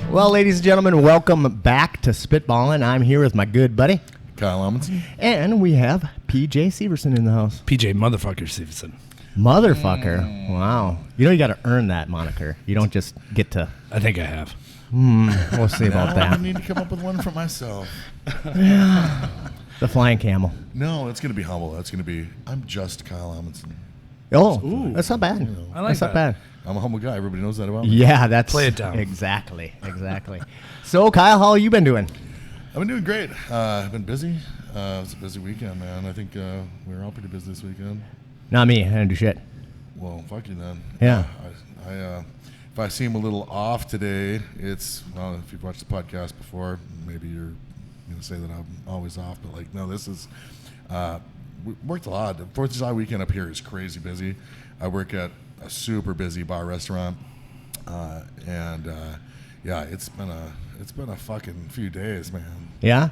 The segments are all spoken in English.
Well, ladies and gentlemen, welcome back to Spitballin'. I'm here with my good buddy, Kyle Amundsen. And we have PJ Severson in the house. PJ motherfucker Severson. Motherfucker. Wow. You know you got to earn that moniker. You don't just get to... I think I have. We'll see about that. I need to come up with one for myself. The flying camel. No, it's going to be humble. That's going to be, I'm just Kyle Amundsen. Oh, Ooh. That's not bad. I like that's that. not bad. I'm a humble guy. Everybody knows that about me. Yeah, that's... Play it down. Exactly. So, Kyle, how have you been doing? I've been doing great. I've been busy. It was a busy weekend, man. I think we were all pretty busy this weekend. Not me. I didn't do shit. Well, fuck you then. Yeah. If I seem a little off today, it's, well, if you've watched the podcast before, maybe you're going to say that I'm always off, but like, no, this is, we worked a lot. The 4th of July weekend up here is crazy busy. I work at a super busy bar restaurant, yeah, it's been a fucking few days, man. Yeah?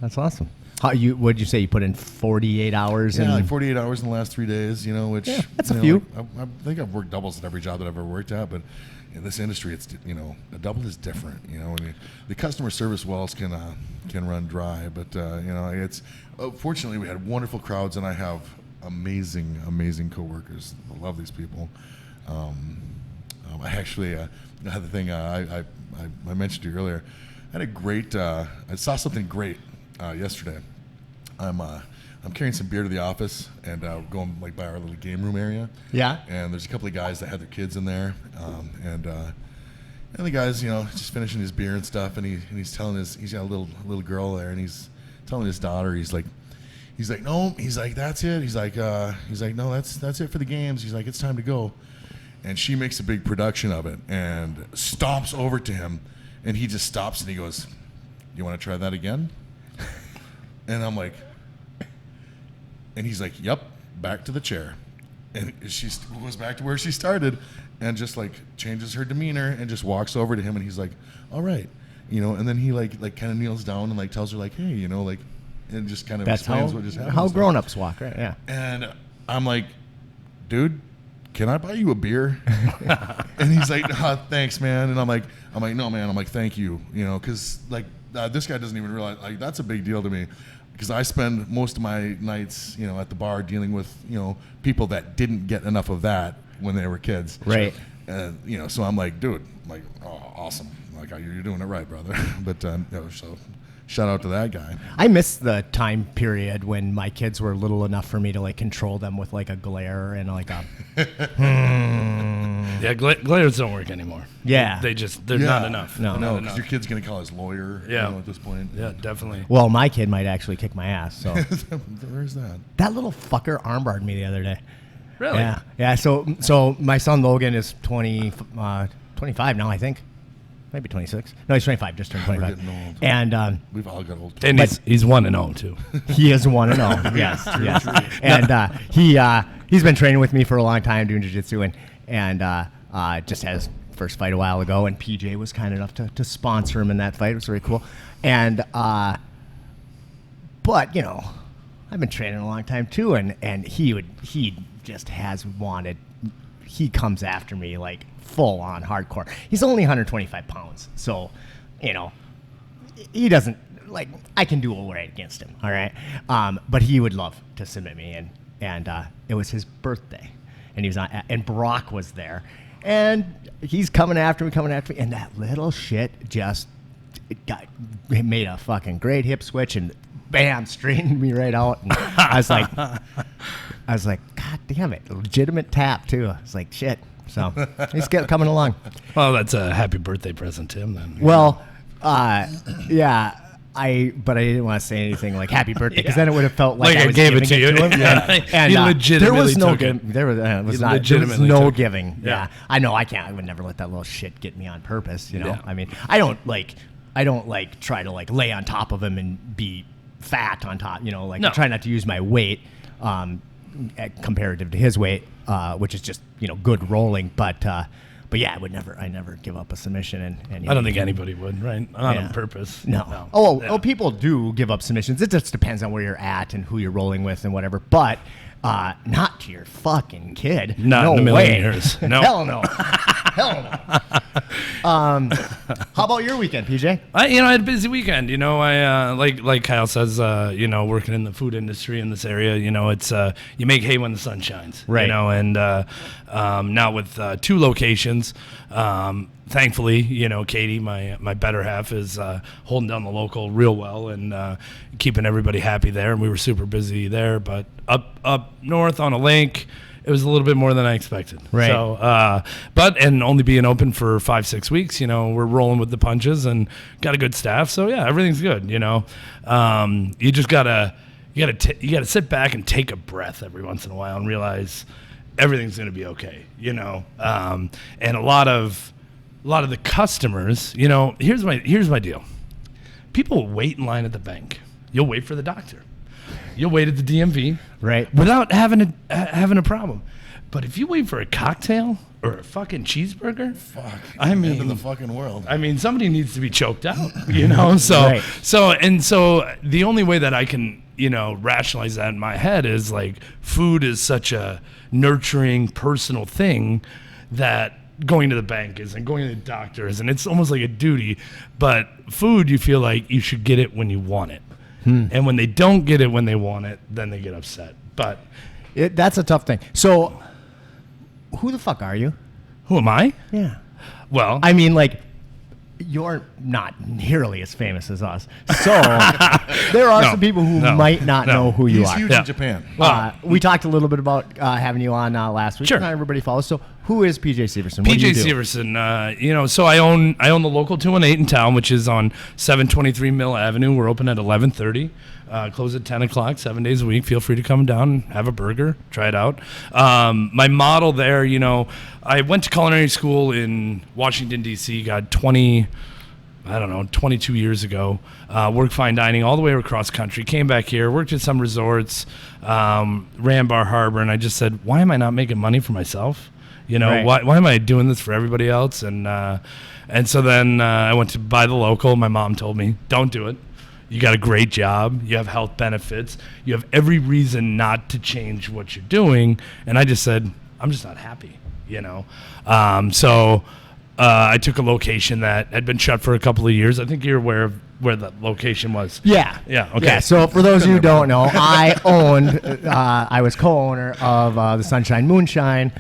That's awesome. What'd you say? You put in 48 hours? Yeah, like 48 hours in the last 3 days, which... Yeah, that's a few. Like, I think I've worked doubles at every job that I've ever worked at, but in this industry, it's, a double is different, and the customer service wells can run dry, but, it's... fortunately, we had wonderful crowds, and I have amazing coworkers. I love these people. I actually, the thing I mentioned to you earlier, I had a great... I saw something great yesterday. I'm carrying some beer to the office and going like by our little game room area. Yeah. And there's a couple of guys that had their kids in there, and the guy's just finishing his beer and stuff, and he's telling he's got a little girl there, and he's telling his daughter, he's like no, he's like that's it, he's like no, that's it for the games, he's like it's time to go, and she makes a big production of it and stomps over to him, and he just stops and he goes, "You want to try that again?" And I'm like, and he's like, "Yep, back to the chair." And she goes back to where she started and just like changes her demeanor and just walks over to him, and he's like, "All right." And then he like kind of kneels down and like tells her like, "Hey, like," and just kind of explains what just happened. How grown-ups walk, right? Yeah. And I'm like, "Dude, can I buy you a beer?" And he's like, "Thanks, man." And I'm like, "No, man." I'm like, "Thank you," because like this guy doesn't even realize like that's a big deal to me. Because I spend most of my nights, at the bar dealing with, people that didn't get enough of that when they were kids. Right. And, so I'm like, dude, oh, awesome. Like, you're doing it right, brother. But, so shout out to that guy. I miss the time period when my kids were little enough for me to like control them with like a glare and like a. Yeah, glares don't work anymore. Yeah. They're not enough. No, because your kid's going to call his lawyer at this point. Yeah, definitely. Well, my kid might actually kick my ass. So where's that? That little fucker armbarred me the other day. Really? Yeah. So my son Logan is 25 now, I think. Maybe 26. No, he's 25. Just turned 25. We're getting old. And we've all got old. And he's 1-0 too. He is 1-0. Yes. And he's been training with me for a long time doing jiu-jitsu and just had his first fight a while ago, and PJ was kind enough to sponsor him in that fight. It was very cool. And but I've been training a long time too, and he just has wanted. He comes after me like full on hardcore. He's only 125 pounds, so he doesn't like. I can do all right against him, all right. But he would love to submit me, and it was his birthday, and he was on, and Brock was there, and he's coming after me, and that little shit just made a fucking great hip switch, and bam, straightened me right out. And I was like, God damn it, legitimate tap too. I was like, shit. So he's coming along. Well, that's a happy birthday present to him then. Well, yeah. But I didn't want to say anything like happy birthday because then it would have felt like I was gave giving it to you. him. And He legitimately took it. There was no giving. Yeah. I know I would never let that little shit get me on purpose. Yeah. I mean, I don't try to like lay on top of him and be fat on top. No. I try not to use my weight comparative to his weight, which is just good rolling. But yeah, I never give up a submission. And I don't think anybody would, right? Not on purpose. No. Oh, people do give up submissions. It just depends on where you're at and who you're rolling with and whatever. But Not to your fucking kid. Not no in a million way. years. No. Hell no. Hell no. How about your weekend, PJ? I had a busy weekend. I like Kyle says, working in the food industry in this area. It's you make hay when the sun shines. Right. And now with 2 locations, thankfully, Katie, my better half, is holding down the local real well and keeping everybody happy there. And we were super busy there, but up north on a lake, it was a little bit more than I expected. Right. So, and only being open for 5-6 weeks, we're rolling with the punches and got a good staff. So yeah, everything's good. You just gotta sit back and take a breath every once in a while and realize everything's gonna be okay. And a lot of the customers, here's my deal. People wait in line at the bank. You'll wait for the doctor. You'll wait at the DMV, right, without having a problem. But if you wait for a cocktail or a fucking cheeseburger, end of the fucking world. I mean, somebody needs to be choked out, So, right. so the only way that I can, rationalize that in my head is like food is such a nurturing, personal thing that going to the bank is and going to the doctor is, and it's almost like a duty. But food, you feel like you should get it when you want it. And when they don't get it when they want it, then they get upset. But that's a tough thing. So, who the fuck are you? who am I? Yeah. Well, I mean, like, you're not nearly as famous as us. So, there are some people who might not know who you He's are. huge in Japan. We talked a little bit about having you on last week. Sure. Not everybody follows. So, who is PJ Severson? What do you PJ do? Severson, so I own the local 218 in town, which is on 723 Mill Avenue. We're open at 11:30, close at 10 o'clock, 7 days a week. Feel free to come down and have a burger, try it out. My model there, I went to culinary school in Washington, D.C., got 22 years ago. Worked fine dining all the way across country, came back here, worked at some resorts, ran Bar Harbor, and I just said, why am I not making money for myself? Right. Why am I doing this for everybody else? And so then I went to buy the local. My mom told me, don't do it. You got a great job. You have health benefits. You have every reason not to change what you're doing. And I just said, I'm just not happy, So I took a location that had been shut for a couple of years. I think you're aware of where the location was. Yeah. Yeah. Okay. Yeah, so for those of you who don't know, I was co-owner of the Sunshine Moonshine,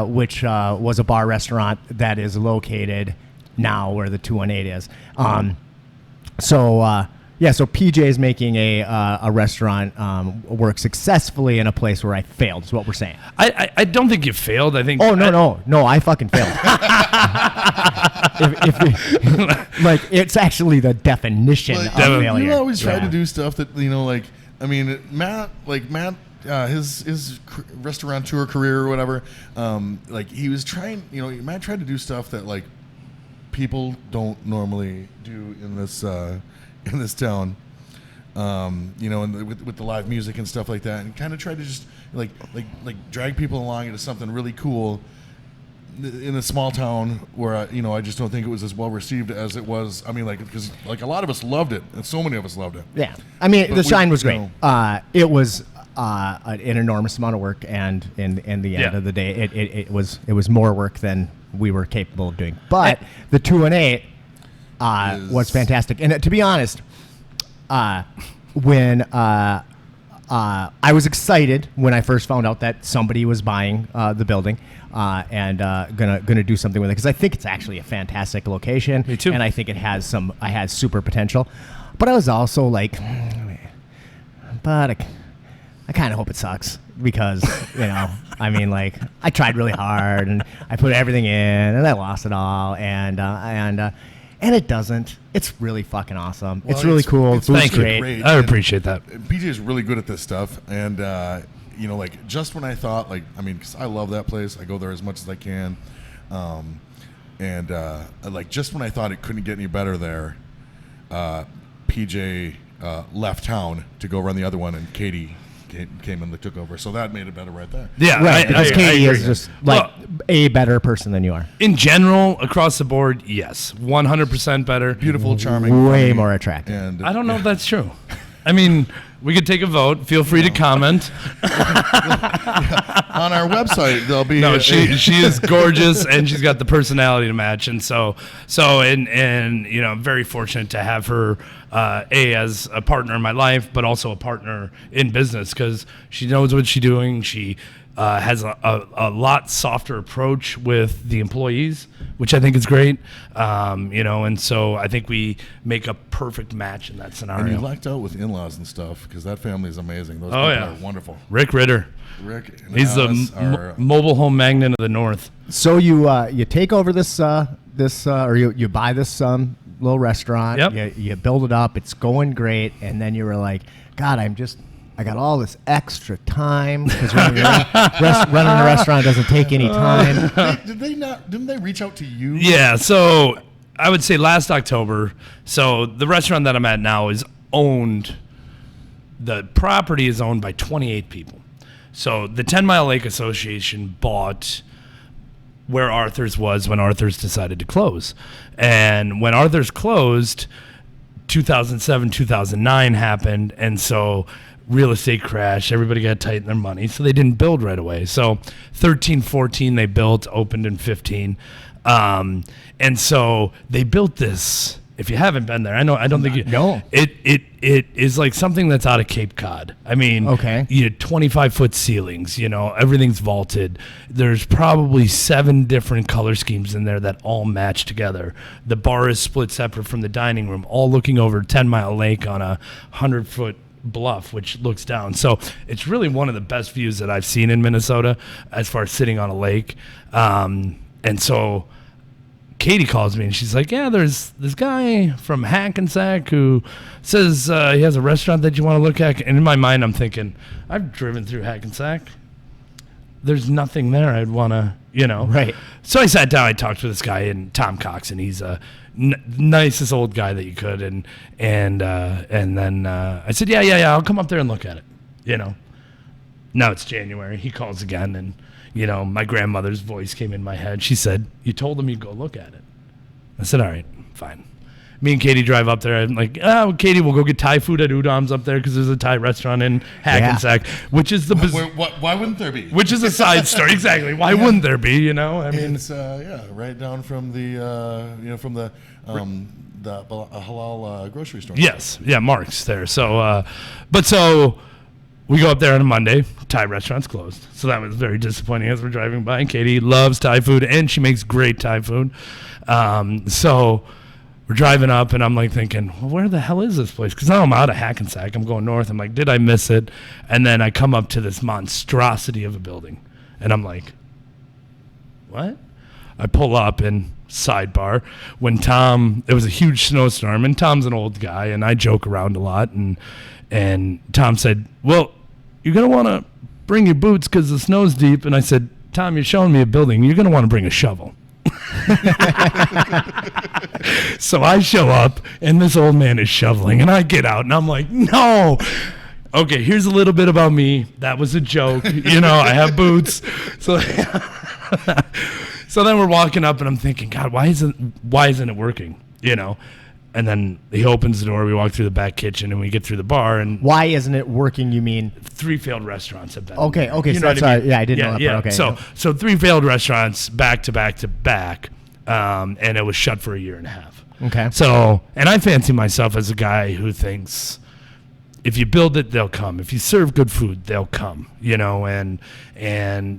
which was a bar restaurant that is located now where the 218 is. So PJ is making a restaurant work successfully in a place where I failed, is what we're saying. I don't think you failed. I think. Oh, no, I fucking failed. Like, it's actually the definition of failure. You always try to do stuff that, Matt, his restaurateur career or whatever, he was trying, Matt tried to do stuff that, like, people don't normally do in this town, and with the live music and stuff like that, and kind of tried to just like drag people along into something really cool in a small town where I just don't think it was as well received as it was. Because a lot of us loved it, and so many of us loved it. Yeah, the Shine was great. It was an enormous amount of work, and in the end of the day, it was more work than we were capable of doing. But the 218 was fantastic, and to be honest, when I was excited when I first found out that somebody was buying the building and gonna do something with it, because I think it's actually a fantastic location. Me too. And I think it has super potential. But I was also like, but I kind of hope it sucks, because I tried really hard and I put everything in and I lost it all, and it doesn't. It's really fucking awesome. Well, it's really cool. It's Thank you. great. I appreciate that. PJ is really good at this stuff, and just when I thought, because I love that place, I go there as much as I can, just when I thought it couldn't get any better there, PJ left town to go run the other one, and Katie came and took over, so that made it better right there. Yeah, right, because Katie I is just a better person than you are. In general, across the board, yes, 100% better. Beautiful, charming, way funny, more attractive. And I don't know if that's true. I mean, We could take a vote. Feel free to comment. On our website, there'll be. No, she is gorgeous, and she's got the personality to match. And and you know, I'm very fortunate to have her as a partner in my life, but also a partner in business because she knows what she's doing. She has a lot softer approach with the employees, which I think is great. You know, and so I think we make a perfect match in that scenario. And you lucked out with in-laws and stuff because that family is amazing. Those Oh, people yeah. are wonderful. Rick Ritter. Rick and He's Alice the are mobile home magnet of the North. So you take over this or you buy this little restaurant. Yep. You build it up. It's going great, and then you were like, God, I got all this extra time because running a restaurant doesn't take any time. Didn't they reach out to you? Yeah, so I would say last October. So the restaurant that I'm at now is owned. The property is owned by 28 people. So the 10 Mile Lake Association bought where Arthur's was when Arthur's decided to close. And when Arthur's closed, 2007, 2009 happened. And so real estate crash, everybody got tight in their money. So they didn't build right away. So 13, 14, they built, opened in 15. And so they built this. If you haven't been there, I don't think you. No. It is like something that's out of Cape Cod. I mean, okay. You had 25-foot ceilings. You know, everything's vaulted. There's probably 7 different color schemes in there that all match together. The bar is split separate from the dining room, all looking over 10 Mile Lake on a 100-foot bluff, which looks down. So it's really one of the best views that I've seen in Minnesota as far as sitting on a lake. And so Katie calls me and she's like, yeah, there's this guy from Hackensack who says he has a restaurant that you want to look at. And in my mind, I'm thinking, I've driven through Hackensack. There's nothing there I'd want to, you know. Right. So I sat down, I talked to this guy, and Tom Cox, and he's a nicest old guy that you could. And then I said, yeah, I'll come up there and look at it, you know. Now it's January. He calls again, and you know, my grandmother's voice came in my head. She said, you told him you'd go look at it. I said, all right, fine. Me and Katie drive up there. I'm like, Katie, we'll go get Thai food at Udam's up there because there's a Thai restaurant in Hackensack, which is the why wouldn't there be? Which is a side story, exactly. Why wouldn't there be? You know, I mean, it's right down from the from the halal grocery store. Yes, yeah, Mark's there. So, so we go up there on a Monday. Thai restaurant's closed. So that was very disappointing as we're driving by. And Katie loves Thai food, and she makes great Thai food. So we're driving up, and I'm like thinking, well, where the hell is this place? Because now I'm out of Hackensack. I'm going north. I'm like, did I miss it? And then I come up to this monstrosity of a building. And I'm like, what? I pull up, and sidebar, when it was a huge snowstorm, and Tom's an old guy, and I joke around a lot. And Tom said, well, you're going to want to bring your boots because the snow's deep. And I said, Tom, you're showing me a building. You're going to want to bring a shovel. So I show up, and this old man is shoveling. And I get out, and I'm like, no. Okay, here's a little bit about me. That was a joke. You know, I have boots. So then we're walking up, and I'm thinking, God, why isn't it working? You know? And then he opens the door. We walk through the back kitchen, and we get through the bar. And why isn't it working? You mean 3 failed restaurants have been. Okay. You So know that's what I mean? yeah, I didn't know that. Yeah. Part. Okay. So 3 failed restaurants back to back to back, and it was shut for a year and a half. Okay. So, and I fancy myself as a guy who thinks if you build it, they'll come. If you serve good food, they'll come. You know, and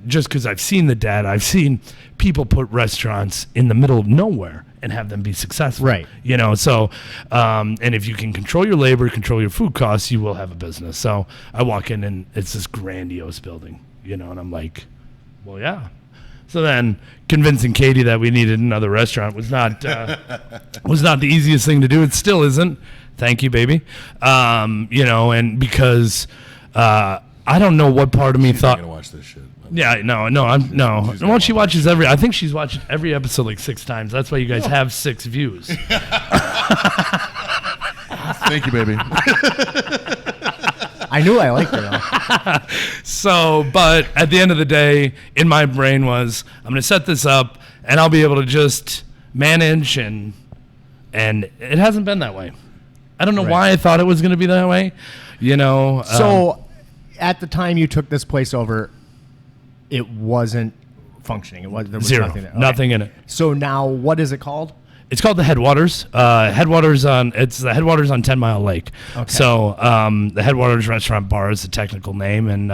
just because I've seen the data, I've seen people put restaurants in the middle of nowhere and have them be successful. Right. You know, so, and if you can control your labor, control your food costs, you will have a business. So I walk in, and it's this grandiose building, you know, and I'm like, well, yeah. So then convincing Katie that we needed another restaurant was not the easiest thing to do. It still isn't. Thank you, baby. You know, and because I don't know what part of me thought. She's not gonna watch this shit. Yeah, no. Well, she watches I think she's watched every episode like 6 times. That's why you guys have 6 views. Thank you, baby. I knew I liked her though. So, but at the end of the day, in my brain was, I'm going to set this up, and I'll be able to just manage, and it hasn't been that way. I don't know why I thought it was going to be that way. You know. So, at the time you took this place over, it wasn't functioning. There was zero. nothing there. Nothing in it. So now, what is it called? It's called the Headwaters. It's the Headwaters on 10 Mile Lake. Okay. So the Headwaters Restaurant Bar is the technical name, and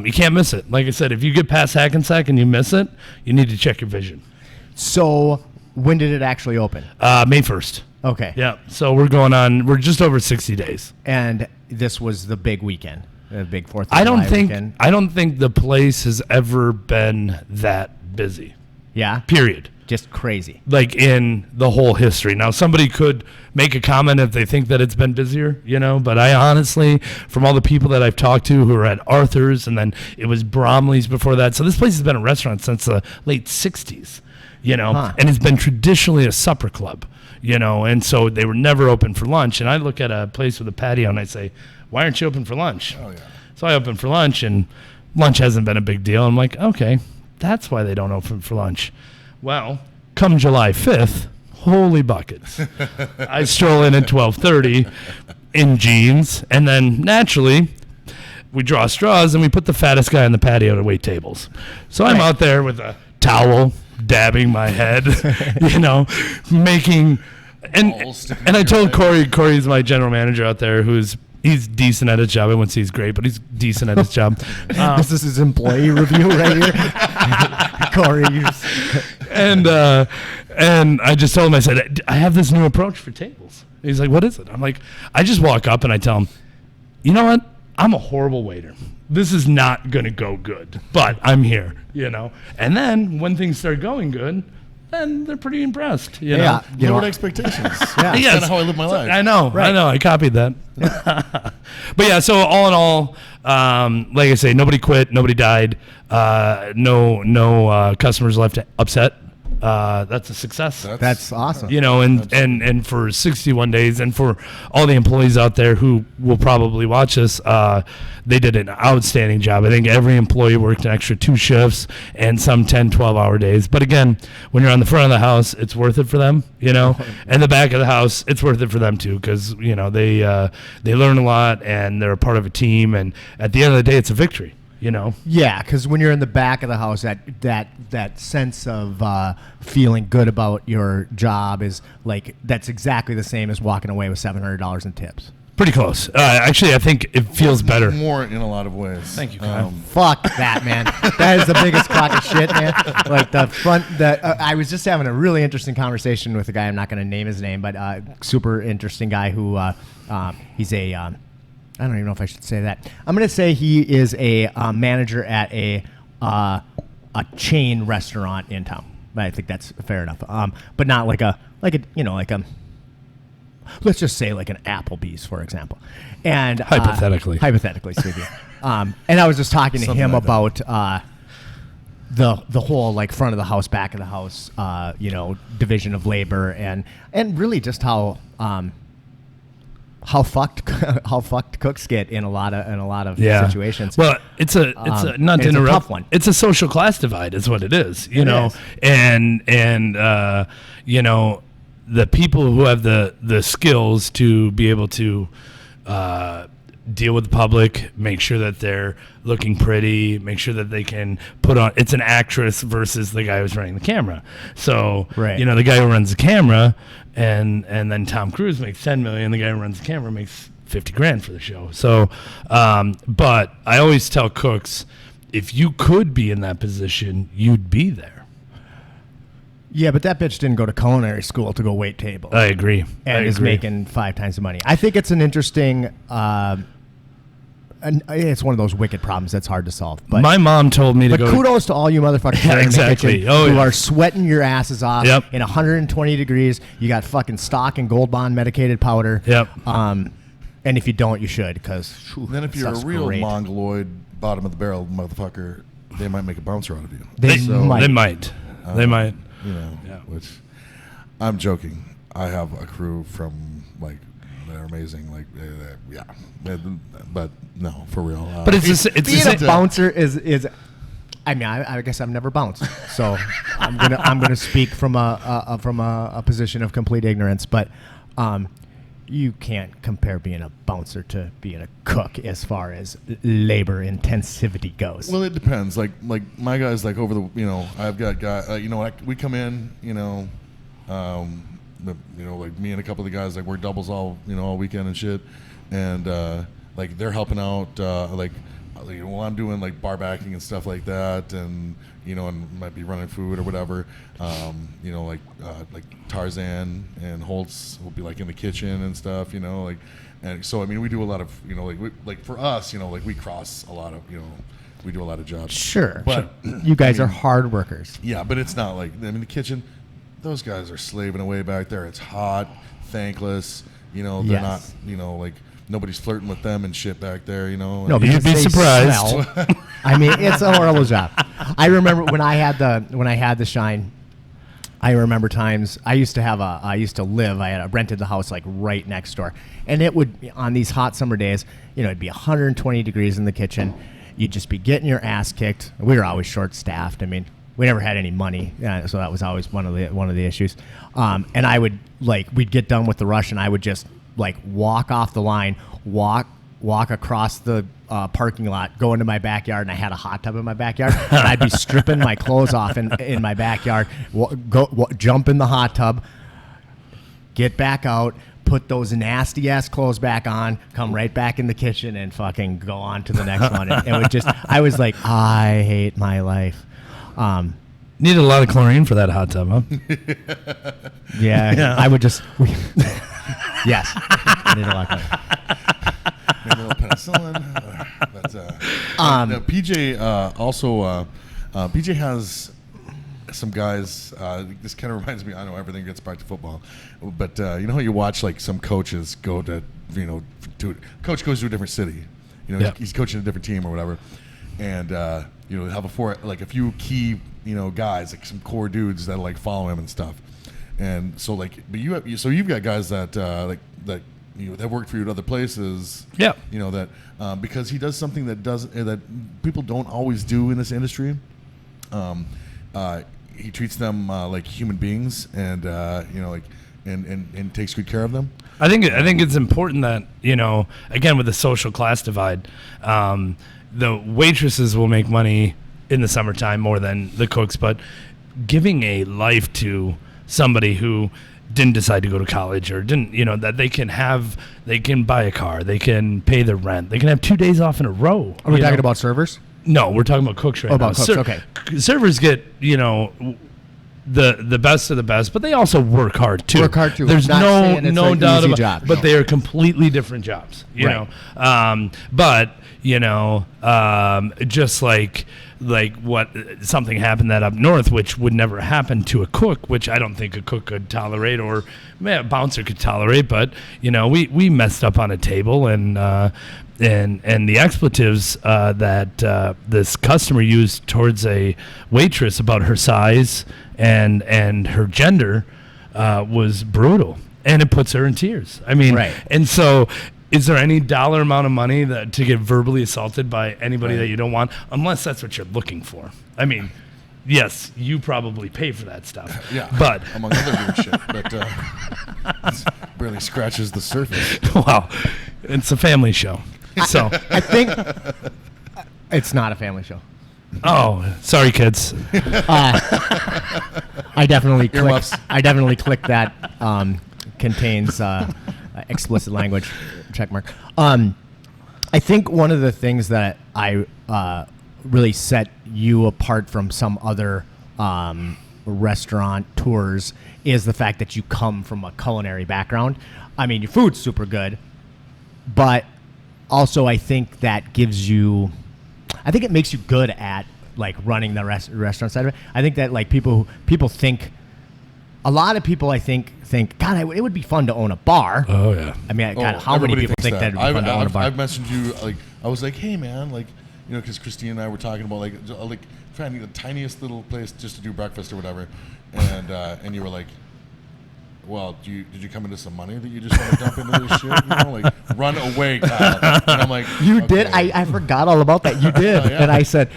you can't miss it. Like I said, if you get past Hackensack and you miss it, you need to check your vision. So, when did it actually open? May 1st. Okay. Yeah. So we're just over 60 days. And this was the big weekend, the big 4th of I don't July weekend. I don't think the place has ever been that busy. Yeah. Period. Just crazy. Like in the whole history. Now, somebody could make a comment if they think that it's been busier, you know, but I honestly, from all the people that I've talked to who are at Arthur's, and then it was Bromley's before that. So this place has been a restaurant since the late 60s, you know, and it's been traditionally a supper club, you know, and so they were never open for lunch. And I look at a place with a patio and I say, why aren't you open for lunch? Oh, yeah. So I opened for lunch, and lunch hasn't been a big deal. I'm like, okay, that's why they don't open for lunch. Well, come July 5th, holy buckets. I stroll in at 12:30 in jeans, and then naturally we draw straws and we put the fattest guy on the patio to wait tables. So I'm out there with a towel, dabbing my head, you know, making and I told Corey's my general manager out there, he's decent at his job. I wouldn't say he's great, but he's decent at his job. This is his employee review right here. Corey. And I just told him, I said, I have this new approach for tables. He's like, what is it? I'm like, I just walk up and I tell him, you know what? I'm a horrible waiter. This is not going to go good, but I'm here, you know? And then when things start going good, then they're pretty impressed, you know? Lowered expectations. Yeah. Yes. That's kind of how I live my life. I know. Right. I know. I copied that. But yeah, so all in all, like I say, nobody quit. Nobody died. No customers left upset. That's a success. That's awesome. You know, and for 61 days, and for all the employees out there who will probably watch this, they did an outstanding job. I think every employee worked an extra 2 shifts and some 10, 12-hour days. But again, when you're on the front of the house, it's worth it for them, you know, and the back of the house, it's worth it for them too, because, you know, they learn a lot and they're a part of a team, and at the end of the day, it's a victory. You know? Yeah, because when you're in the back of the house, that sense of feeling good about your job is like, that's exactly the same as walking away with $700 in tips. Pretty close. Actually, I think it feels better. More in a lot of ways. Thank you, Kyle. Fuck that, man. That is the biggest crock of shit, man. Like I was just having a really interesting conversation with a guy. I'm not going to name his name, but super interesting guy who he's a I don't even know if I should say that. I'm going to say he is a manager at a chain restaurant in town. I think that's fair enough. But not like a let's just say like an Applebee's, for example. And hypothetically speaking. And I was just talking to him about the whole like front of the house, back of the house, division of labor, and really just how fucked cooks get in a lot of situations. Well, it's a not to interrupt. It's a tough one. It's a social class divide, is what it is. You know, and you know, the people who have the skills to be able to deal with the public, make sure that they're looking pretty, make sure that they can put on. It's an actress versus the guy who's running the camera. So you know, the guy who runs the camera. And then Tom Cruise makes $10 million. The guy who runs the camera makes $50,000 for the show. So, but I always tell cooks, if you could be in that position, you'd be there. Yeah, but that bitch didn't go to culinary school to go wait tables. I agree. And is making 5 times the money. I think it's an interesting. And it's one of those wicked problems that's hard to solve. But my mom told me to go. But kudos to all you motherfuckers Yeah, exactly. who are sweating your asses off Yep. in 120 degrees. You got fucking stock and Gold Bond medicated powder. Yep. And if you don't, you should, because Then if you're a real mongoloid, bottom of the barrel motherfucker, they might make a bouncer out of you. They might. They might. You know, which I'm joking. I have a crew from like. They're amazing, like but no, for real. But it's being a bouncer is. I mean, I guess I've never bounced, so I'm gonna speak from a position of complete ignorance. But you can't compare being a bouncer to being a cook as far as labor intensivity goes. Well, it depends. Like my guys, like over the, I've got guys, we come in, like me and a couple of the guys, like we're doubles all weekend and shit, and like they're helping out, while I'm doing like bar backing and stuff like that, and and might be running food or whatever, like Tarzan and Holtz will be like in the kitchen and stuff, and so I mean we do a lot of for us, like we cross a lot of we do a lot of jobs. Sure, but you guys are hard workers. Yeah, but it's not like, I mean, the kitchen, those guys are slaving away back there. It's hot, thankless. They're not, like nobody's flirting with them and shit back there. No, You'd be surprised. Smell. I mean, it's a horrible job. I remember when I had the shine. I remember times I used to I rented the house like right next door, and it would, on these hot summer days, it'd be 120 degrees in the kitchen. You'd just be getting your ass kicked. We were always short-staffed. I mean, we never had any money, so that was always one of the issues. And I would we'd get done with the rush, and I would just walk off the line, walk across the parking lot, go into my backyard, and I had a hot tub in my backyard, and I'd be stripping my clothes off in my backyard, jump in the hot tub, get back out, put those nasty ass clothes back on, come right back in the kitchen, and fucking go on to the next one. And it would just, I was like, I hate my life. Needed a lot of chlorine for that hot tub, huh? Yeah. I would just. Yes. I need a lot of chlorine. Maybe a little penicillin. But PJ also, PJ has some guys. This kind of reminds me. I know everything gets back to football, but how you watch like some coaches go to, coach goes to a different city. He's coaching a different team or whatever, and have a few key guys, like some core dudes that like follow him and stuff. And so but you've got guys that that worked for you at other places. Yeah. That because he does something that people don't always do in this industry. He treats them like human beings, and and takes good care of them. I think it's important that again with the social class divide, the waitresses will make money in the summertime more than the cooks, but giving a life to somebody who didn't decide to go to college or didn't, that they can buy a car, they can pay their rent, they can have 2 days off in a row. Are we talking about servers? No, we're talking about cooks right now. About cooks, okay. Servers get, the best of the best, but they also work hard too. There's no doubt about job. But they are completely different jobs, you know. But just like what something happened that up north, which would never happen to a cook, which I don't think a cook could tolerate, or a bouncer could tolerate. But we messed up on a table, and the expletives that this customer used towards a waitress about her size and her gender was brutal, and it puts her in tears. I mean, and so. Is there any dollar amount of money that to get verbally assaulted by anybody that you don't want, unless that's what you're looking for? I mean, yes, you probably pay for that stuff. Yeah, but among other weird shit, but it barely scratches the surface. Well, it's a family show, so I think it's not a family show. Oh, sorry, kids. I definitely clicked that contains explicit language. Check mark. I think one of the things that I really set you apart from some other restaurateurs is the fact that you come from a culinary background. I mean, your food's super good, but also I think that gives you, I think it makes you good at like running the restaurant side of it. I think that like people think, a lot of people I think, God, it would be fun to own a bar. Oh yeah. I mean, God, how many people think that would be fun to own a bar? I've messaged you, I was like, hey man, because Christine and I were talking about trying to get the tiniest little place just to do breakfast or whatever, and you were like, well, did you come into some money that you just want to dump into this shit? You know, like, run away, Kyle. And I'm like, You okay. did. I forgot all about that. You did. Oh, yeah. And I said,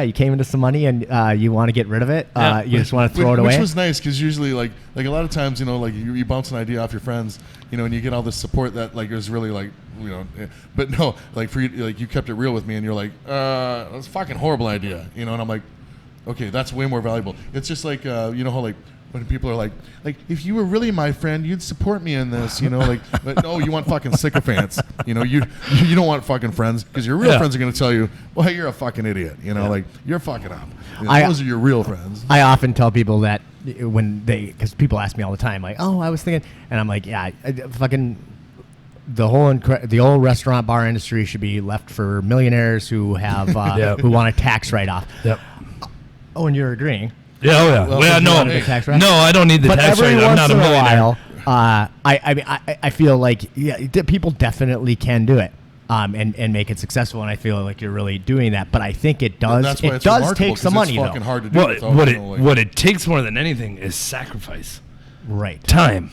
you came into some money and you want to get rid of it. Yeah. You just want to throw it away. Which was nice because usually, like a lot of times, you know, like you bounce an idea off your friends, you know, and you get all this support that like is really like, you know, but no, like for you, like you kept it real with me, and you're like, that's a fucking horrible idea, you know, and I'm like, okay, that's way more valuable. It's just like, you know how like when people are like if you were really my friend, you'd support me in this, you know, like, but no, you want fucking sycophants, you know, you don't want fucking friends because your real friends are going to tell you, well, you're a fucking idiot, you know, like you're fucking up. You know, those are your real friends. I often tell people that because people ask me all the time, like, oh, I was thinking, and I'm like, yeah, fucking. The whole restaurant bar industry should be left for millionaires who have who want a tax write-off. Yep. Oh, and you're agreeing. Yeah, oh yeah. Well, no, want a tax write-off? no, I don't need the But tax every rate. I'm once not a in a millionaire. while, I feel like people definitely can do it. And make it successful, and I feel like you're really doing that. But I think it does. That's why It it's does remarkable, take some 'cause money, it's fucking though. hard to do. What it takes more than anything is sacrifice, Right. time,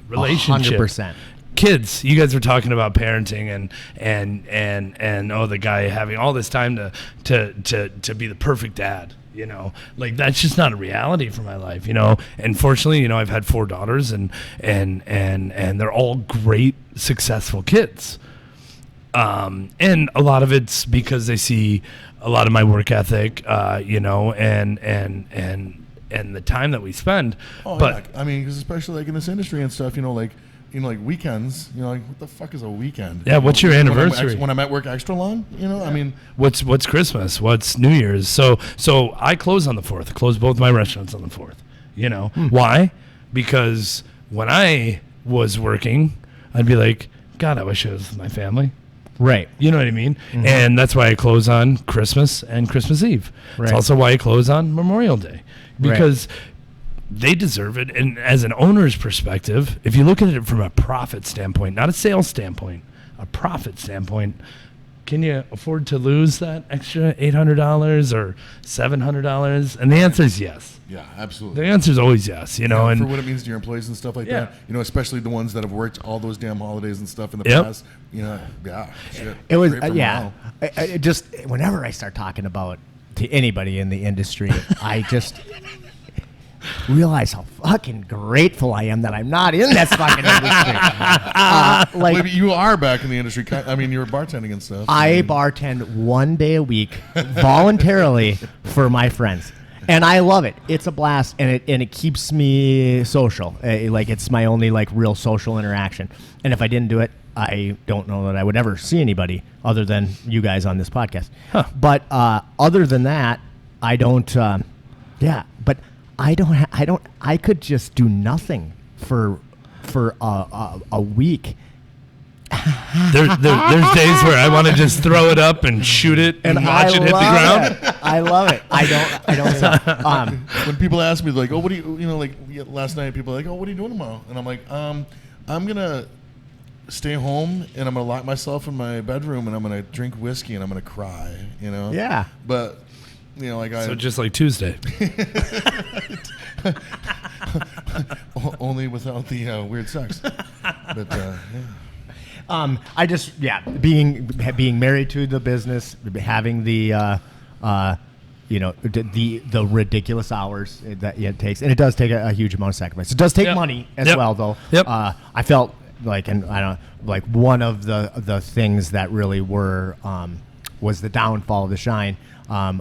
relationship. 100%. Kids, you guys were talking about parenting and the guy having all this time to be the perfect dad. You know, like that's just not a reality for my life. You know, and fortunately, you know, I've had 4 daughters and they're all great, successful kids. And a lot of it's because they see a lot of my work ethic, you know, and the time that we spend. Oh, but yeah. I mean, because especially like in this industry and stuff, you know, like weekends, you know, like what the fuck is a weekend? Yeah, what's your anniversary? When I'm at work extra long, you know, I mean, what's Christmas? What's New Year's? So I close on the 4th. Close both my restaurants on the 4th. You know why? Because when I was working, I'd be like, God, I wish I was with my family. Right. You know what I mean? Mm-hmm. And that's why I close on Christmas and Christmas Eve. Right. It's also why I close on Memorial Day. Because they deserve it. And as an owner's perspective, if you look at it from a profit standpoint, not a sales standpoint, a profit standpoint, can you afford to lose that extra $800 or $700? And the answer is yes. yeah, absolutely. The answer is always yes, you know. Yeah, and for what it means to your employees and stuff like Yeah. that, you know, especially the ones that have worked all those damn holidays and stuff in the Yep. past, you know, yeah, shit. It was Great for yeah. morale. I just whenever I start talking about to anybody in the industry, I just realize how fucking grateful I am that I'm not in this fucking industry. Well, you are back in the industry. I mean, you were bartending and stuff. I bartend 1 day a week voluntarily for my friends. And I love it. It's a blast, and it keeps me social. Like it's my only like real social interaction. And if I didn't do it, I don't know that I would ever see anybody other than you guys on this podcast. Huh. But other than that, I don't. But I don't. I could just do nothing for a week. there's days where I want to just throw it up and shoot it and watch it hit the ground. I love it. I don't suck. When people ask me like, oh, what do you know, like last night, people are like, oh, what are you doing tomorrow? And I'm like, I'm gonna stay home and I'm gonna lock myself in my bedroom and I'm gonna drink whiskey and I'm gonna cry, you know? Yeah. But you know, like So just like Tuesday. only without the weird sex. But yeah. I just being married to the business, having the the ridiculous hours that it takes, and it does take a huge amount of sacrifice. It does take money as well, though. Yep. I felt like, and I don't like one of the things that really was the downfall of the Shine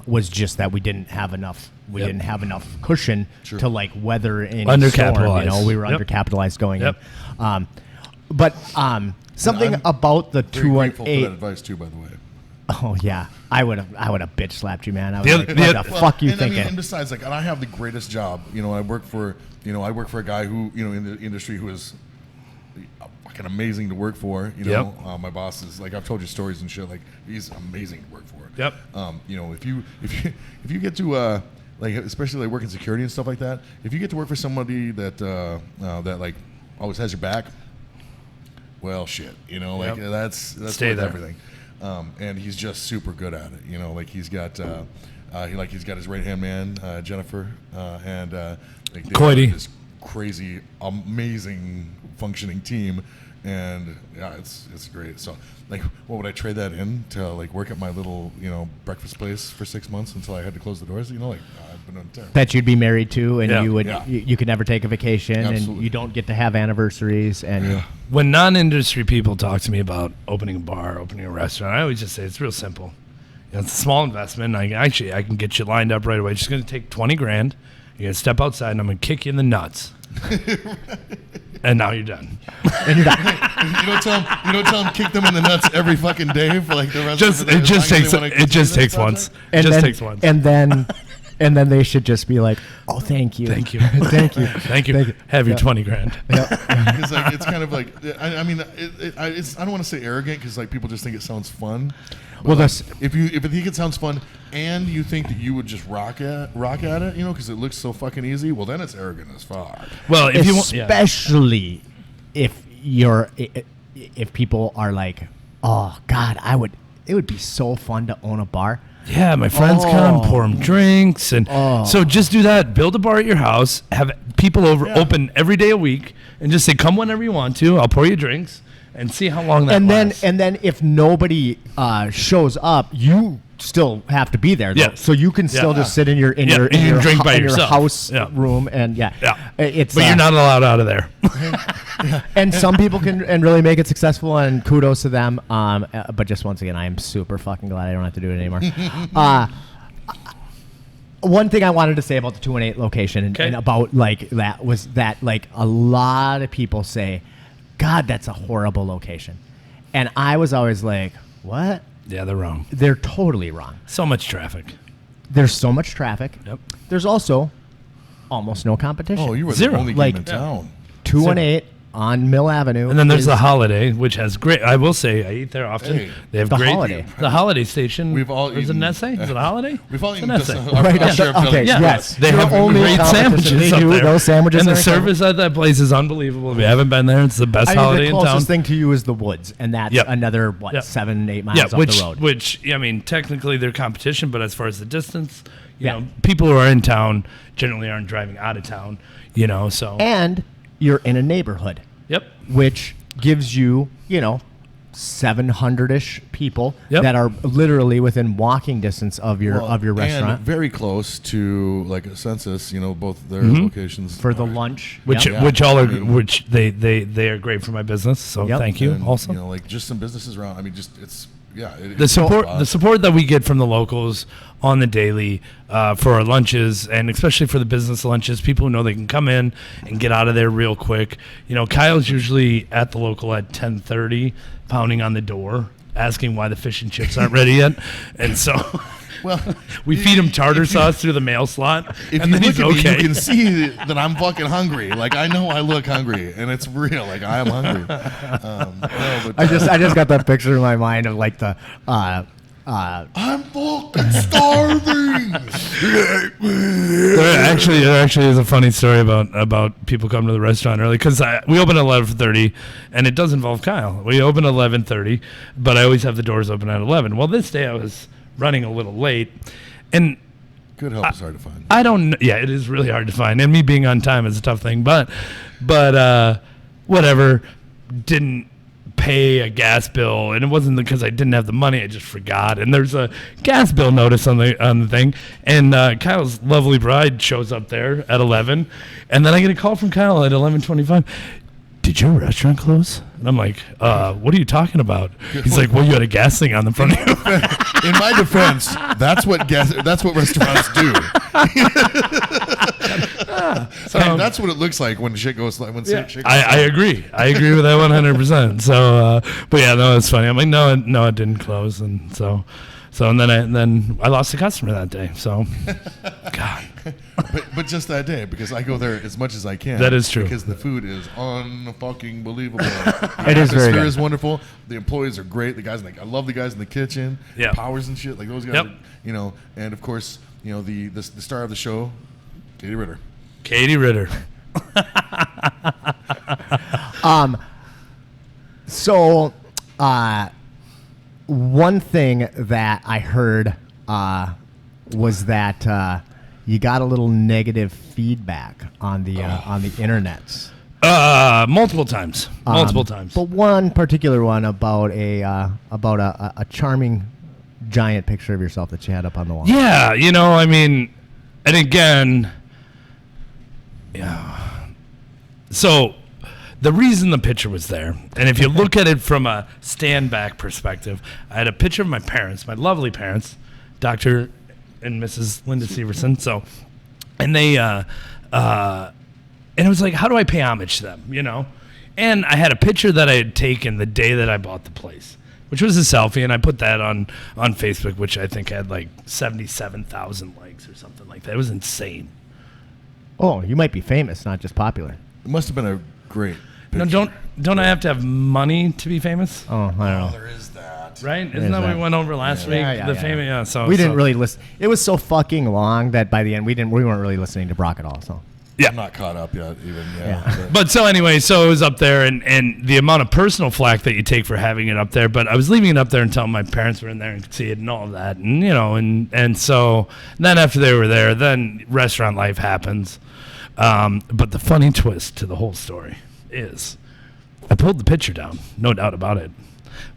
was just that we didn't have enough. We didn't have enough cushion to like weather any storm. You know, we were undercapitalized going in. But something about the Very grateful for 218. that advice too, by the way. Oh yeah, I would have bitch slapped you, man. I was The like, other- what the fuck you and thinking? I mean, and besides, like, and I have the greatest job. You know, I work for a guy who, you know, in the industry who is fucking amazing to work for. You know, my boss is like, I've told you stories and shit. Like, he's amazing to work for. Yep. You know, if you get to like, especially like working security and stuff like that, if you get to work for somebody that that like always has your back, well, shit. You know, like that's Stay worth there. everything. and he's just super good at it. You know, like he's got he's got his right hand man Jennifer and like they Coity. have this crazy, amazing functioning team, and yeah, it's great. So like, what would I trade that in to like work at my little breakfast place for 6 months until I had to close the doors? Like I've been on terrible. That you'd be married to, and you would Yeah. you could never take a vacation, Absolutely. and you don't get to have anniversaries, and you, When non-industry people talk to me about opening a bar, opening a restaurant, I always just say it's real simple. It's a small investment. I can get you lined up right away. It's just going to take $20,000. You're going to step outside, and I'm going to kick you in the nuts. And now you're done. and you're done. You don't tell them kick them in the nuts every fucking day for like the rest of the day. It just takes once. It just takes once. And then they should just be like, "Oh, thank you, Thank you. thank you, Thank you. Have your $20,000. It's like it's kind of like I mean I don't want to say arrogant because like people just think it sounds fun. Well, Like, that's if you think it sounds fun and you think that you would just rock at it, because it looks so fucking easy, well then it's arrogant as fuck. Well, if you want, especially if people are like, "Oh God, it would be so fun to own a bar." yeah, my friends come, pour them drinks, and so just do that. Build a bar at your house. Have people over, open every day a week, and just say, "Come whenever you want to. I'll pour you drinks." And see how long that lasts. And then if nobody shows up, you still have to be there. Though. Yeah. So you can still just sit in your And you can drink by in your yourself. house Yeah. room, and it's But you're not allowed out of there. And some people can and really make it successful, and kudos to them. But just once again, I am super fucking glad I don't have to do it anymore. One thing I wanted to say about the 218 location and about like that was that like a lot of people say, "God, that's a horrible location," and I was always like, "What?" Yeah, they're wrong. They're totally wrong. So much traffic. There's so much traffic. Yep. There's also almost no competition. Oh, you were Zero. the only game Like- in town. 218 on Mill Avenue. And then there's is- the Holiday, which has great. I will say, I eat there often. Hey. They have The great. Holiday. The Holiday Station. We've all Is it eaten- an essay? Is it a Holiday? We've all It's eaten an just essay. our Right, fair share of okay, Philly. yes. They Your have only great competition. sandwiches They up do there. those sandwiches and the are incredible. service at that place is unbelievable. If you haven't been there, it's the best I mean, holiday the in closest town. thing to you is the Woods, and that's Yep. another Yep. 7-8 miles up which, the road. which I mean, technically they're competition, but as far as the distance, you Yeah. know, people who are in town generally aren't driving out of town. So And you're in a neighborhood, yep. which gives you 700-ish people Yep. that are literally within walking distance of your Well, restaurant and very close to like a census. Both their locations for the are- lunch. Which Yep. which all are I mean- which they are great for my business. So Yep. thank you. and, Also, like just some businesses around. I mean, just it's the support that we get from the locals on the daily for our lunches, and especially for the business lunches, people who know they can come in and get out of there real quick. Kyle's usually at the local at 10:30, pounding on the door, asking why the fish and chips aren't ready yet, and so. Well, We feed him tartar sauce through the mail slot, if and you then look he's at me, okay. you can see that I'm fucking hungry. Like I know I look hungry, and it's real. Like I am hungry. I just got that picture in my mind of like the I'm fucking starving. There actually is a funny story about people coming to the restaurant early, because we open at 11:30, and it does involve Kyle. We open at 11:30, but I always have the doors open at 11. Well, this day I was running a little late, and Good help is hard to find. I don't know. Yeah, it is really hard to find, and me being on time is a tough thing. But whatever. Didn't pay a gas bill, and it wasn't because I didn't have the money. I just forgot. And there's a gas bill notice on the thing, and Kyle's lovely bride shows up there at 11, and then I get a call from Kyle at 11:25. Did your restaurant close? And I'm like, what are you talking about? He's like, well, you had a gas thing on the front of you. In my defense, that's what restaurants do. And that's what it looks like when shit goes like when shit goes I agree. I agree with that 100%. So, but yeah, no, it's funny. I'm like, no, it didn't close, and so and then I lost a customer that day. So, God. But just that day, because I go there as much as I can. That is true. Because the food is unfucking believable. It is very atmosphere good. is wonderful. The employees are great. The guys, I love the guys in the kitchen. Yeah. Powers and shit. Like those guys. Yep. Are, and of course, the star of the show, Katie Ritter. Katie Ritter. So, one thing that I heard was that you got a little negative feedback on the internets. Multiple times. But one particular one about a charming giant picture of yourself that you had up on the wall. Yeah, I mean, and again, yeah. So the reason the picture was there, and if you look at it from a stand back perspective, I had a picture of my parents, my lovely parents, Dr. and Mrs. Linda Severson. So, and they, and it was like, how do I pay homage to them, And I had a picture that I had taken the day that I bought the place, which was a selfie, and I put that on Facebook, which I think had like 77,000 likes or something like that. It was insane. Oh, you might be famous, not just popular. It must have been a great picture. No, don't I have to have money to be famous? Oh, I don't know. There is that. Right? Isn't that what we went over last week? Famous, yeah. So we didn't really listen. It was so fucking long that by the end we weren't really listening to Brock at all. So yeah, I'm not caught up yet, even. But so anyway, so it was up there, and the amount of personal flack that you take for having it up there. But I was leaving it up there until my parents were in there and could see it and all of that, and so then after they were there, then restaurant life happens. But the funny twist to the whole story is I pulled the picture down, no doubt about it.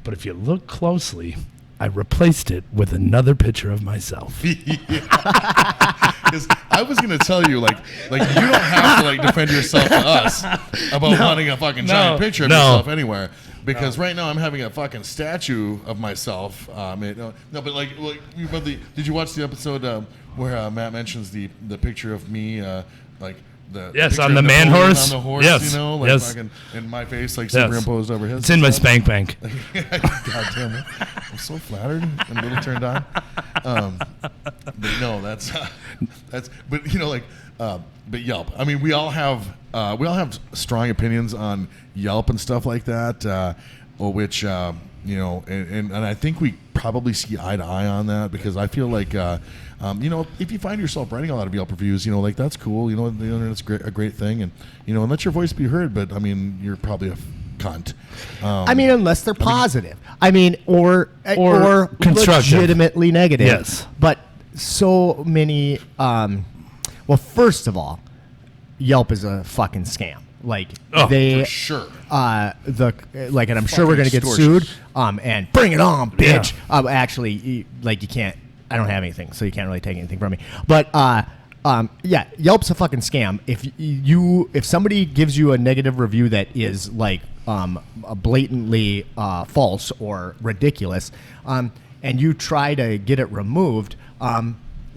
But if you look closely, I replaced it with another picture of myself. Because I was gonna tell you, like you don't have to defend yourself to us about wanting a fucking giant picture of yourself anywhere. Because right now I'm having a fucking statue of myself. But did you watch the episode where Matt mentions the picture of me, yes, on the man horse. On the horse, yes, yes. fucking in my face, superimposed over his. It's in my spank bank. God damn it! I'm so flattered and a little turned on. But no, that's. But Yelp. I mean, we all have strong opinions on Yelp and stuff like that. Which and I think we probably see eye to eye on that, because I feel like. If you find yourself writing a lot of Yelp reviews, that's cool. The internet's a great thing, and and let your voice be heard. But I mean, you're probably a cunt. Unless they're positive. Or constructive, legitimately negative. Yes. But so many. Well, first of all, Yelp is a fucking scam. For sure. And I'm sure we're gonna get sued. And bring it on, bitch. Yeah. Actually, you can't. I don't have anything, so you can't really take anything from me. But Yelp's a fucking scam. If somebody gives you a negative review that is blatantly false or ridiculous, and you try to get it removed,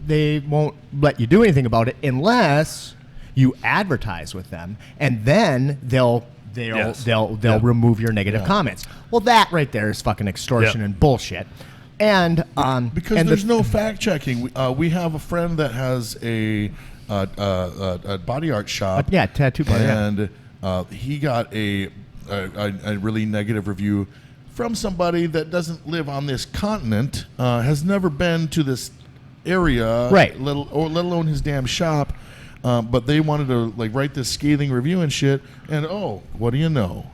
they won't let you do anything about it unless you advertise with them, and then they'll remove your negative comments. Well, that right there is fucking extortion and bullshit. And because there's no fact checking. We have a friend that has a body art shop. Tattoo parlor. And he got a really negative review from somebody that doesn't live on this continent, has never been to this area, right? Let alone his damn shop. But they wanted to write this scathing review and shit, and what do you know?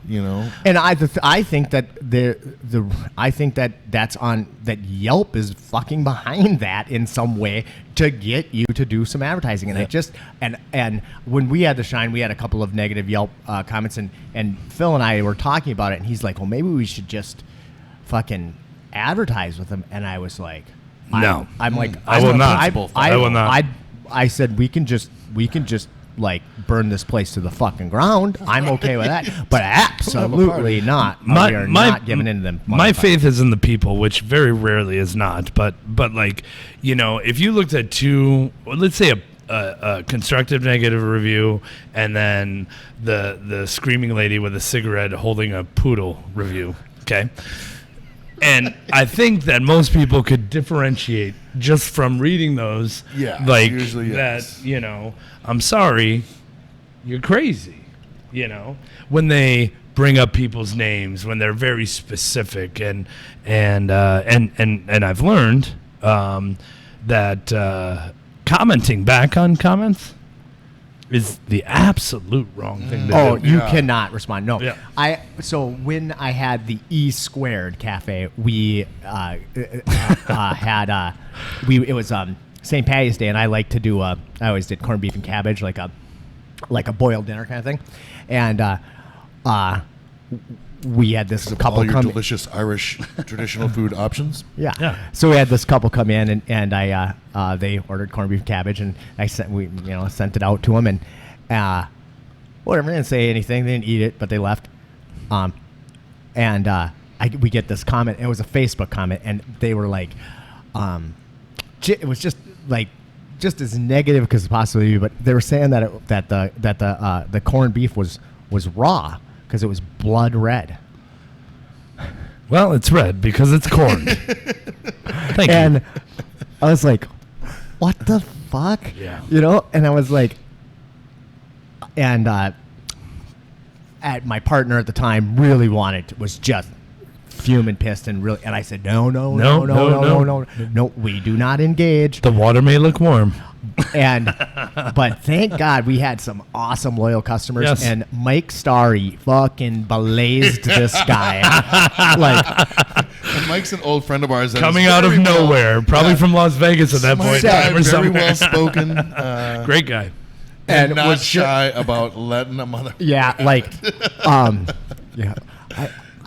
And I think that I think that that's on that Yelp is fucking behind that in some way to get you to do some advertising. And and when we had the Shine, we had a couple of negative Yelp comments, and Phil and I were talking about it, and he's like, well, maybe we should just fucking advertise with them. And I was like, no, I'm like, I will not. I will not. I said we can just burn this place to the fucking ground. I'm okay with that, but absolutely not. We are not giving in to them. My faith is in the people, which very rarely is not. But if you looked at let's say a constructive negative review, and then the screaming lady with a cigarette holding a poodle review, okay. And I think that most people could differentiate just from reading those. Yeah, usually yes. That, I'm sorry, you're crazy. When they bring up people's names, when they're very specific, and I've learned that commenting back on comments is the absolute wrong thing to do. Oh, you Yeah. cannot respond. No. Yeah. So when I had the E Squared Cafe, we had it was St. Patty's Day, and I like to do I always did corned beef and cabbage, like a boiled dinner kind of thing, and we had this couple All your come. delicious Irish traditional food options. Yeah. Yeah. So we had this couple come in, and I they ordered corned beef and cabbage, and I sent it out to them, and whatever, they didn't say anything, they didn't eat it, but they left. We get this comment. It was a Facebook comment, and they were like, it was just as negative as possibly, but they were saying that the corned beef was raw because it was blood red. Well, it's red because it's corned. Thank And you. I was like, what the fuck? Yeah. And I was like, and my partner at the time really was just fuming, pissed, and I said, no, we do not engage. The water may look warm. But thank God we had some awesome loyal customers, Yes. and Mike Starry fucking blazed this guy. And Mike's an old friend of ours. That Coming is out of very well- nowhere, probably from Las Vegas at that Smart point in guy, time or very something. well spoken. Great guy. And And not was shy about letting a mother. Yeah,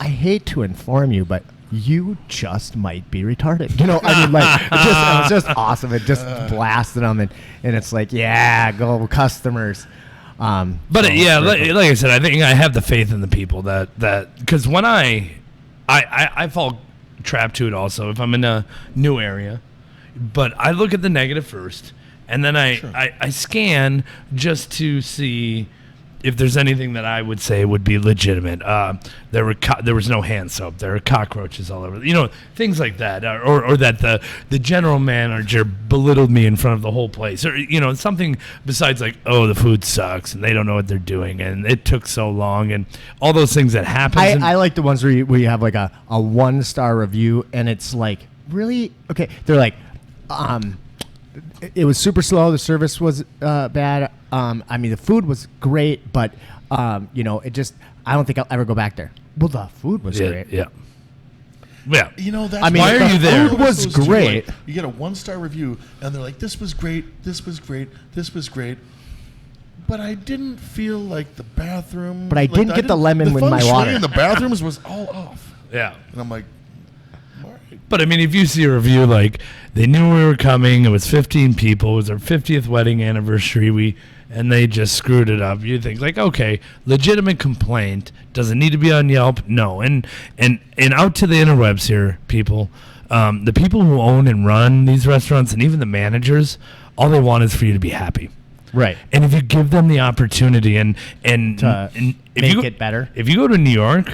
I hate to inform you, but you just might be retarded. It was just awesome. It just blasted them, and it's like, yeah, go customers. But So, like I said, I think I have the faith in the people that because when I fall trap to it also if I'm in a new area, but I look at the negative first, and then I scan just to see if there's anything that I would say would be legitimate. There was no hand soap. There were cockroaches all over. Things like that, or that the general manager belittled me in front of the whole place, or something besides like, oh, the food sucks and they don't know what they're doing and it took so long and all those things that happen. I like the ones where you have like a 1-star review, and it's like, really? Okay. They're like, it was super slow. The service was bad. The food was great, but it just, I don't think I'll ever go back there. Well, the food was great. Yeah. That's why are you there? The food was great. You get a 1-star review, and they're like, "This was great. This was great. This was great." But I didn't feel like the bathroom. But I didn't get the lemon with my feng shui water. in the bathrooms was all off, Yeah. and I'm like, all right. But if you see a review like they knew we were coming, it was 15 people, it was our 50th wedding anniversary, and they just screwed it up. You think like, okay, legitimate complaint. Does it need to be on Yelp? No. And out to the interwebs here, people, the people who own and run these restaurants, and even the managers, all they want is for you to be happy. Right. And if you give them the opportunity and To if make you it better. If you go to New York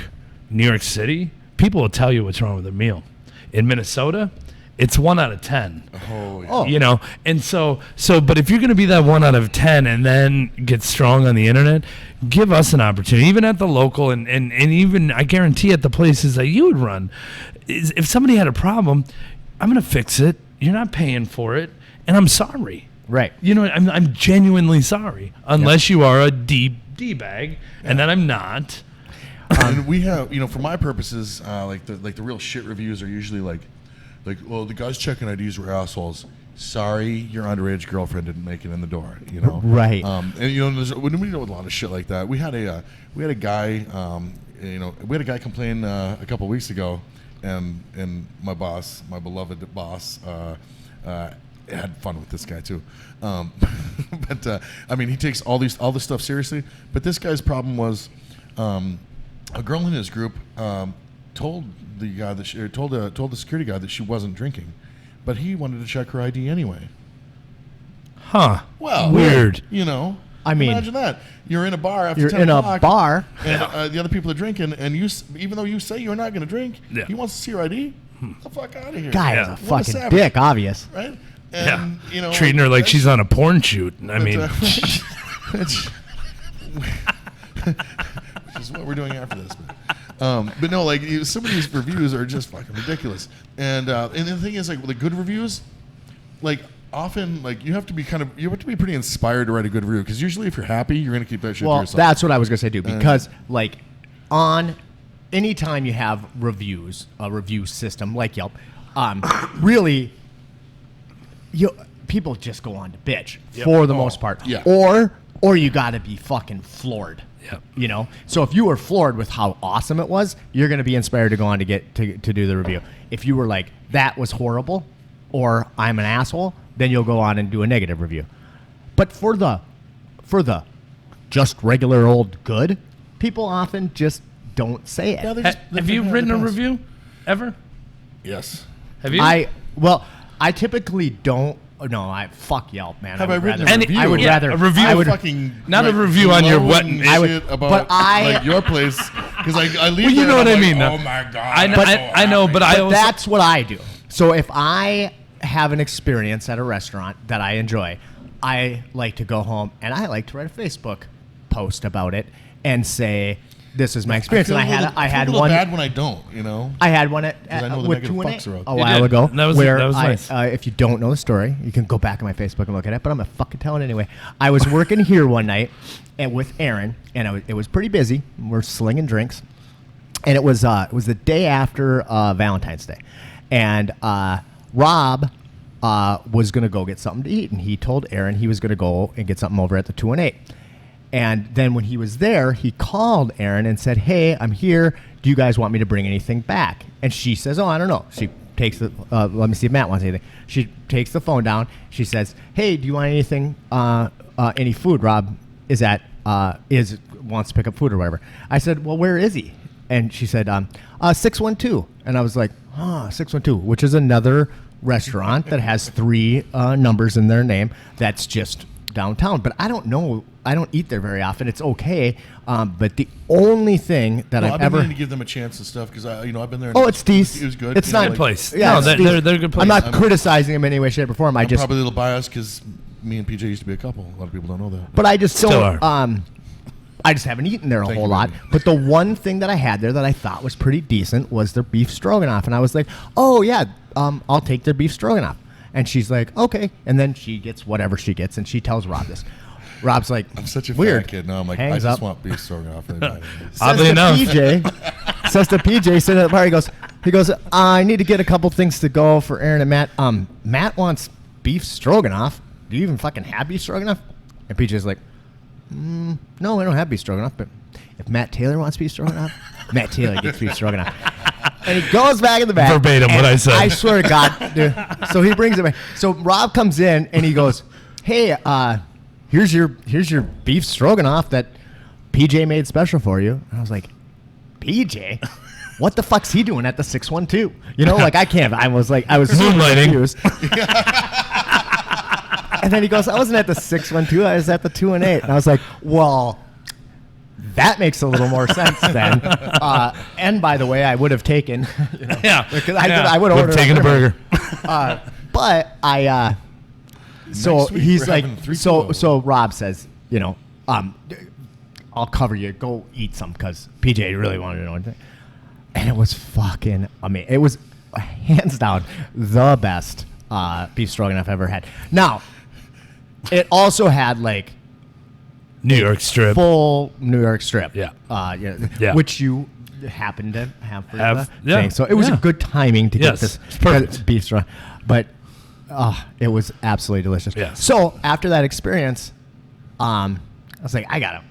City, people will tell you what's wrong with their meal. In Minnesota, it's 1 out of 10. Oh, yeah. Oh. And so, but if you're going to be that 1 out of 10 and then get strong on the internet, give us an opportunity, even at the local and even, I guarantee, at the places that you would run. If somebody had a problem, I'm going to fix it. You're not paying for it, and I'm sorry. Right. I'm genuinely sorry, unless you are a D-bag, and then I'm not. And we have, for my purposes, like the real shit reviews are usually like, well, the guys checking IDs were assholes. Sorry, your underage girlfriend didn't make it in the door. Right. And when we know a lot of shit like that, we had a guy, we had a guy complain a couple weeks ago, and my beloved boss, had fun with this guy too. But he takes all this stuff seriously. But this guy's problem was, a girl in his group told the guy told the security guy that she wasn't drinking, but he wanted to check her ID anyway. Huh. Well, weird. Imagine that you're in a bar after You're 10 in o'clock, a bar, and the other people are drinking, and even though you say you're not going to drink, Yeah. he wants to see your ID. Get the fuck out of here. guy Yeah. is a What a fucking savage. dick, obvious. Right? Yeah. And, Treating her like she's on a porn shoot. Which is what we're doing after this. But no, some of these reviews are just fucking ridiculous. And the thing is, like, the good reviews, like, often like you have to be pretty inspired to write a good review, because usually if you're happy, you're gonna keep that shit to Well, yourself. that's what I was gonna say, dude. Because like on anytime you have reviews, a review system like Yelp, really, people just go on to bitch for the most part. Yeah. Or you got to be fucking floored. Yep. You know. So if you were floored with how awesome it was, you're gonna be inspired to go on to do the review. If you were like, that was horrible, or I'm an asshole, then you'll go on and do a negative review. But for the just regular old good, people often just don't say it. Yeah, Have you written a review ever? Yes. Have you? I typically don't. No, I fuck Yelp, man. Have I written Any- a review? I would rather a review. I would fucking not a like, review on your what- glowing I would- shit about but I- like your place, because I leave. Well, you there know and what I'm I like, mean, though. Oh my god! I know, I'm so I know, happy. but I But also that's what I do. So if I have an experience at a restaurant that I enjoy, I like to go home and I like to write a Facebook post about it and say, "This is my experience." And I had a little one. bad when I don't, you know. I had one at I know the with negative 2 fucks are out a there. while did. ago, That was where nice. if you don't know the story, you can go back on my Facebook and look at it. But I'm gonna fucking tell it anyway. I was working here one night and with Aaron, and it was pretty busy. We're slinging drinks, and it was the day after Valentine's Day, and Rob was gonna go get something to eat, and he told Aaron he was gonna go and get something over at the 218. And then when he was there, he called Aaron and said, "Hey, I'm here. Do you guys want me to bring anything back?" And she says, "Oh, I don't know." She takes the, let me see if Matt wants anything. She takes the phone down. She says, "Hey, do you want anything, any food? Rob wants to pick up food or whatever." I said, "Well, where is he?" And she said, 612. And I was like, 612, which is another restaurant that has 3 numbers in their name. That's just downtown. But I don't know. I don't eat there very often. It's okay. But the only thing that No, I've I've been ever... meaning to give them a chance and stuff, because I've been there. And Oh, it's decent. It was good. It's you know, not like, place. Yeah, No, it's they're decent. a good place. I'm not criticizing them in any way, shape, or form. I'm probably a little biased because me and PJ used to be a couple. A lot of people don't know that. But I just Still don't. are. I just haven't eaten there a Thank whole you, lot. man. But the one thing that I had there that I thought was pretty decent was their beef stroganoff, and I was like, "Oh yeah, I'll take their beef stroganoff." And she's like, "Okay." And then she gets whatever she gets, and she tells Rob this. Rob's like, I'm such a weird. fat kid. No, I'm like, I Hangs just up. want beef stroganoff. Really bad. Oddly enough. Says to PJ, sitting at the bar, he goes, "I need to get a couple things to go for Aaron and Matt. Matt wants beef stroganoff. Do you even fucking have beef stroganoff?" And PJ's like, "No, I don't have beef stroganoff, but if Matt Taylor wants beef stroganoff, Matt Taylor gets beef stroganoff." And he goes back in the back. Verbatim and what I said. I swear to God, dude. So he brings it back. So Rob comes in and he goes, "Hey, here's your beef stroganoff that PJ made special for you." And I was like, "PJ? What the fuck's he doing at the 612?" You know, like I was so Moonlighting. confused. And then he goes, "I wasn't at the 612, I was at the 218." And I was like, "Well, that makes a little more sense then." And by the way, I would have taken, Yeah. because I would have ordered taken a burger. But I, so Next week he's we're like, having 3 so kilo. Rob says, "I'll cover you. Go eat some," because PJ really wanted to know anything. And it was fucking amazing. It was hands down the best beef stroganoff I've ever had. Now, it also had like New York strip. full New York strip. Yeah. Yeah. Which you happen to have for the yeah. thing. So it was Yeah. a good timing to Yes, get this it's perfect. beef stroganoff. But it was absolutely delicious. Yes. So after that experience, I was like, I gotta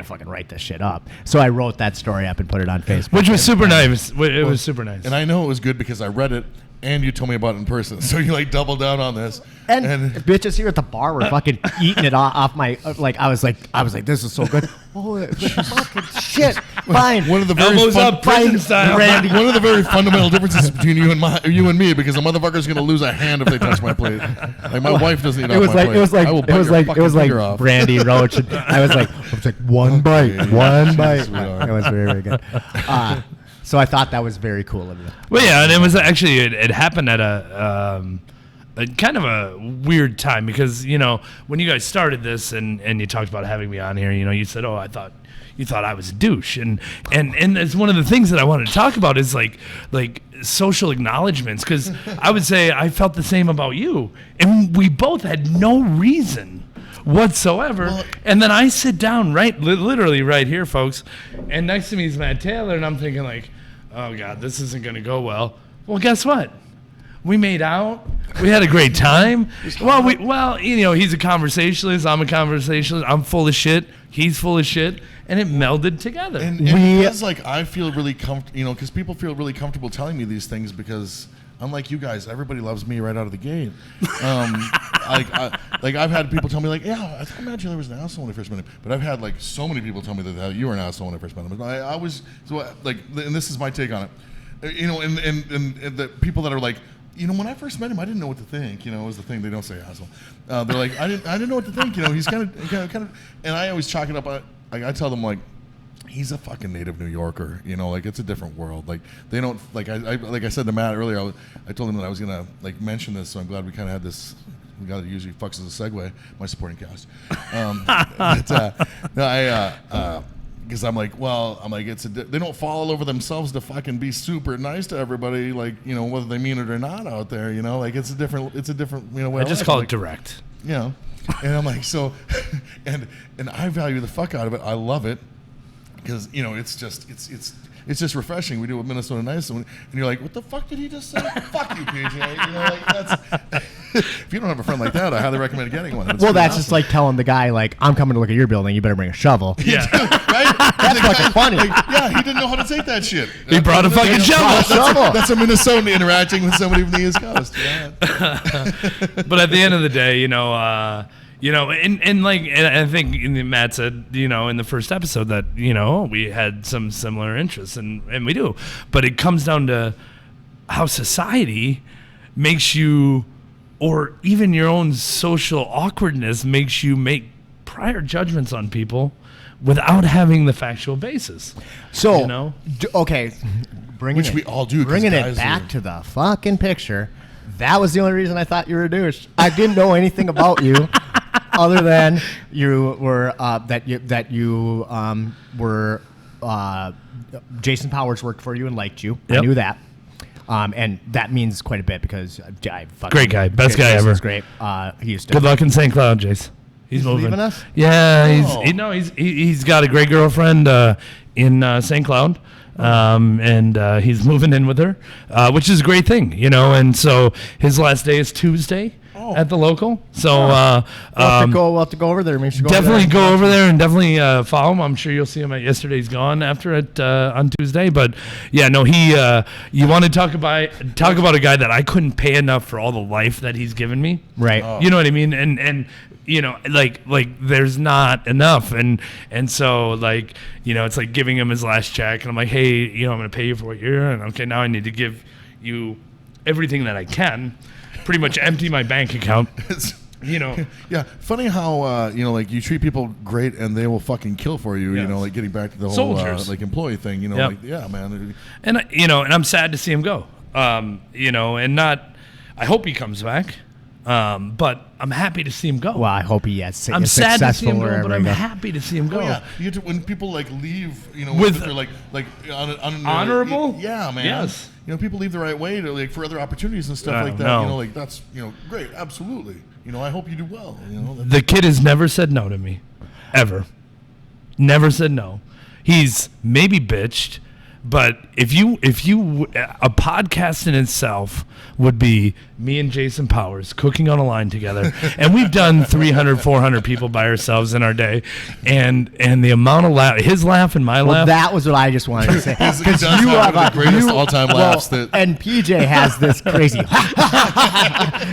fucking write this shit up. So I wrote that story up and put it on Facebook. Which was super nice. It was super nice. And I know it was good because I read it and you told me about it in person. So you like doubled down on this. And bitches here at the bar were fucking eating it off my, like, I was like, "This is so good." Oh, fucking shit. Fine. one of the very Elbows up, prison style. Randy, one of the very fundamental differences between you and me, because a motherfucker's gonna lose a hand if they touch my plate. Like my wife doesn't eat It off was my like plate. it was like I will it bite was your like it fucking was like finger off. Brandy Roach. And I was like one bite, one bite. sweetheart. It was very, very good. So I thought that was very cool of you. Well, yeah, and it was actually it happened at a kind of a weird time because when you guys started this and you talked about having me on here, you said, "Oh, I thought you thought I was a douche. And it's one of the things that I wanted to talk about is like social acknowledgments, because I would say I felt the same about you, and we both had no reason whatsoever. Well, and then I sit down literally right here, folks, and next to me is Matt Taylor, and I'm thinking like, oh God, this isn't going to go well. Well, guess what? We made out. We had a great time. Well, you know, he's a conversationalist. I'm a conversationalist. I'm full of shit. He's full of shit. And it melded together. And because, like, I feel really comfortable, you know, because people feel really comfortable telling me these things, because unlike you guys, everybody loves me right out of the gate. Like I've had people tell me, like, yeah, I thought Matt Taylor was an asshole when I first met him. But I've had, like, so many people tell me that you were an asshole when I first met him. I was, so, like, and this is my take on it. You know, and the people that are like, you know, when I first met him, I didn't know what to think. You know, was the thing. They don't say asshole. They're like, I didn't know what to think. You know, he's kind of, and I always chalk it up. I tell them, like, he's a fucking native New Yorker. You know, like, it's a different world. Like, they don't, like I said to Matt earlier, I told him that I was gonna, like, mention this. So I'm glad we kind of had this. The guy that usually fucks as a segue, my supporting cast. Because I'm like, they don't fall all over themselves to fucking be super nice to everybody, like, you know, whether they mean it or not out there, you know, like, it's a different, you know, way I of just life. call Like, it direct. you know, and I'm like, so, and I value the fuck out of it. I love it, because, you know, it's just refreshing. We do a Minnesota Nice, and you're like, what the fuck did he just say? Fuck you, PJ. You know, like, that's. If you don't have a friend like that, I highly recommend getting one. Well, that's just like telling the guy, like, I'm coming to look at your building. You better bring a shovel. Yeah. Right? That's fucking funny. Like, yeah, he didn't know how to take that shit. He brought a fucking shovel. That's a Minnesotan interacting with somebody from the East Coast. Yeah. But at the end of the day, you know, and I think Matt said, you know, in the first episode that, you know, we had some similar interests, and we do. But it comes down to how society makes you, or even your own social awkwardness makes you make prior judgments on people without having the factual basis. So, you know? Okay, Which we all do. 'Cause Bringing it guys back are- to the fucking picture. That was the only reason I thought you were a douche. I didn't know anything about you, other than you were Jason Powers worked for you and liked you. I Yep. knew that. And that means quite a bit, because I fucking Great guy. Best guy Jason's ever. great. He used to. Good luck in St. Cloud, Jace. He's moving. leaving us? Yeah, Oh. he's got a great girlfriend in St. Cloud, and he's moving in with her, which is a great thing, you know. And so his last day is Tuesday at the local. So We'll have to go over there. Maybe definitely go over there and definitely follow him. I'm sure you'll see him at Yesterday's Gone after it on Tuesday. But yeah, no, you want to talk about a guy that I couldn't pay enough for all the life that he's given me. Right. Oh. You know what I mean? And you know, like there's not enough, and so, like, you know, it's like giving him his last check, and I'm like, hey, you know, I'm gonna pay you for what you're, and okay, now I need to give you everything that I can, pretty much empty my bank account. You know. Yeah, funny how you know, like, you treat people great and they will fucking kill for you. Yes. You know, like, getting back to the whole Soldiers. like, employee thing. You know, Yep. like, yeah, man. And you know, and I'm sad to see him go. You know, and not. I hope he comes back. But I'm happy to see him go. Well, I hope he is I'm sad to see him go, wherever but he I'm goes. happy to see him go. Oh yeah, you get to, when people, like, leave, you know, With- they're like on Honorable? Yeah, man. Yes. You know, people leave the right way to, like, for other opportunities and stuff I like that. know. You know, like, that's, you know, great, absolutely. You know, I hope you do well. You know, The kid has never said no to me, ever. Never said no. He's maybe bitched, but if you a podcast in itself would be me and Jason Powers cooking on a line together, and we've done 300, 400 people by ourselves in our day, and the amount of his laugh and my Well, laugh. that was what I just wanted to say. He does have one of the greatest all-time laughs that- and PJ has this crazy,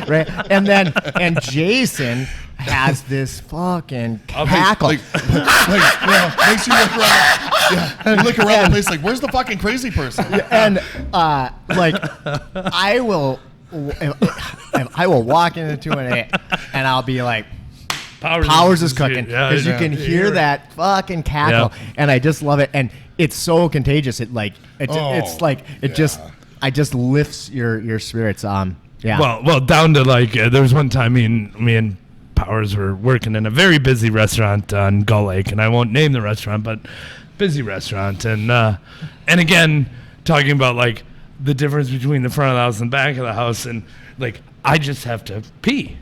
right? And Jason has this fucking cackle. like, you know, makes you look around. Yeah, you look around the place like, where's the fucking crazy person? And like, I will walk into an A, and I'll be like, Powers is cooking, because you can hear that fucking cackle, and I just love it, and it's so contagious. It like it's like it just lifts your spirits. Yeah. Well, down to, like, there was one time me and Powers were working in a very busy restaurant on Gull Lake, and I won't name the restaurant, but busy restaurant. And again, talking about like the difference between the front of the house and the back of the house, and like I just have to pee.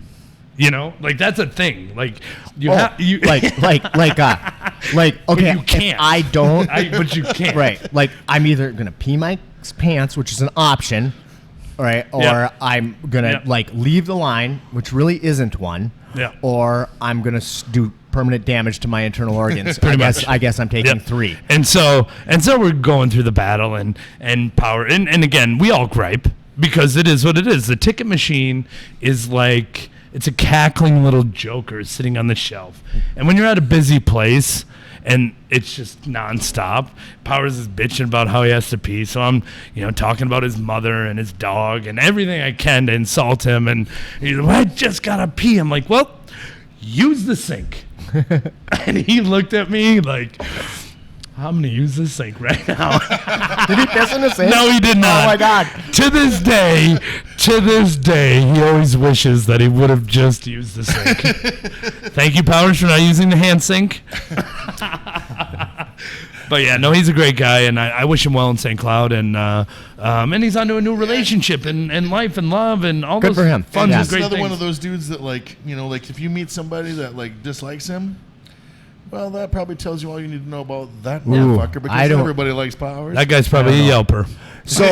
You know, like that's a thing. Like you have you like okay. But you can't. I don't. But you can't. Right. Like I'm either gonna pee my pants, which is an option, right, or Yep. I'm gonna Yep. like leave the line, which really isn't one. Yeah. Or I'm gonna do permanent damage to my internal organs. Pretty much. I guess I'm taking Yep. 3. And so we're going through the battle and Power and again we all gripe because it is what it is. The ticket machine is like it's a cackling little joker sitting on the shelf. And when you're at a busy place and it's just nonstop, Powers is bitching about how he has to pee. So I'm, talking about his mother and his dog and everything I can to insult him. And he's like, I just gotta pee. I'm like, well, use the sink. And he looked at me like, I'm going to use this sink right now. Did he piss in the sink? No, he did not. Oh my God. To this day, he always wishes that he would have just used the sink. Thank you, Powers, for not using the hand sink. But yeah, no, he's a great guy, and I wish him well in St. Cloud, and he's onto a new relationship and life and love and all Good those for him. fun And and he's great another things. one of those dudes that like if you meet somebody that like dislikes him, well, that probably tells you all you need to know about that motherfucker I because don't- everybody likes Powers. That guy's probably a Yelper. So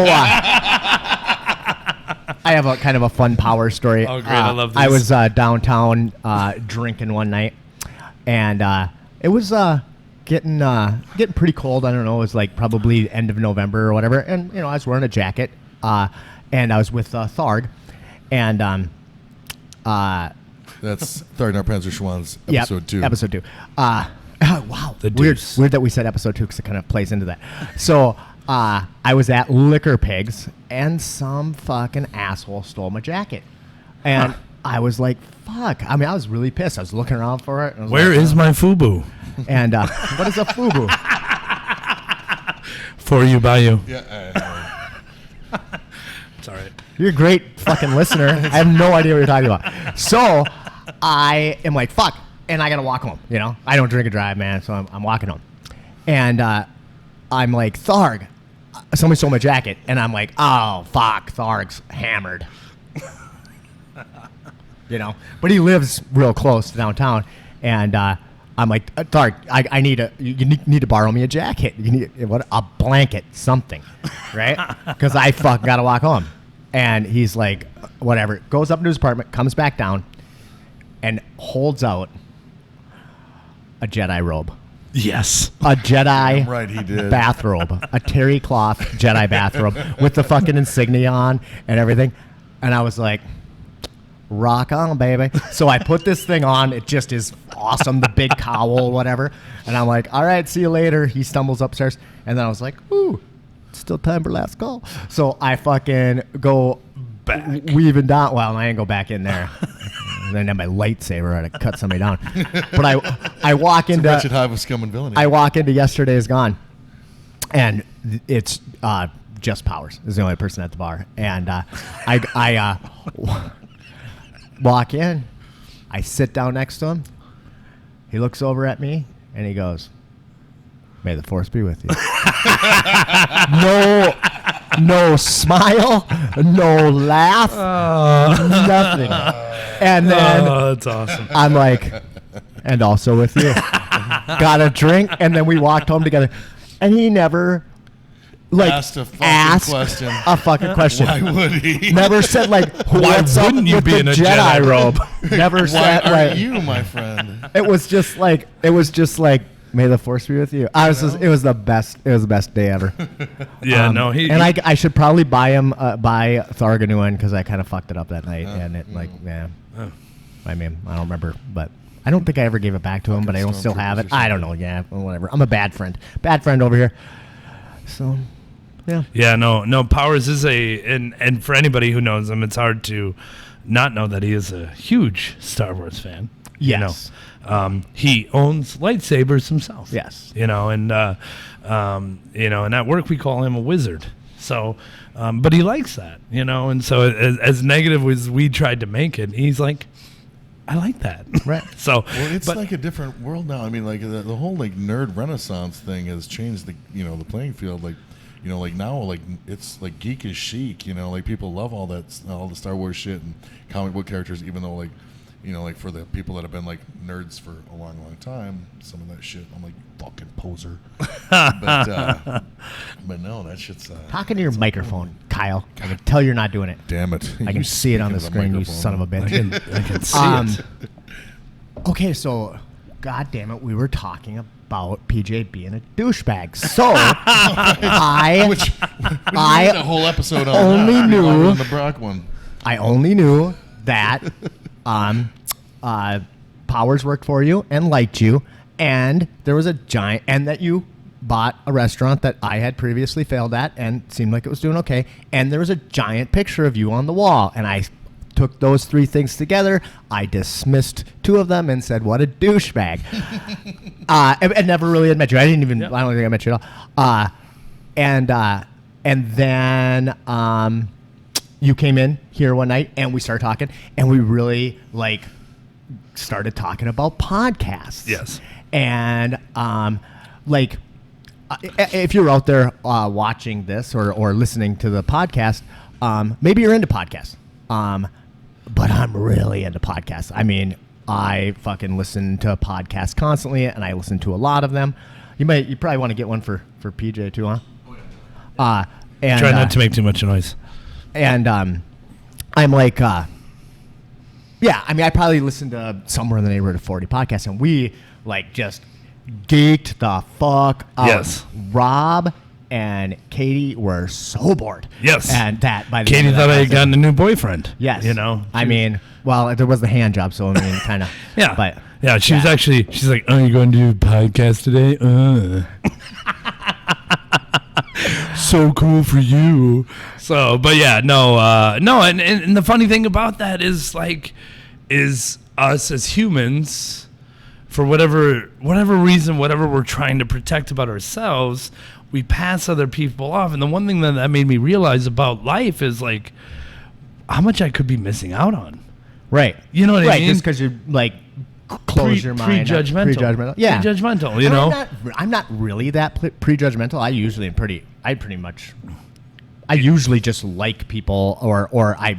I have a kind of a fun power story. Oh, great. I love I these. was downtown drinking one night, and it was getting pretty cold. I don't know. It was like probably end of November or whatever. And I was wearing a jacket, and I was with Tharg, and That's Third Panzer Schwann's yep, episode 2. Episode 2. Wow. The Weird deuce. that we said episode 2 because it kind of plays into that. So I was at Liquor Pigs and some fucking asshole stole my jacket. And I was like, fuck. I mean, I was really pissed. I was looking around for it. And I was Where like, is my FUBU? And what is a FUBU? For you, by you. Yeah. It's all right. You're a great fucking listener. I have no idea what you're talking about. So I am like, fuck. And I got to walk home. I don't drink and drive, man. So I'm walking home. And I'm like, Tharg, somebody stole my jacket. And I'm like, oh, fuck. Tharg's hammered. But he lives real close to downtown. And I'm like, Tharg, I need you need to borrow me a jacket. You need a blanket, something. Right? Because I fucking got to walk home. And he's like, whatever. Goes up into his apartment, comes back down, and holds out a Jedi robe. Yes. A Jedi Right, he did. bathrobe. A terry cloth Jedi bathrobe with the fucking insignia on and everything. And I was like, rock on, baby. So I put this thing on. It just is awesome. The big cowl, whatever. And I'm like, all right, see you later. He stumbles upstairs. And then I was like, ooh. Still time for last call. So I fucking go Back. weaving down. Well, I ain't go back in there. And then I had my lightsaber to cut somebody down. But I walk into Wretched hive of scum and villainy. I walk into Yesterday Is Gone, and it's just Powers is the only person at the bar. And I walk in, I sit down next to him. He looks over at me and he goes, "May the force be with you." No smile, no laugh, nothing. And then that's awesome. I'm like, and also with you. Got a drink, and then we walked home together. And he never Asked a fucking question. a fucking question. Why would he? Never said like, Why what's up wouldn't you with be the in a Jedi Jedi robe? Never Why said are like, you, my friend? it was just like, may the force be with you. It was the best. It was the best day ever. Yeah, I should probably buy Tharg a new one because I kind of fucked it up that night, and it I mean, I don't remember, but I don't think I ever gave it back to him, but I don't still have it. I don't know. Yeah, whatever. I'm a bad friend over here. So, yeah. Yeah, no. Powers is and for anybody who knows him, it's hard to not know that he is a huge Star Wars fan. Yes. He owns lightsabers himself. Yes. And at work we call him a wizard. So, but he likes that, and so as negative as we tried to make it, he's like, I like that. Right. So, Well, it's but, like a different world now. I mean, like the whole like nerd renaissance thing has changed the the playing field. Like, like now, like it's like geek is chic. Like people love all the Star Wars shit and comic book characters. Even though like, like for the people that have been like nerds for a long, long time, some of that shit, I'm like fucking poser. But no, that shit's Talking to your microphone, Kyle. I can tell you're not doing it. damn it. I can see it on the screen, you son of a bitch. I can see it. Okay, so, god damn it, we were talking about PJ being a douchebag. So, I did a whole episode on only that. knew- Longer than the Brock one. I only knew that Powers worked for you and liked you, and there was a giant, and that you bought a restaurant that I had previously failed at and seemed like it was doing okay, and there was a giant picture of you on the wall, and I took those three things together. I dismissed two of them and said, "What a douchebag!" and never really had met you. I didn't even. Yep. I don't think I met you at all. And then you came in here one night and we started talking, and we really started talking about podcasts. Yes. And if you're out there watching this or listening to the podcast, maybe you're into podcasts. But I'm really into podcasts. I mean, I fucking listen to podcasts constantly, and I listen to a lot of them. You probably want to get one for PJ too, huh? And Try not to make too much noise. And I'm like, yeah, I mean, I probably listened to somewhere in the neighborhood of 40 podcasts, and we just geeked the fuck out. Yes. Rob and Katie were so bored. Yes. And that by the Katie end of that thought I had process- gotten a new boyfriend. Yes. She I mean, well, there was the hand job, so I mean, kind of. Yeah. But yeah, she's like, oh, you're going to do a podcast today? So cool for you. So, but yeah, no, and the funny thing about that is is us as humans, for whatever reason, whatever we're trying to protect about ourselves, we pass other people off. And the one thing that made me realize about life is how much I could be missing out on. right. You know what I mean? Just because you're close your mind. Prejudgmental. Yeah. Prejudgmental, And I'm not really that prejudgmental. I usually am I usually just like people, or I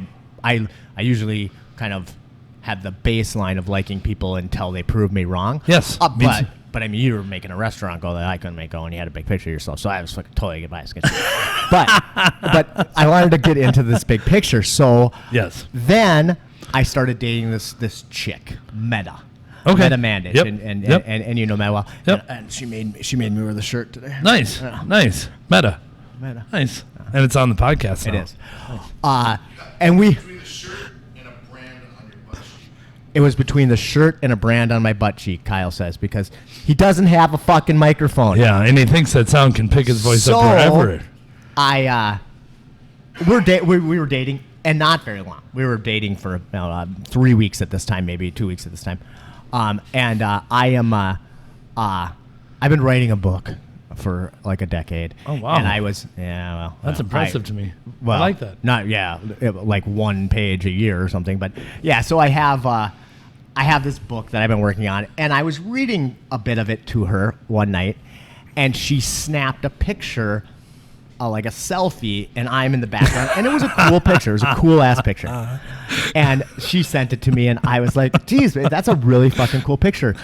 usually kind of have the baseline of liking people until they prove me wrong. Yes, me too. But I mean, you were making a restaurant go that I couldn't make go, and you had a big picture of yourself, so I was fucking totally biased against you. but I wanted to get into this big picture, so Yes. Then I started dating this chick, Meta. Okay. Meta Mandich, Yep. and you know Meta well. Yep. And she made me wear the shirt today. Nice. Nice. Meta. Meta. Nice. And it's on the podcast It now. is. And Between the shirt and a brand on your butt cheek. it was between the shirt and a brand on my butt cheek, Kyle says, because he doesn't have a fucking microphone. Yeah, and he thinks that sound can pick his voice up wherever. We were dating, and not very long. We were dating for 3 weeks at this time, maybe 2 weeks at this time. I've been writing a book for a decade. Oh, wow. And I was That's impressive to me. Well, I like that. Not like one page a year or something, but yeah. So I have this book that I've been working on, and I was reading a bit of it to her one night, and she snapped a picture, like a selfie, and I'm in the background, and it was a cool picture. It was a cool ass picture, and she sent it to me, and I was like, "Geez, that's a really fucking cool picture."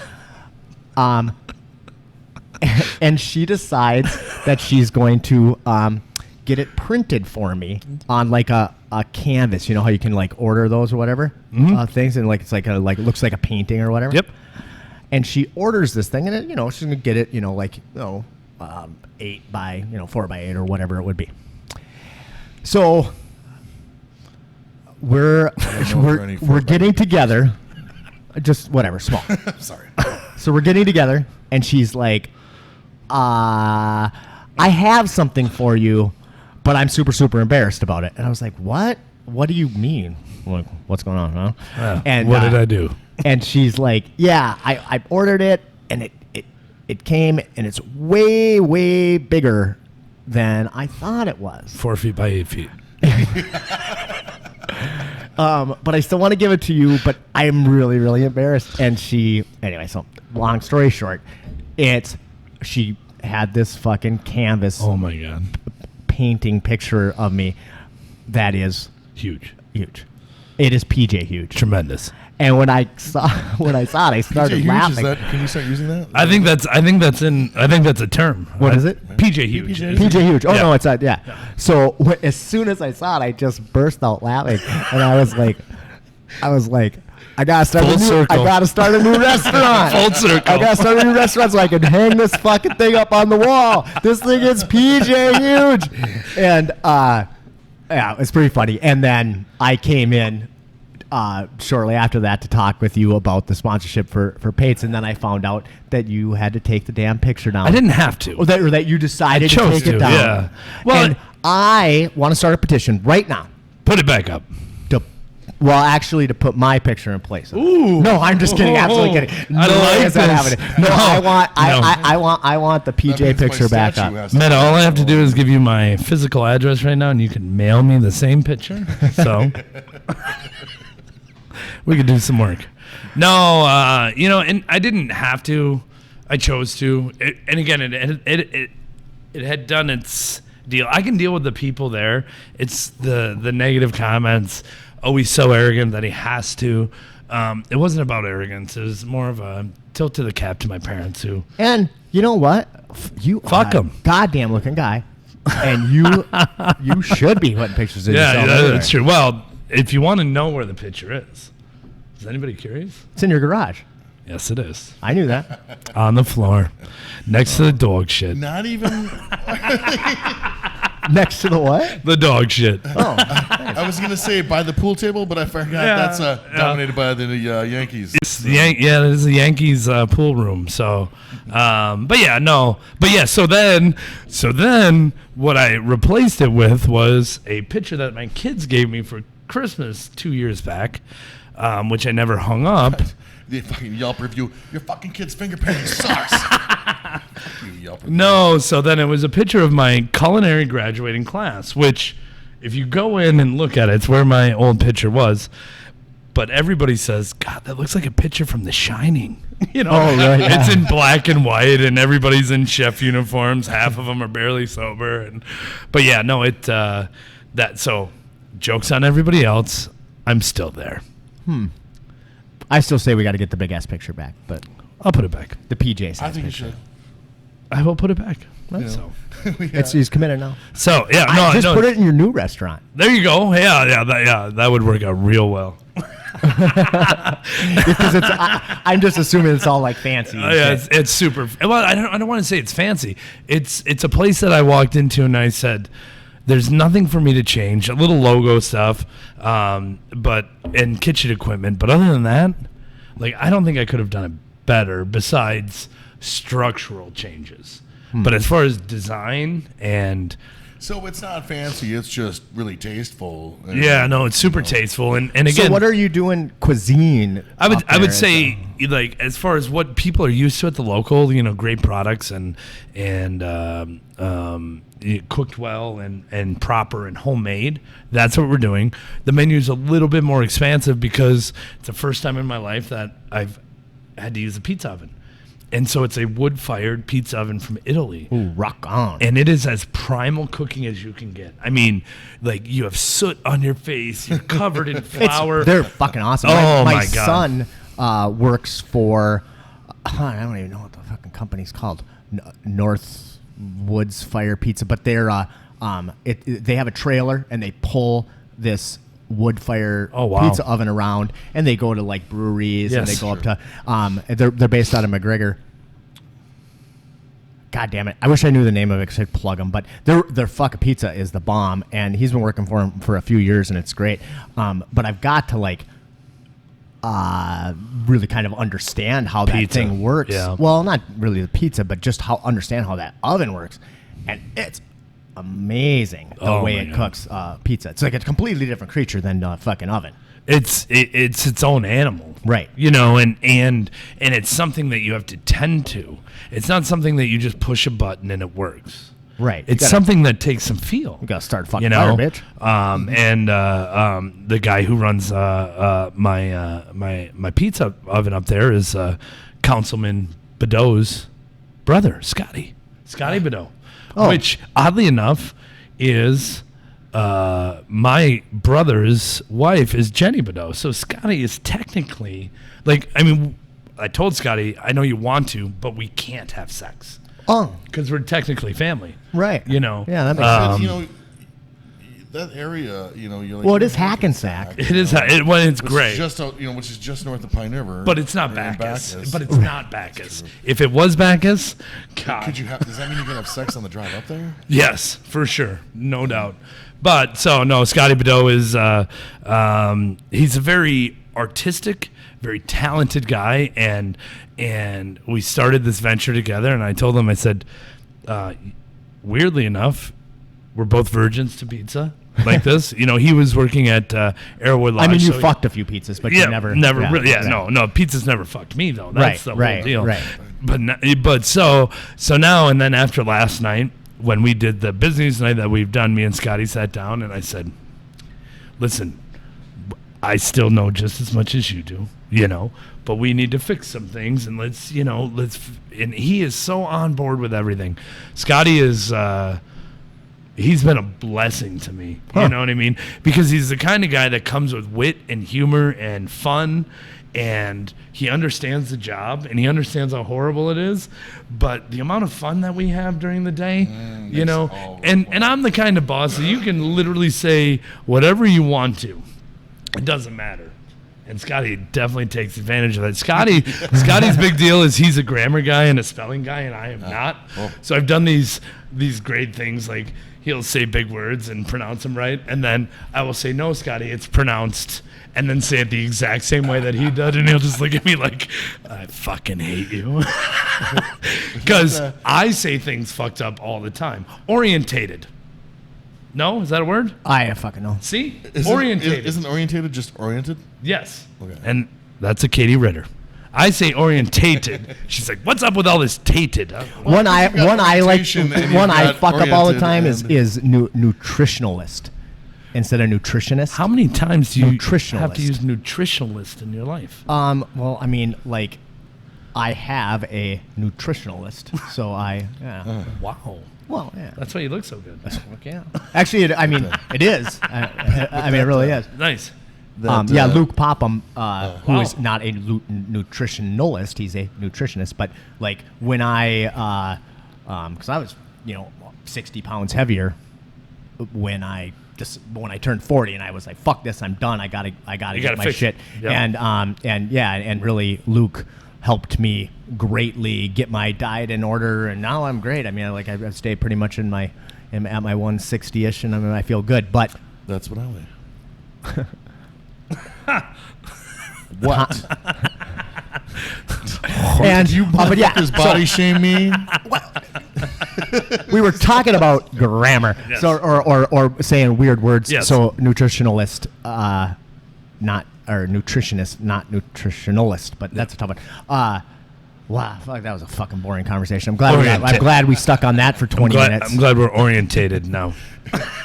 And she decides that she's going to get it printed for me on a canvas. You know how you can order those or whatever things, and it's it looks like a painting or whatever. Yep. And she orders this thing, and she's gonna get it 8 by 4 by 8 or whatever it would be. So we're getting together, just whatever, small. Sorry. So we're getting together, and she's like, I have something for you, but I'm super, super embarrassed about it. And I was like, what? What do you mean? I'm like, what's going on, huh? And what did I do? And she's like, yeah, I ordered it, and it came, and it's way, way bigger than I thought it was. 4 feet by 8 feet. But I still want to give it to you, but I'm really, really embarrassed. And anyway, so long story short, she had this fucking canvas Oh my God. painting picture of me that is Huge. huge. It is PJ huge. Tremendous. And when I saw it, I started PJ laughing. Huge, can you start using that? I think that's a term. What is it? PJ Huge. PJ huge. Oh Yeah. no, it's not. Yeah. So as soon as I saw it, I just burst out laughing, and I was like, I gotta start Full circle. I gotta start a new restaurant. Full circle. I gotta start a new restaurant so I can hang this fucking thing up on the wall. This thing is PJ huge, and yeah, it's pretty funny. And then I came in shortly after that to talk with you about the sponsorship for Pates, and then I found out that you had to take the damn picture down. I didn't have to. Or that you decided to chose take it to, down. yeah. Well, and I want to start a petition right now Put it back up. to put my picture in place. Ooh. No, I'm just kidding. Absolutely kidding. No I way like is that this. happening. No, I want the That PJ means my picture back statue up. has to Meta, be- all I have to do is give you my physical address right now, and you can mail me the same picture. So we could do some work. No, and I didn't have to. I chose to. And again, it had done its deal. I can deal with the people there. It's the negative comments. Oh, he's so arrogant that he has to. It wasn't about arrogance. It was more of a tilt to the cap to my parents who. And you know what? You Fuck are 'em. a goddamn looking guy, and you should be putting pictures of Yeah, yourself. that's everywhere. true. Well, if you want to know where the picture is anybody curious? It's in your garage. Yes, it is. I knew that. On the floor, next to the dog shit. Not even. Next to the what? The dog shit. Oh, I was gonna say by the pool table, but I forgot that's dominated by the Yankees. It's the yeah, it is the Yankees pool room. So, but yeah. So then, what I replaced it with was a picture that my kids gave me for Christmas 2 years back, which I never hung up. The fucking Yelp review. Your fucking kid's finger painting sucks. Fuck you, Yelp review. No, so then it was a picture of my culinary graduating class, which, if you go in and look at it, it's where my old picture was. But everybody says, God, that looks like a picture from The Shining. Oh, right, yeah. It's in black and white, and everybody's in chef uniforms. Half of them are barely sober. But yeah, no, so jokes on everybody else. I'm still there. I still say we got to get the big ass picture back, but I'll put it back. the PJ size I think you picture. should. I will put it back. You So, know. He's committed now. yeah, no, Just no. put it in your new restaurant. There you go. That would work out real well. Because I'm just assuming it's all like fancy. and Yeah, shit. it's super. Well, I don't want to say it's fancy. It's a place that I walked into and I said, "There's nothing for me to change. A little logo stuff, and kitchen equipment. But other than that, like I don't think I could have done it better. Besides structural changes, but as far as design and." So it's not fancy. It's just really tasteful. And, Yeah, no, it's super tasteful, and again, So what are you doing cuisine? I up would there? say like as far as what people are used to at the local, great products and cooked well and proper and homemade. That's what we're doing. The menu's a little bit more expansive because it's the first time in my life that I've had to use a pizza oven. And so it's a wood-fired pizza oven from Italy. Ooh, rock on. And it is as primal cooking as you can get. I mean, like you have soot on your face, you're covered in flour. They're fucking awesome. Oh, my my God. son works for, I don't even know what the fucking company's called, North Woods Fire Pizza, but they're they have a trailer and they pull this wood fire Oh, wow. pizza oven around, and they go to like breweries and they Yes. go up to they're based out of McGregor. God damn it! I wish I knew the name of it because I'd plug them. But their fucking pizza is the bomb, and he's been working for him for a few years, and it's great. But I've got to really kind of understand how that Pizza. thing works. Yeah. Well, not really the pizza, but just understand how that oven works, and it's amazing the Oh way my it God. cooks pizza. It's like a completely different creature than a fucking oven. It's its own animal, Right. and it's something that you have to tend to. It's not something that you just push a button and it works. Right. It's something that takes some feel. You gotta start fucking You know, fire, bitch. and the guy who runs my pizza oven up there is Councilman Bedeau's brother, Scotty Bedeau, which oddly enough is my brother's wife is Jenny Bedeau. So Scotty is technically I told Scotty, I know you want to, but we can't have sex. Oh, Because we're technically family. right. You know. Yeah, that makes sense. you know, that area, you know, you're like, Well, it is Hackensack. It is. It's great. Just out, you know, which is just north of Pine River. But it's not and Bacchus. But it's not Bacchus. If it was Bacchus, God. Could you have? Does that mean you can have sex on the drive up there? Yes, for sure. No doubt. But so, no, Scotty Bedeau is, he's a very artistic, very talented guy. And we started this venture together. And I told him, I said, weirdly enough, we're both virgins to pizza like this. You know, he was working at Arrowwood Lodge. I mean, you so fucked a few pizzas, but you never really. Yeah, right. no, pizza's never fucked me though. That's the whole deal. Right. But so now and then after last night when we did the business night that we've done, me and Scotty sat down and I said, "Listen, I still know just as much as you do, you know, but we need to fix some things and let's." And he is so on board with everything. Scotty is. He's been a blessing to me. You know what I mean? Because he's the kind of guy that comes with wit and humor and fun, and he understands the job and he understands how horrible it is. But the amount of fun that we have during the day, you know, and I'm the kind of boss that you can literally say whatever you want to. It doesn't matter. And Scotty definitely takes advantage of that. Scotty's big deal is he's a grammar guy and a spelling guy, and I am not. So I've done these great things like he'll say big words and pronounce them right, and then I will say, "No, Scotty, it's pronounced," and then say it the exact same way that he did, and he'll just look at me like, "I fucking hate you," because I say things fucked up all the time. Orientated. No, is that a word? I fucking know. See, orientated. Isn't orientated just oriented? Yes. Okay. And that's a Katie Ritter. I say orientated. She's like, "What's up with all this tated?" One I orientation and you've got fuck up all the oriented time and- is nutritionalist instead of nutritionist. How many times do you have to Nutritionalist. use nutritionalist in your life? Well, I mean, like, I have a nutritionalist, so yeah. Wow. Well, yeah. That's why you look so good. Yeah. Actually, it is. I mean, it really is. Nice. Luke Popham, who Wow. is not a nutritionalist, he's a nutritionist. But like when because I was 60 pounds heavier when I turned 40, and I was like, fuck this, I'm done. I gotta get my fix shit. it. Yep. And really Luke helped me greatly get my diet in order, and now I'm great. I mean, I stay pretty much at my 160ish, and I feel good. But That's what I weigh. What? and You but yeah, motherfuckers body shame me? we were talking about grammar, Yes. so or saying weird words. Yes. So nutritionalist, nutritionist, not nutritionalist, but that's a tough one. Wow, fuck, that was a fucking boring conversation. I'm glad we stuck on that for 20 minutes. I'm glad we're orientated now.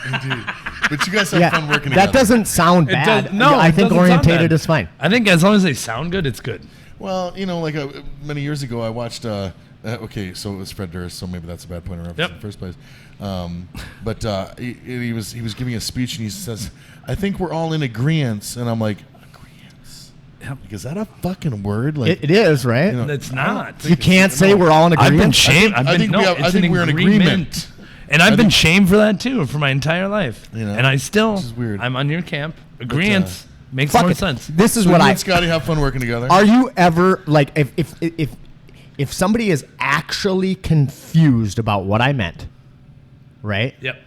Indeed. But you guys have fun working that together. doesn't sound bad. I it think doesn't sound orientated bad. is fine. I think as long as they sound good, it's good. Well, many years ago, I watched. Okay, so it was Fred Durst, so maybe that's a bad point of reference in the first place. But he was giving a speech, and he says, "I think we're all in agreement," and I'm like, "Agreement? Yep. Like, is that a fucking word? Like, It is, right? It's not. You can't say we're all in I've agreement. been shamed. I think we're in agreement. And I've been shamed for that too for my entire life. And I still, which is weird. I'm on your camp. Agreement makes Fuck more it. sense. This is So what you I. and Scotty have fun working together. Are you ever like if somebody is actually confused about what I meant, right? Yep.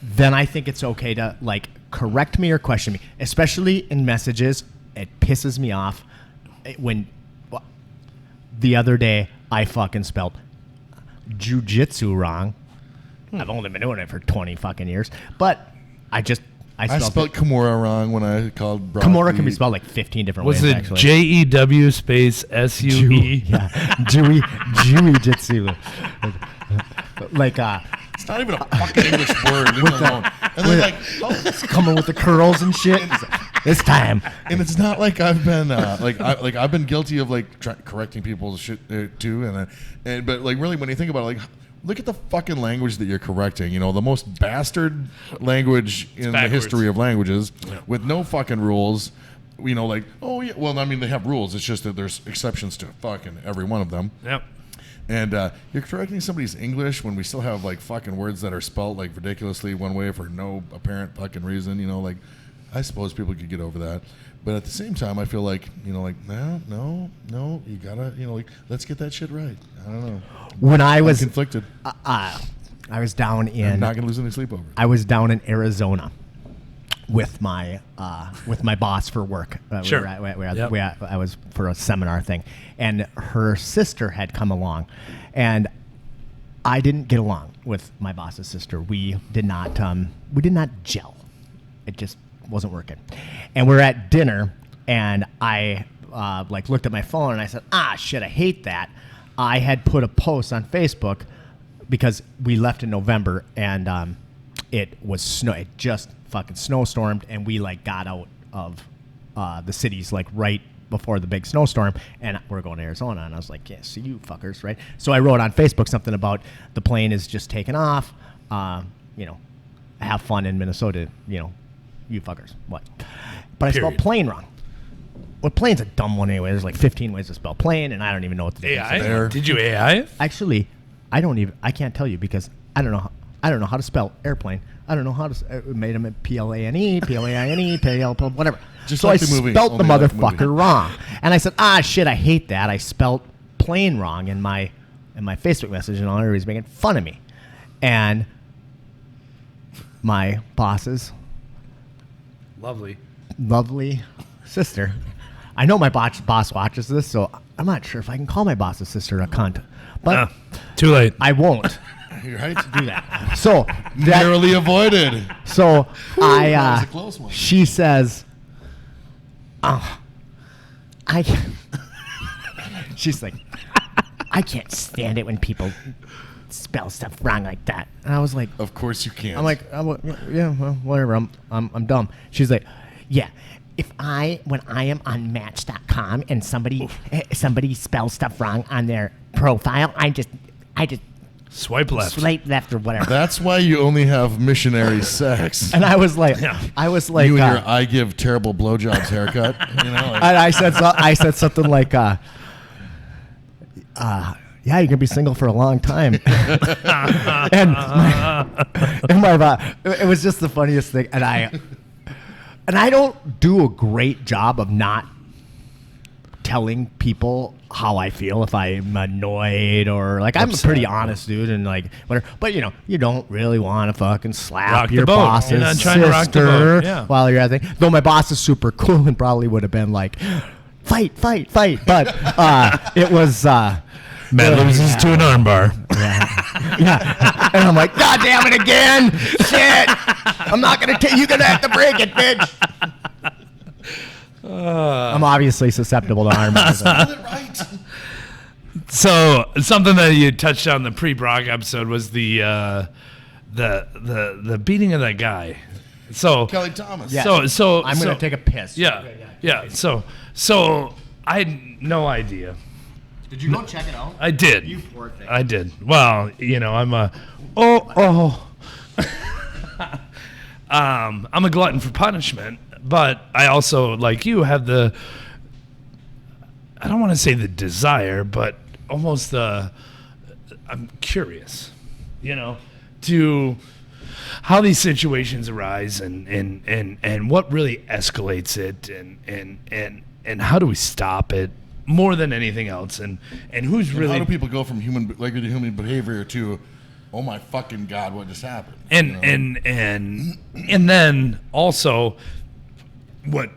Then I think it's okay to like correct me or question me, especially in messages. It pisses me off when the other day I fucking spelled jujitsu wrong. I've only been doing it for 20 fucking years, but I spelled Kimura wrong when I called Brock. Kimura can be spelled like 15 different Was ways. it Actually. JEW space SUE? Yeah, jiu-jitsu. Like It's not even a fucking English word. Leave it alone. And they're like, oh. coming with the curls and shit. This time. And it's not like I've been I've been guilty of like correcting people's shit too, but like really when you think about it, like look at the fucking language that you're correcting. You know, the most bastard language in the history of languages, with no fucking rules. You know, like, oh yeah, well I mean they have rules. It's just that there's exceptions to fucking every one of them. Yep. And you're correcting somebody's English when we still have like fucking words that are spelt like ridiculously one way for no apparent fucking reason. You know, like. I suppose people could get over that, but at the same time, I feel like like no, you gotta like let's get that shit right. I don't know. When I was conflicted, I was down in. I'm not gonna lose any sleep over it. I was down in Arizona with my boss for work. Sure. I was for a seminar thing, and her sister had come along, and I didn't get along with my boss's sister. We did not gel. It just wasn't working. And we're at dinner, and I looked at my phone, and I said, shit, I hate that. I had put a post on Facebook because we left in November, and it was snow. It just fucking snowstormed, and we got out of the cities right before the big snowstorm, and we're going to Arizona. And I was like, yeah, see you fuckers, right? So I wrote on Facebook something about the plane is just taking off. Have fun in Minnesota, you fuckers. What? But I spelled plane wrong. Well, plane's a dumb one anyway. There's 15 ways to spell plane, and I don't even know what to do. AI? Did you AI it? Actually, I can't tell you because I don't know how to spell airplane. I don't know how to. Made them at Plane, Plaine, PL, whatever. Just so like I the movie, spelt the only like the motherfucker movie. wrong, and I said, shit, I hate that. I spelt plane wrong in my Facebook message, and all everybody's making fun of me, and my boss's lovely sister. I know my boss watches this, so I'm not sure if I can call my boss's sister a cunt. But too late. I won't You're right. do that. So Narrowly avoided. So that was a close one. she says, she's like, I can't stand it when people spell stuff wrong like that. And I was like, Of course you can't. I'm like, yeah, well, whatever. I'm dumb. She's like, yeah. When I am on Match.com and somebody spells stuff wrong on their profile, I just Swipe left. swipe left or whatever. That's why you only have missionary sex. And I was like, you and your I give terrible blowjobs haircut. and I said something like, yeah, you're gonna be single for a long time. and my it was just the funniest thing, and I don't do a great job of not telling people how I feel if I'm annoyed or I'm a pretty honest dude and whatever. But you don't really want to fucking slap Rock the your boat. boss's You're not sister trying to rock the boat, yeah. while you're at the thing. Though my boss is super cool and probably would have been like, fight. But it was. Matt loses to an armbar. Yeah. And I'm like, God damn it again. Shit. I'm not going to you're going to have to break it, bitch. I'm obviously susceptible to arm bars. Right. So something that you touched on in the pre-Brock episode was the beating of that guy. So Kelly Thomas. Yeah. So I'm going to take a piss. Yeah. So I had no idea. Did you go check it out? I did. You poor thing. I did. Well, I'm I'm a glutton for punishment, but I also, like you, have I don't want to say the desire, but almost I'm curious, to how these situations arise and what really escalates it and how do we stop it more than anything else and who's really how do people go from human behavior to oh my fucking God, what just happened? And then also what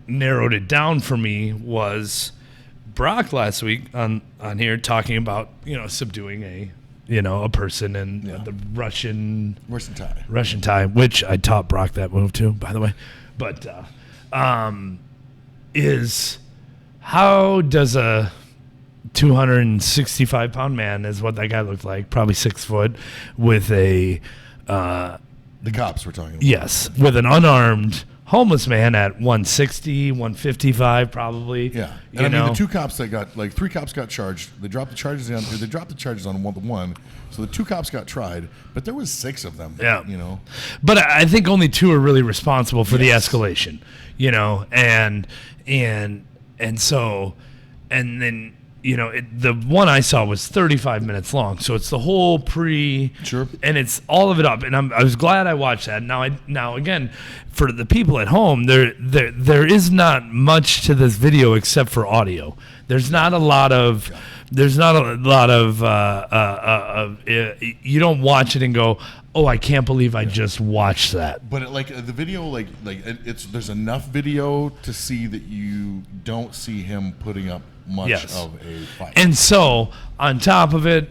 narrowed it down for me was Brock last week on here talking about subduing a person in the Russian tie, which I taught Brock that move too, by the way. But is how does a 265-pound man is what that guy looked like, probably 6 foot, with a The cops we're talking about. yes, with an unarmed homeless man at 160, 155 probably. Yeah, you and I know. mean the 2 cops that got 3 cops got charged. They dropped the charges on. They dropped the charges on one. So the 2 cops got tried, but there was 6 of them. Yeah. You know. But I think only 2 are really responsible for Yes. the escalation, you know, and so, and then, you know, the one I saw was 35 minutes long, so it's the whole Sure. and it's all of it up, and I was glad I watched that. Now again, for the people at home, there is not much to this video except for audio. There's not a lot of. There's not a lot of you don't watch it and go, oh, I can't believe I just watched that. But the video, there's enough video to see that you don't see him putting up much Yes. of a fight. And so, on top of it,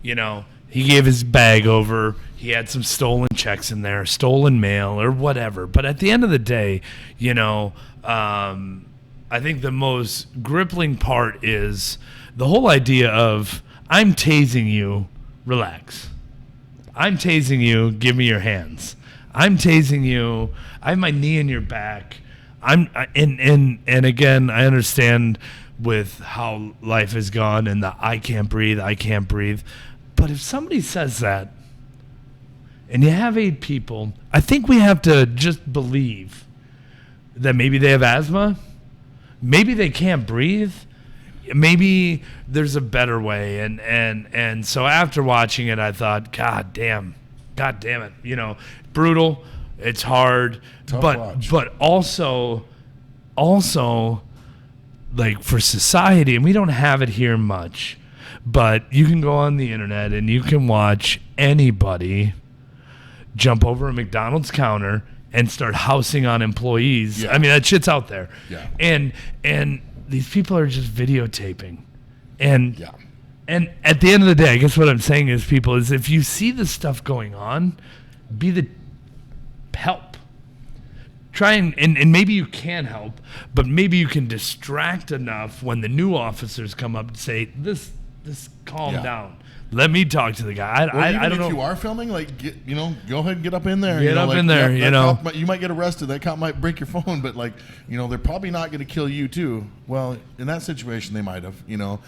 you know, he gave his bag over. He had some stolen checks in there, stolen mail, or whatever. But at the end of the day, you know, I think the most gripping part is the whole idea of, I'm tasing you, relax. I'm tasing you, give me your hands. I'm tasing you, I have my knee in your back. And again, I understand with how life has gone and the I can't breathe. But if somebody says that, and you have 8 people, I think we have to just believe that maybe they have asthma, maybe they can't breathe, maybe there's a better way. And so after watching it, I thought, God damn it, you know, brutal. It's hard, Tough but watch. but also like for society, and we don't have it here much, but you can go on the internet and you can watch anybody jump over a McDonald's counter and start housing on employees. Yeah. I mean, that shit's out there. Yeah. And these people are just videotaping. And Yeah. and at the end of the day, I guess what I'm saying is, people, is if you see this stuff going on, be the help. Try and maybe you can help, but maybe you can distract enough when the new officers come up and say, this calm Yeah. down. Let me talk to the guy. I don't know. If you are filming, go ahead and get up in there. Get up in there, you know. You might get arrested. That cop might break your phone, but they're probably not going to kill you too. Well, in that situation, they might have, you know.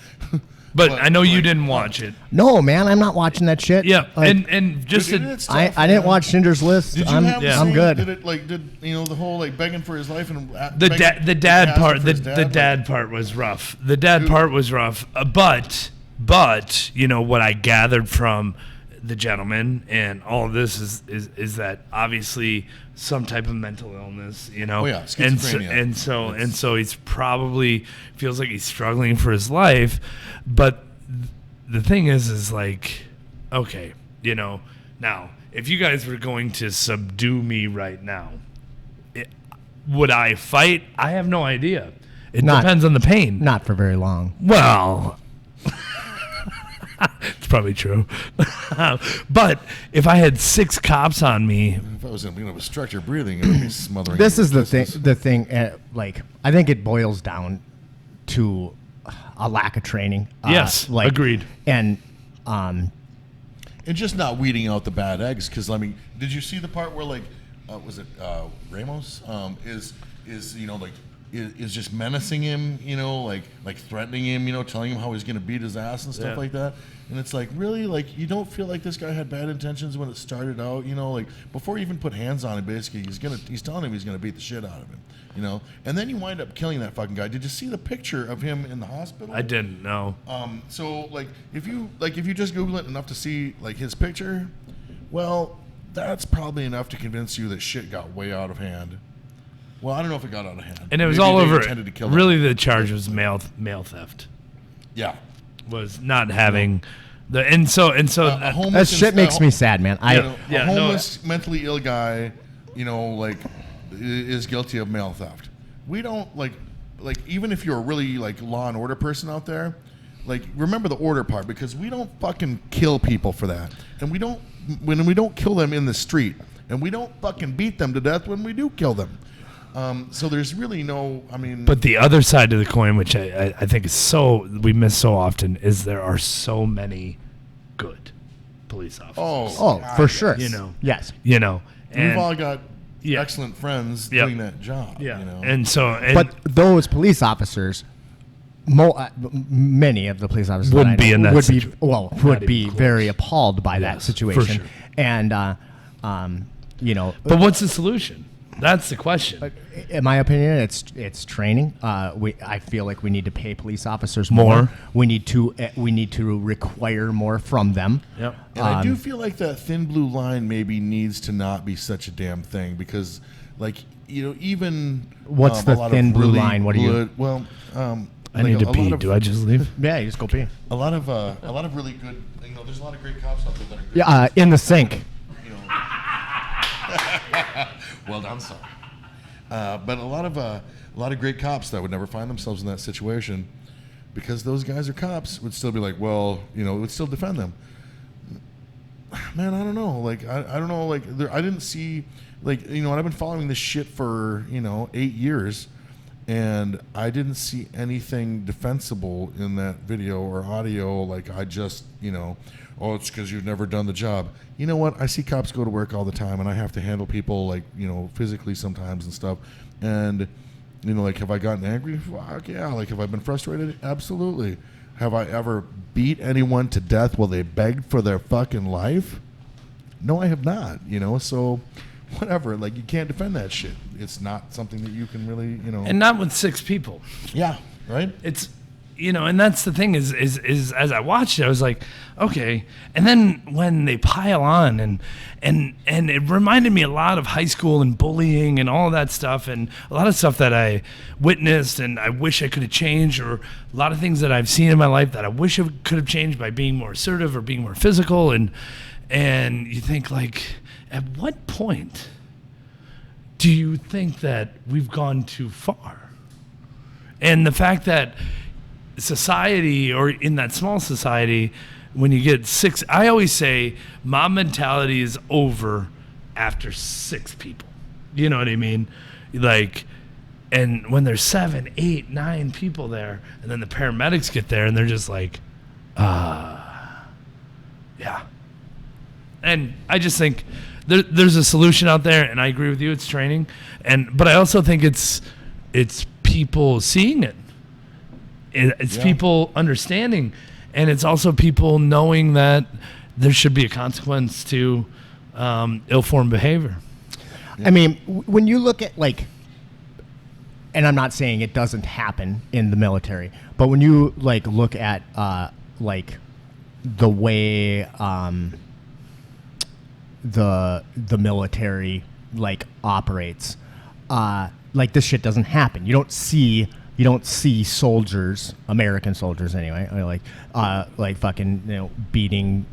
But I know you didn't watch it. No, man, I'm not watching that shit. Yeah, Like, and just Dude, to, it's I tough, didn't man. watch Schindler's List. Did you I'm, have the I'm scene? good. Did the whole begging for his life and the dad asking part for his the dad part was rough. The dad part was rough. But you know what I gathered from the gentleman and all of this is that obviously some type of mental illness, you know. Oh, yeah, and schizophrenia. so he's probably feels like he's struggling for his life. But the thing is like, okay, you know, now if you guys were going to subdue me right now, would I fight? I have no idea. It depends on the pain. Not for very long. Well, it's probably true. But if I had 6 cops on me, If I was going to restrict your breathing, it would be smothering. This your is the thing. intestines. The thing. I think it boils down to a lack of training. yes, agreed. And And just not weeding out the bad eggs, because did you see the part where was it Ramos is just menacing him, you know, like threatening him, you know, telling him how he's going to beat his ass and stuff Yeah. like that. And it's like, really, you don't feel like this guy had bad intentions when it started out, you know, before he even put hands on him, basically he's telling him he's going to beat the shit out of him, you know. And then you wind up killing that fucking guy. Did you see the picture of him in the hospital? I didn't know. So if you just Google it enough to see his picture, well, that's probably enough to convince you that shit got way out of hand. Well, I don't know if it got out of hand. And it was Maybe all they over. intended to kill Really, them. the charge was mail theft. Yeah. Was not having the and so A that homeless shit makes me sad, man. a Yeah, no, homeless, mentally ill guy, you know, is guilty of mail theft. We don't even if you're a really law and order person out there, remember the order part, because we don't fucking kill people for that, and we don't kill them in the street, and we don't fucking beat them to death when we do kill them. So there's really no, I mean. But the other side of the coin, which I think is we miss so often, is there are so many good police officers. Oh, God, for sure. Yes. And we've all got Yeah. excellent friends Yep. doing that job. Yeah. You know? And so, But those police officers, many of the police officers Wouldn't that I be know in that would be Not would even be close. very appalled by that Yes, situation. for sure. And but what's the solution? That's the question. in my opinion, it's training. I feel like we need to pay police officers More. more. We need to require more from them. Yep. And I do feel like that thin blue line maybe needs to not be such a damn thing because, like, even What's a the lot of thin blue really line? What do you? good- Well, I need to pee. Do I just leave? Yeah, you just go pee. a lot of really good. There's a lot of great cops out there that are good. Yeah, in the sink. You know. Well done, sir. But a lot of great cops that would never find themselves in that situation because those guys are cops would still be like, well, would still defend them. Man, I don't know. Like, I don't know. Like, I didn't see, like, and I've been following this shit for 8 years, and I didn't see anything defensible in that video or audio. Like, I just, oh, it's because you've never done the job. You know what? I see cops go to work all the time, and I have to handle people, like, physically sometimes and stuff. And, like, have I gotten angry? Fuck yeah. Like, have I been frustrated? Absolutely. Have I ever beat anyone to death while they begged for their fucking life? No, I have not, so whatever. Like, you can't defend that shit. It's not something that you can really, And not with 6 people. Yeah, right? It's and that's the thing is as I watched it, I was like, okay. And then when they pile on and it reminded me a lot of high school and bullying and all of that stuff and a lot of stuff that I witnessed and I wish I could have changed, or a lot of things that I've seen in my life that I wish I could have changed by being more assertive or being more physical. And you think, like, at what point do you think that we've gone too far? And the fact that society, or in that small society, when you get 6, I always say mob mentality is over after 6 people. You know what I mean? Like, and when there's 7, 8, 9 people there, and then the paramedics get there and they're just like, yeah. And I just think there's a solution out there, and I agree with you. It's training, but I also think it's people seeing it. It's people understanding, and it's also people knowing that there should be a consequence to ill-formed behavior. I mean, when you look at, like, and I'm not saying it doesn't happen in the military, but when you, like, look at like the way the military, like, operates, like, this shit doesn't happen. You don't see soldiers, American soldiers anyway, like fucking beating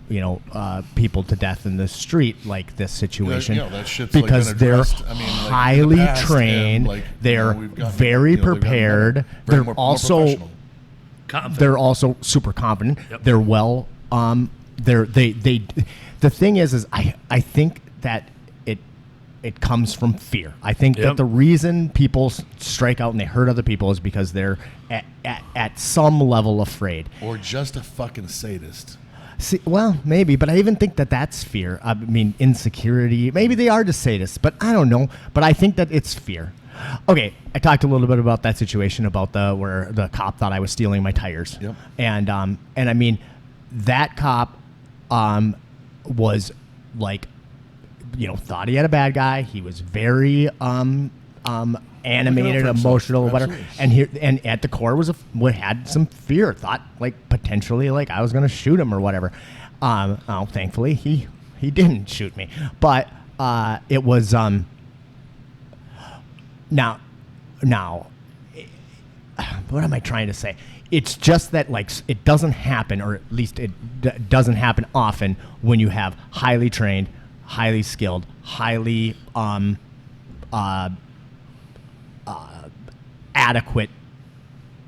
people to death in the street, like this situation. That shit's, because like, been they're addressed, I mean, like, in the highly past, trained. and, like, they're we've gotten, very they've gotten prepared. better, very They're more also professional. Confident. they're also super confident. Yep. They're well. The thing is I think that it comes from fear. I think that the reason people strike out and they hurt other people is because they're at some level afraid. Or just a fucking sadist. See, well, maybe, but I even think that that's fear. I mean, insecurity. Maybe they are just sadists, but I don't know. But I think that it's fear. Okay, I talked a little bit about that situation about where the cop thought I was stealing my tires. Yep. And I mean, that cop was like, thought he had a bad guy. He was very animated, emotional, whatever. And at the core had some fear. Thought, like, potentially, like, I was gonna shoot him or whatever. Thankfully he didn't shoot me. But it was now what am I trying to say? It's just that, like, it doesn't happen, or at least it doesn't happen often when you have highly trained, highly skilled, highly adequate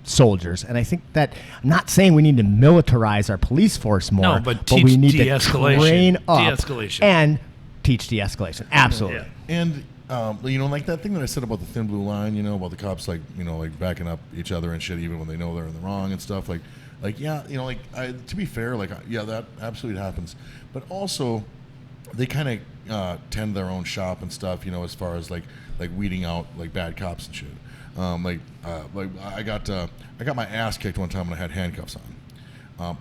soldiers. And I think that, I'm not saying we need to militarize our police force more, No, but teach we need to de-escalation. train up De-escalation. and teach de-escalation. Absolutely. And like that thing that I said about the thin blue line, about the cops, like backing up each other and shit, even when they know they're in the wrong and stuff. Yeah, to be fair, that absolutely happens. But also, they kind of tend their own shop and stuff, as far as like weeding out like bad cops and shit. I got my ass kicked one time when I had handcuffs on.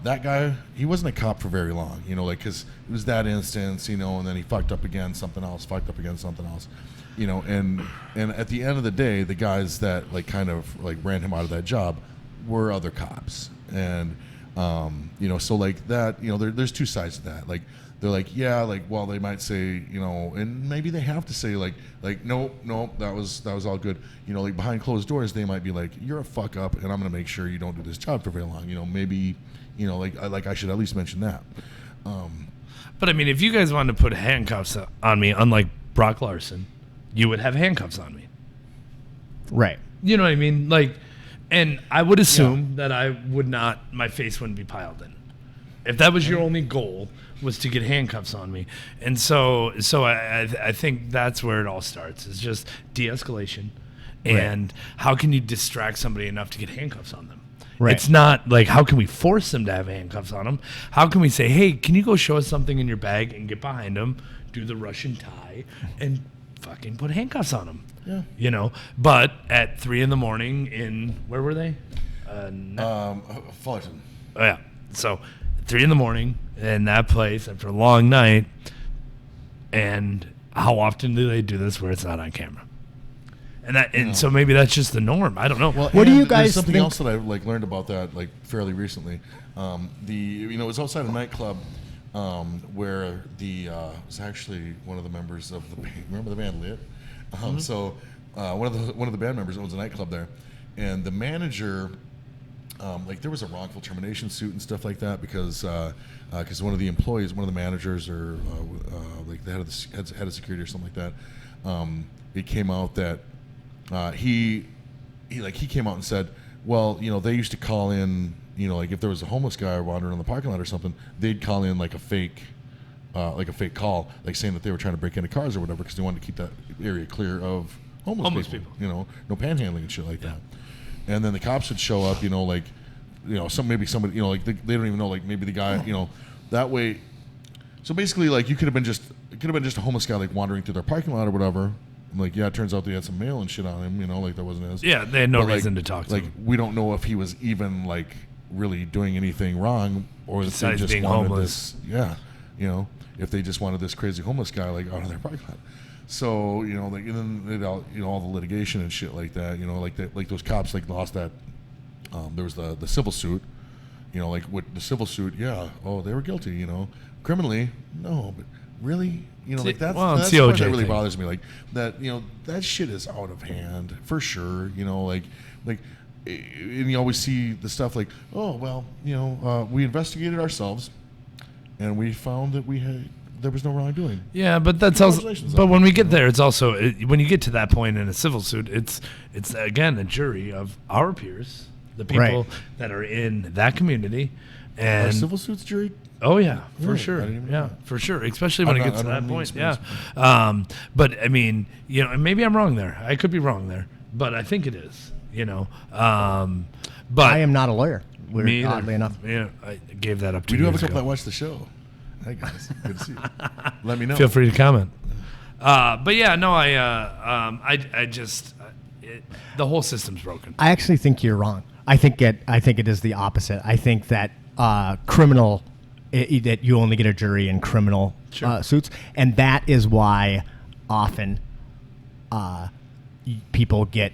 That guy, he wasn't a cop for very long, because it was that instance, and then he fucked up again, something else, and at the end of the day, the guys that kind of ran him out of that job were other cops, and so that, there's two sides to that. They're well, they might say, and maybe they have to say no, that was all good. Behind closed doors, they might be like, you're a fuck up, and I'm gonna make sure you don't do this job for very long. Maybe, I should at least mention that. But I mean, if you guys wanted to put handcuffs on me, unlike Brock Larson, you would have handcuffs on me. Right. You know what I mean? And I would assume that I would not, my face wouldn't be piled in. If that was your only goal, was to get handcuffs on me. And so I think that's where it all starts. It's just de-escalation. And how can you distract somebody enough to get handcuffs on them? Right. It's not how can we force them to have handcuffs on them? How can we say, hey, can you go show us something in your bag and get behind them, do the Russian tie, and fucking put handcuffs on them? Yeah. But at 3 a.m. where were they? Fullerton. Oh, yeah. So 3 a.m. in that place after a long night. And how often do they do this where it's not on camera? And so maybe that's just the norm. I don't know. Well, what do you guys there's something think? else that I learned about that fairly recently. It was outside a nightclub where it was actually one of the members of the band. Remember the band Lit? So one of the band members owns a nightclub there, and the manager, there was a wrongful termination suit and stuff like that because one of the employees, one of the managers, or the head of security or something like that, it came out that he came out and said, well, they used to call in, if there was a homeless guy wandering in the parking lot or something, they'd call in a fake call, saying that they were trying to break into cars or whatever because they wanted to keep that area clear of homeless people. No panhandling and shit like that. And then the cops would show up, somebody, they don't even know, maybe the guy, that way. So basically, it could have been just a homeless guy wandering through their parking lot or whatever. It turns out they had some mail and shit on him, that wasn't his. Yeah, they had no reason to talk to him. We don't know if he was even really doing anything wrong, or if they just being wanted homeless. this. Yeah, if they just wanted this crazy homeless guy out of their parking lot. So and then all the litigation and shit like that. Those cops lost that. There was the civil suit. With the civil suit, yeah. Oh, they were guilty. Criminally, no, but really. That's it's the the part OJ that really thing. bothers me. That, that shit is out of hand for sure. And you always see the stuff oh well, we investigated ourselves, and we found that there was no wrongdoing. Yeah, but that's also. Congratulations But on when it. we get there, it's also when you get to that point in a civil suit, it's again a jury of our peers, the people that are in that community, Are and civil suits jury. oh yeah, for Really? sure, I didn't even know yeah, that. for sure, especially when I'm it not- gets to I don't that mean point, experience. yeah. But I mean, and maybe I'm wrong there. I could be wrong there, but I think it is. But I am not a lawyer. me either. Oddly enough. Yeah, I gave that up to We do have a years couple ago. that watch the show. Hey guys, good to see you. Let me know. Feel free to comment. But yeah, no, I just the whole system's broken. I actually think you're wrong. I think it is the opposite. I think that criminal that you only get a jury in criminal suits, and that is why often people get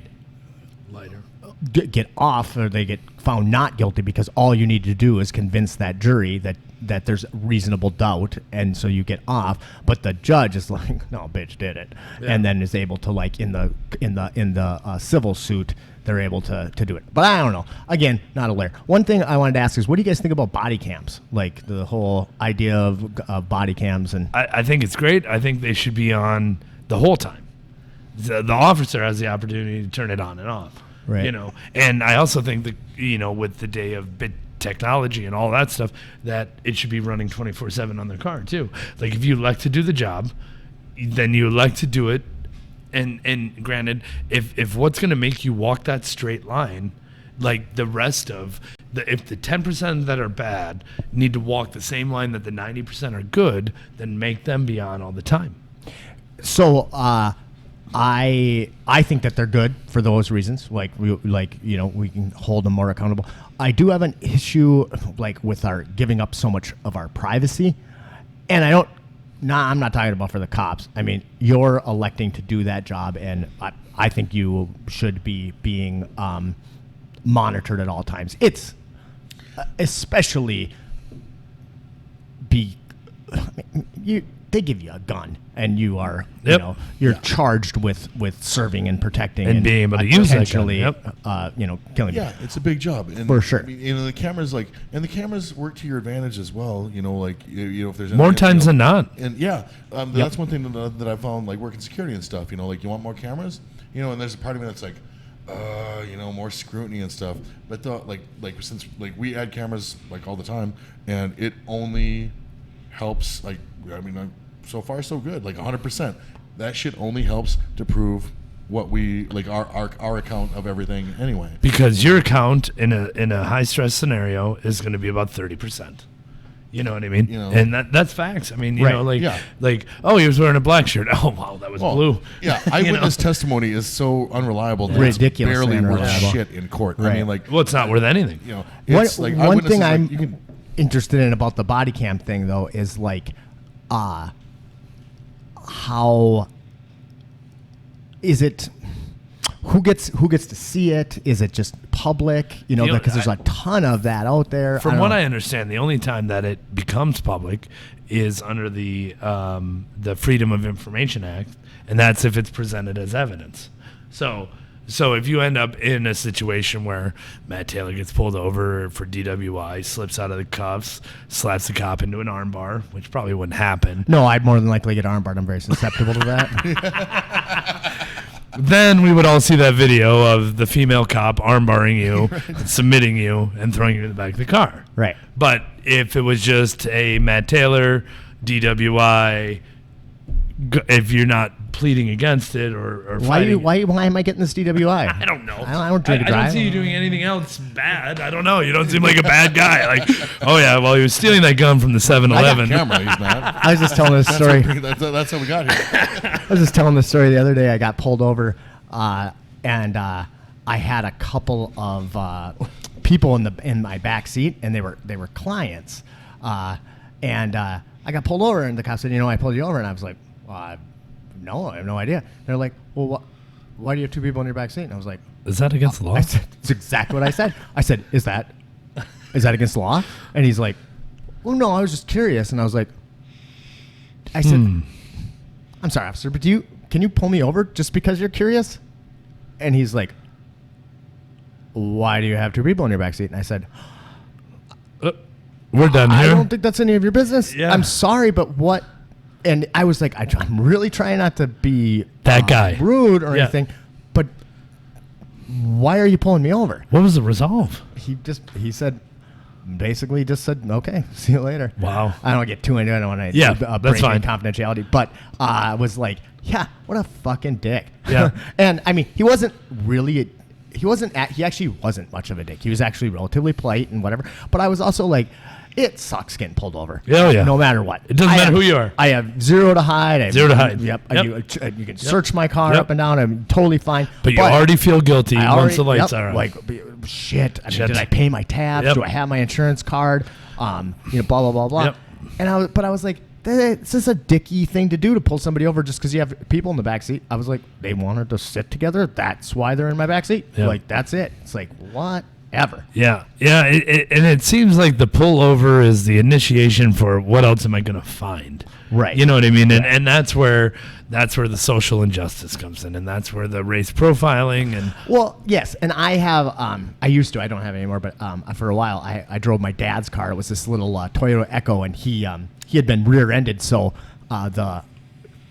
off or they get found not guilty because all you need to do is convince that jury that there's reasonable doubt, and so you get off. But the judge is like, no, bitch did it, and then is able to in the civil suit they're able to do it. But I don't know. Again, not a lawyer. One thing I wanted to ask is, what do you guys think about body cams? The whole idea of body cams and. I think it's great. I think they should be on the whole time. The officer has the opportunity to turn it on and off. Right. And I also think that, with the day of bit technology and all that stuff, that it should be running 24/7 on their car too. If you elect to do the job, then you elect to do it And granted, if what's going to make you walk that straight line, like the rest of if the 10% that are bad need to walk the same line that the 90% are good, then make them be on all the time. So I think that they're good for those reasons. Like we can hold them more accountable. I do have an issue like with our giving up so much of our privacy, and I'm not talking about for the cops. I mean, you're electing to do that job, and I think you should be being monitored at all times. It's especially they give you a gun, and you are you're charged with serving and protecting and being able to use that gun. Killing. Yeah, it's a big job, and for sure. I mean, the cameras work to your advantage as well. If there's more times than not. And that's one thing that I found, like working security and stuff. Like you want more cameras, and there's a part of me that's like, more scrutiny and stuff. But since we add cameras like all the time, and it only helps. So far so good. 100%. That shit only helps to prove what we our account of everything anyway. Because your account in a high stress scenario is going to be about 30%. You know what I mean? And that's facts. I mean, he was wearing a black shirt. Oh wow, that was blue. Yeah, eyewitness testimony is so unreliable that ridiculous, it's barely worth unreliable. shit in court. Right. I mean, it's not worth anything. One thing I'm interested in about the body cam thing though is how is it? Who gets to see it? Is it just public? Because there's a ton of that out there. From what I understand, the only time that it becomes public is under the Freedom of Information Act, and that's if it's presented as evidence. So if you end up in a situation where Matt Taylor gets pulled over for DWI, slips out of the cuffs, slaps the cop into an armbar, which probably wouldn't happen. No, I'd more than likely get armbarred. I'm very susceptible to that. Then we would all see that video of the female cop armbarring you, submitting you, and throwing you in the back of the car. Right. But if it was just a Matt Taylor, DWI, if you're not pleading against it or fighting. Why am I getting this DWI? I don't know. I don't drink and drive. I don't see you doing anything else bad. I don't know. You don't seem like a bad guy. He was stealing that gun from the 7-Eleven. Camera, he's not. I was just telling this story. That's how we got here. I was just telling this story the other day. I got pulled over, and I had a couple of people in my back seat, and they were clients, and I got pulled over, and the cop said, I pulled you over, and I was like, no, I have no idea. They're like, well, why do you have two people in your back seat? And I was like, is that against the law? That's exactly what I said. I said, is that against the law? And he's like, well, no, I was just curious. And I was like, I said, I'm sorry, officer, but can you pull me over just because you're curious? And he's like, why do you have two people in your back seat? And I said, we're done here. I don't think that's any of your business. Yeah. I'm sorry, but what? And I was like, I'm really trying not to be that guy rude or anything, but why are you pulling me over? What was the resolve? He said, basically just said, okay, see you later. Wow. I don't get too into it. I don't want to that's fine. Confidentiality, but I was like, yeah, what a fucking dick. Yeah. And I mean, he actually wasn't much of a dick. He was actually relatively polite and whatever, but I was also like, it sucks getting pulled over. Oh, yeah. No matter what. It doesn't matter who you are. I have zero to hide. Zero to hide. Yep. You can search my car up and down. I'm totally fine. But you already feel guilty once the lights are on. Like, shit. Did I pay my tabs? Yep. Do I have my insurance card? Blah, blah, blah, blah. Yep. And I was like, this is a dicky thing to do, to pull somebody over just because you have people in the back seat. I was like, they wanted to sit together. That's why they're in my back seat. Yep. Like, that's it. It's like, what? Ever. Yeah. And it seems like the pullover is the initiation for what else am I going to find? Right. You know what I mean? And that's where the social injustice comes in, and that's where the race profiling and. Well, yes, and I have. I used to. I don't have it anymore. But for a while, I drove my dad's car. It was this little Toyota Echo, and he had been rear-ended, so the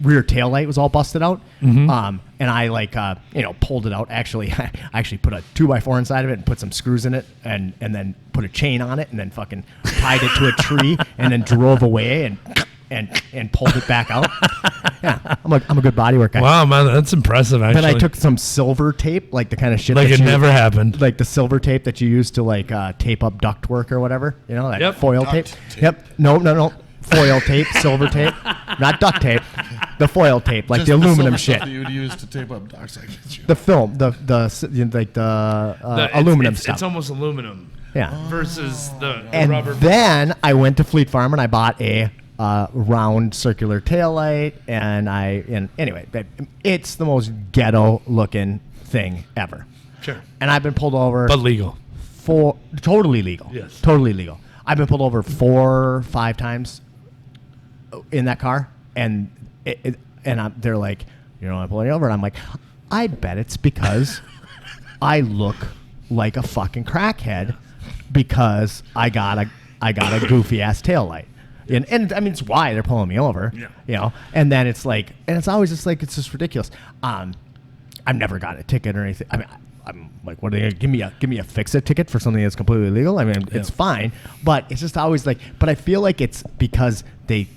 rear tail light was all busted out. Mm-hmm. And I pulled it out. Actually, I actually put a 2x4 inside of it and put some screws in it, and then put a chain on it, and then fucking tied it to a tree, and then drove away and pulled it back out. Yeah, I'm a good bodywork guy. Wow, man, that's impressive. Actually, Then I took some silver tape, like the kind of shit like that it never happened. like the silver tape that you use to like tape up ductwork or whatever. You know, that Yep. foil Duct tape. tape. Yep. No. Foil tape, silver tape, not duct tape. The foil tape, like Just the aluminum silver stuff shit. that you would use to tape up docks. I get you. The film, the aluminum stuff. It's almost aluminum Yeah. versus the And rubber. then I went to Fleet Farm and I bought a round circular taillight, and anyway, it's the most ghetto looking thing ever. Sure, And I've been pulled over but legal. for totally legal. Yes. Totally legal. I've been pulled over 4 or 5 times in that car, and they're like, I'm pulling you over, and I'm like, I bet it's because I look like a fucking crackhead because I got a goofy ass taillight. And I mean, it's why they're pulling me over. Yeah. And then it's like, and it's always just like, it's just ridiculous. I've never gotten a ticket or anything. I mean, I'm like, what are they gonna give me a fix-it ticket for something that's completely illegal? I mean, it's fine, but it's just always like, but I feel like it's because they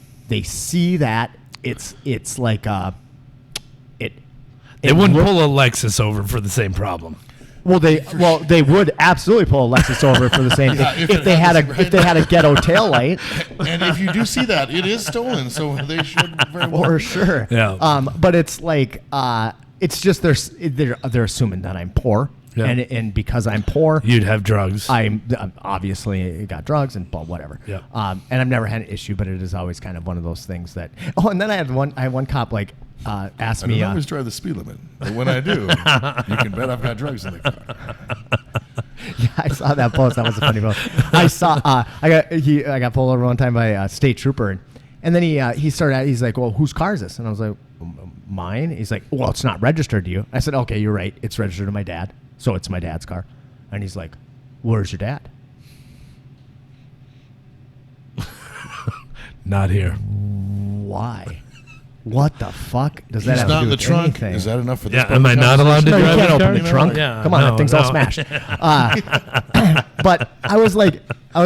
see that it's like They wouldn't pull a Lexus over for the same problem. they would absolutely pull a Lexus over for the same Yeah, thing if they had a ghetto taillight. And if you do see that, it is stolen, so they should very well. For sure. Yeah. But it's like it's just they're assuming that I'm poor, Yeah. and because I'm poor, You'd have drugs. I'm obviously got drugs and whatever. Yeah. And I've never had an issue, but it is always kind of one of those things that. Oh, and then I had one cop like asked I me. don't always drive the speed limit, but when I do, you can bet I've got drugs in the car. Yeah, I saw that post. That was a funny post. I saw. I got pulled over one time by a state trooper, and then he started. He's like, "Well, whose car is this?" And I was like, "Mine." He's like, "Well, it's not registered to you." I said, "Okay, you're right. It's registered to my dad, so it's my dad's car." And he's like, "Where's your dad?" Not here. Why? What the fuck does that He's have not to do in the with trunk. anything? Is that enough for this? Yeah, part am of I the not allowed to No, you drive can't the open car? the trunk. Yeah, Come on, no, that thing's all no. smashed. But I was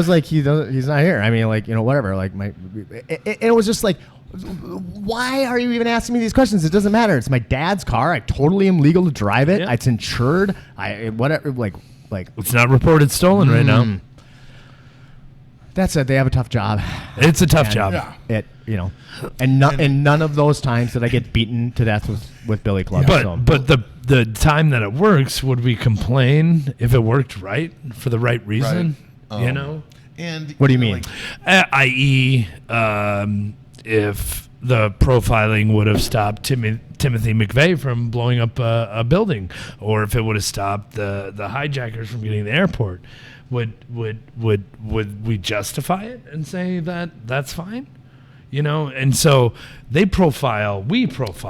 like, he's not here. I mean, like, whatever. Like it was just like, why are you even asking me these questions? It doesn't matter. It's my dad's car. I totally am legal to drive it. Yeah. It's insured. Whatever. Like It's not reported stolen right now. That's it. They have a tough job. It's a tough And job. Yeah. And none of those times did I get beaten to death with Billy Club. so. But the time that it works, would we complain if it worked right for the right reason? Right. And What do you mean? I.e., if the profiling would have stopped Timothy McVeigh from blowing up a building, or if it would have stopped the hijackers from getting to the airport, would we justify it and say that that's fine? And so we profile, you probably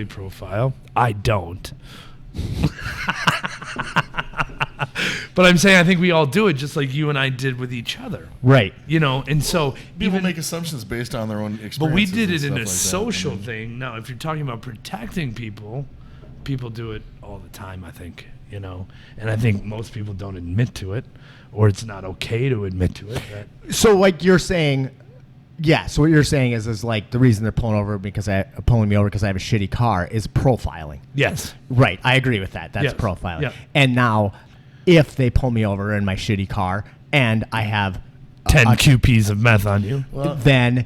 profile. I don't. But I'm saying I think we all do it just like you and I did with each other. Right. And so people make assumptions based on their own experiences. but we did and it stuff in a like that. social thing. Now, if you're talking about protecting people do it all the time, I think, and I think most people don't admit to it, or it's not okay to admit to it. So like you're saying, yeah. So what you're saying is like the reason they're pulling me over because I have a shitty car is profiling. Yes. Right. I agree with that. That's Yes. profiling. Yeah. And now, if they pull me over in my shitty car and I have 10 QPs of meth on you. then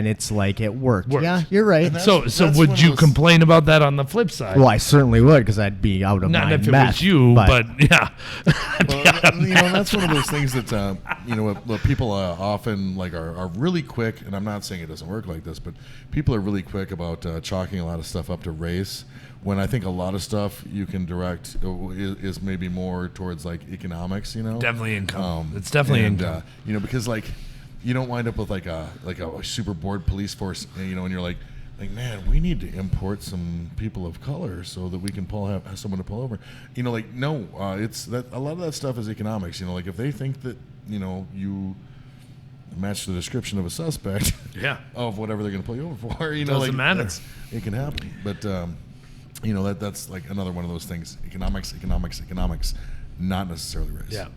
it's like it worked. Worked. Yeah, you're right. And So That's one would of you those- complain about that on the flip side? Well, I certainly would because I'd be out of Not my if it meth, was you, but yeah. Well, that's one of those things that what people often like are really quick, and I'm not saying it doesn't work like this, but people are really quick about chalking a lot of stuff up to race. When I think a lot of stuff you can direct is maybe more towards like economics, Definitely income. It's definitely income. Because like you don't wind up with like a super bored police force, and you're like, man, we need to import some people of color so that we can have someone to pull over. No, it's that a lot of that stuff is economics. Like if they think that you match the description of a suspect, Yeah. of whatever they're going to pull you over for, Doesn't matter. It can happen, but that's like another one of those things. Economics, not necessarily race. Yeah.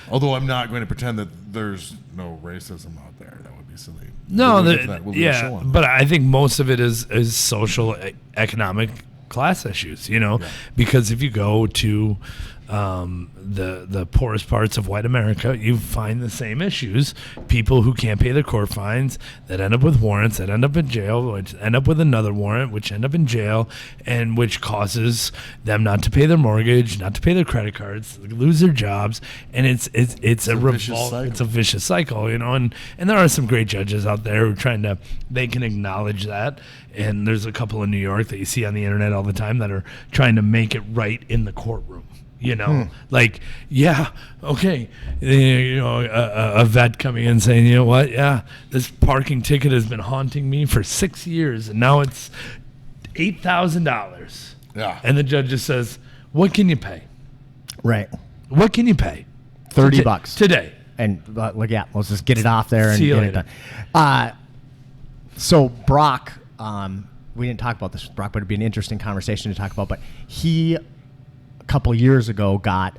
Although I'm not going to pretend that there's no racism out there. That would be silly. No, We'll but I think most of it is social, economic class issues, because if you go to the poorest parts of white America, you find the same issues. People who can't pay their court fines, that end up with warrants, that end up in jail, which end up with another warrant, which end up in jail, and which causes them not to pay their mortgage, not to pay their credit cards, lose their jobs, and it's a vicious cycle, and there are some great judges out there who they can acknowledge that, and there's a couple in New York that you see on the internet all the time that are trying to make it right in the courtroom. A vet coming in saying, you know what, this parking ticket has been haunting me for 6 years, and now it's $8,000. Yeah. And the judge just says, what can you pay? Right. What can you pay? $30 today. And let's just get it off there and See you get later. it done. So Brock, we didn't talk about this with Brock, but it'd be an interesting conversation to talk about. But he, a couple years ago, got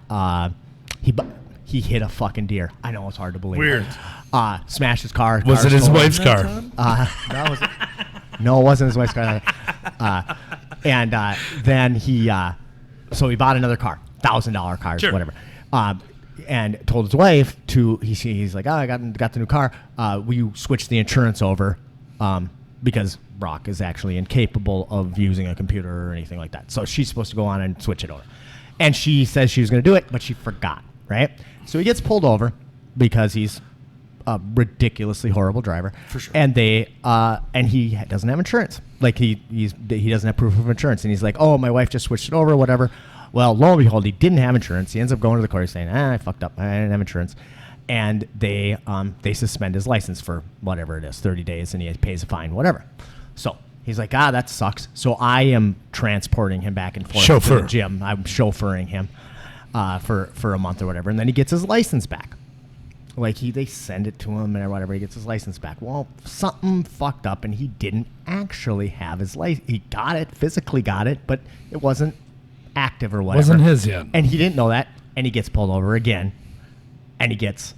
he hit a fucking deer. I know, it's hard to believe. Weird. Smashed his car. Was it his wife's car? No, it wasn't his wife's car. Then he bought another car, $1,000 car, Sure. whatever. And told his wife he's like, I got the new car. Will you switch the insurance over? Because Brock is actually incapable of using a computer or anything like that. So she's supposed to go on and switch it over. And she says she was going to do it, but she forgot, right? So he gets pulled over because he's a ridiculously horrible driver. For sure. And he doesn't have insurance. Like he doesn't have proof of insurance. And he's like, oh, my wife just switched it over, whatever. Well, lo and behold, he didn't have insurance. He ends up going to the court saying, I fucked up. I didn't have insurance. And they suspend his license for whatever it is, 30 days, and he pays a fine, whatever. So he's like, that sucks. So I am transporting him back and forth to the gym. I'm chauffeuring him for a month or whatever. And then he gets his license back. Like they send it to him or whatever. He gets his license back. Well, something fucked up, and he didn't actually have his license. He got it, physically got it, but it wasn't active or whatever. Wasn't his yet. And he didn't know that, and he gets pulled over again, and he gets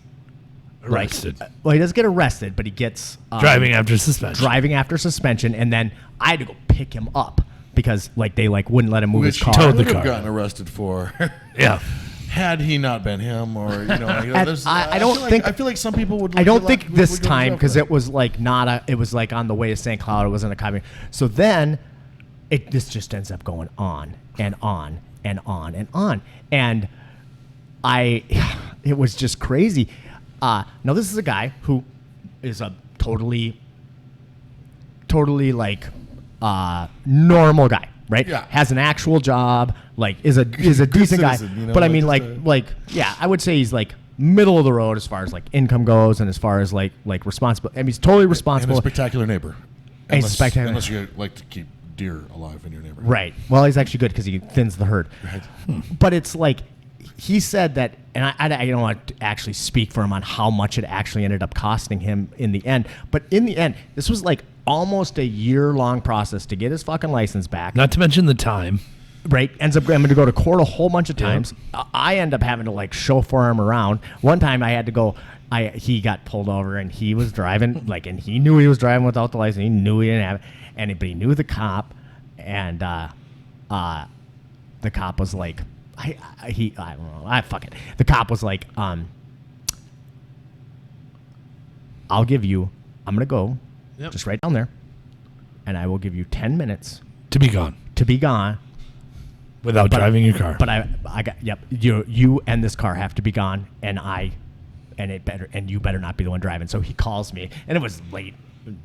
arrested. He doesn't get arrested, but he gets driving after suspension. And then I had to go pick him up because they wouldn't let him move his car. Towed the Could car. have gotten arrested for. Yeah. Had he not been him, or I feel like some people would. I don't think this time because it was it was on the way to St. Cloud. It wasn't a copy. So then, this just ends up going on and on and on and on, and it was just crazy. Now this is a guy who is a totally normal guy, right? Yeah. Has an actual job, is a decent guy. But I mean, I would say he's middle of the road as far as income goes, and as far as responsible. I mean, he's totally responsible. And a spectacular neighbor. Unless you like to keep deer alive in your neighborhood. Right. Well, he's actually good because he thins the herd. Right. But it's he said that, and I don't want to actually speak for him on how much it actually ended up costing him in the end. But in the end, this was almost a year-long process to get his fucking license back. Not to mention the time. Right. Ends up having to go to court a whole bunch of times. Yeah. I end up having to chauffeur him around. One time I had to go. He got pulled over and he was driving and he knew he was driving without the license. He knew he didn't have it, but he knew the cop, and the cop was like, I don't know. Fuck it. The cop was like, I'm gonna go, just right down there, and I will give you 10 minutes to be gone. Without driving your car. But I got, you and this car have to be gone, and you better not be the one driving. So he calls me, and it was late,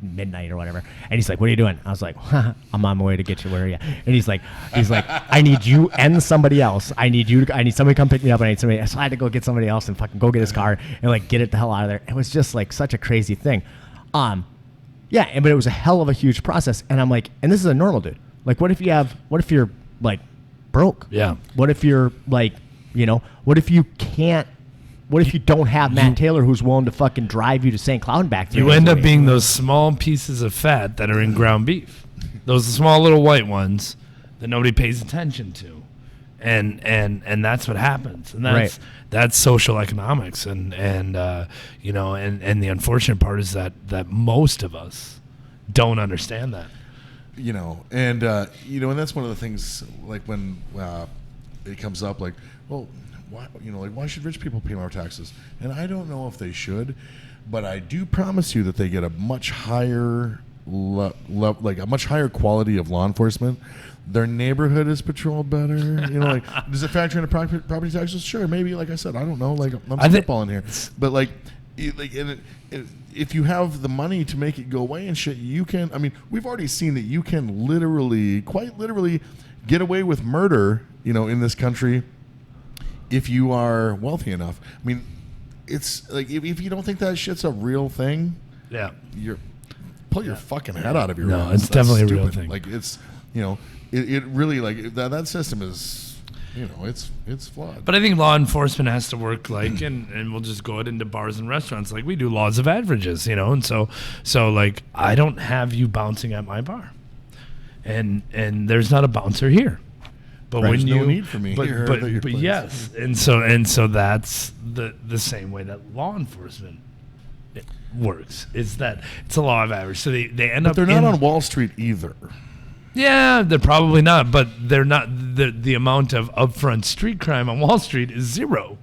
midnight or whatever, and he's like, what are you doing? I was like, I'm on my way to get you. Where are you? And he's like, I need you and somebody else. I need somebody to come pick me up. I need somebody. So I had to go get somebody else and fucking go get his car and get it the hell out of there. It was just such a crazy thing. But it was a hell of a huge process. And I'm like, and this is a normal dude. What if you're broke? Yeah. What if you're what if you can't? What if you don't have Matt Taylor who's willing to fucking drive you to St. Cloud and back? You end up being those small pieces of fat that are in ground beef. Those small little white ones that nobody pays attention to. and that's what happens, and that's social economics, and you know, and the unfortunate part is that most of us don't understand that. You know, and you know, and that's one of the things, like when it comes up, like, well, why, you know, like, why should rich people pay more taxes? And I don't know if they should, but I do promise you that they get a much higher like a much higher quality of law enforcement. Their neighborhood is patrolled better. You know, like, does it factor into property taxes? Sure, maybe. Like I said, I don't know. Like, I'm spitballing here, but like, if you have the money to make it go away and shit, you can. I mean, we've already seen that you can literally, quite literally, get away with murder, you know, in this country if you are wealthy enough. I mean, it's like, if you don't think that shit's a real thing, Yeah. you're pull your fucking head out of your No, ass. it's definitely a real thing. Like, it's, you know, it really, like, that system is, you know, it's flawed. But I think law enforcement has to work like, and we'll just go into bars and restaurants like we do laws of averages, you know, and so like, I don't have you bouncing at my bar, and there's not a bouncer here. But Right, when there's you, no need for me here at your but place. yes, and so that's the same way that law enforcement works. Is that it's a law of average. So they end But up. they're not on Wall Street either. Yeah, they're probably not, but they're not. The amount of upfront street crime on Wall Street is zero.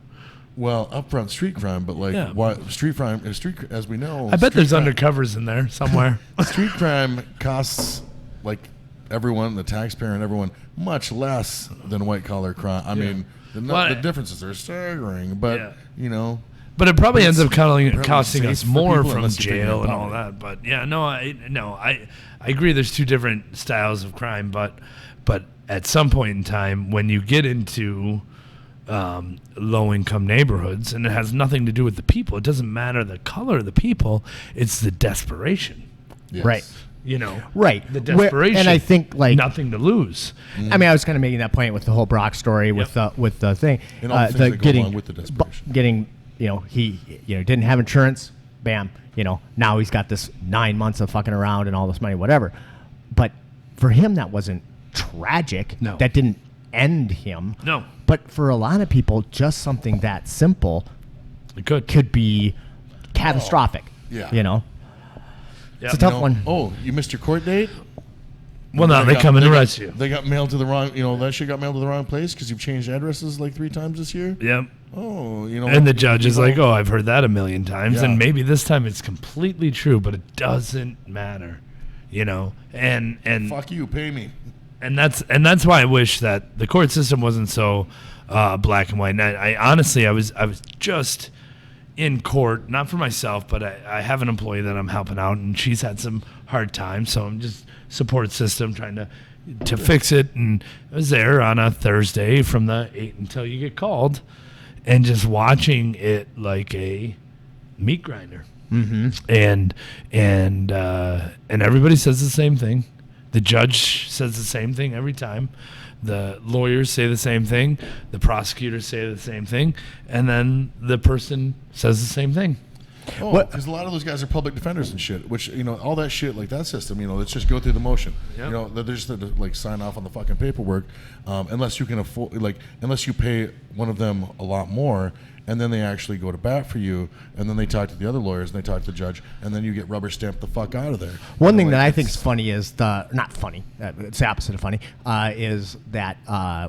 Well, upfront street crime, but like, Yeah. why street crime? As we know, I bet street there's crime- undercovers in there somewhere. Street crime costs, like, everyone, the taxpayer and everyone, much less than white collar crime. I mean, the differences are staggering, but Yeah. you know. But it probably But ends it's up probably costing safe us for more people from unless you figure jail it and out. all that. But yeah, I agree. There's two different styles of crime, but at some point in time, when you get into low income neighborhoods, and it has nothing to do with the people. It doesn't matter the color of the people. It's the desperation. Yes. Right. You know, Right. The desperation, and I think, like, nothing to lose. I mean, I was kind of making that point with the whole Brock story with the thing, And all the things that go along with the desperation. getting, you know, he, you know, didn't have insurance. Bam, you know, now he's got this 9 months of fucking around and all this money, whatever. But for him, that wasn't tragic. No. That didn't end him. No. But for a lot of people, just something that simple It could. could be catastrophic. Yeah. You know, Yep. it's a tough You know, one. Oh, you missed your court date? Well, no, they come and arrest you. They got mailed to the wrong, you know, that shit got mailed to the wrong place because you've changed addresses like 3 times this year? Yep. Oh, you know. And the judge is like, "Oh, I've heard that a million times, Yeah. and maybe this time it's completely true, but it doesn't matter." You know, and fuck you, pay me. and that's why I wish that the court system wasn't so black and white. And I honestly, I was just in court, not for myself, but I have an employee that I'm helping out, and she's had some hard times, so I'm just support system trying to fix it. And I was there on a Thursday from the 8 until you get called, and just watching it like a meat grinder. Mm-hmm. And everybody says the same thing. The judge says the same thing every time. The lawyers say the same thing. The prosecutors say the same thing. And then the person says the same thing. Oh, because a lot of those guys are public defenders and shit, which, you know, all that shit, like that system, you know, let's just go through the motion. Yep. You know, they're just to, like, sign off on the fucking paperwork, unless you can afford, like, unless you pay one of them a lot more, and then they actually go to bat for you, and then they talk to the other lawyers, and they talk to the judge, and then you get rubber stamped the fuck out of there. One You thing know, that like, I think is funny is not funny, it's the opposite of funny, is that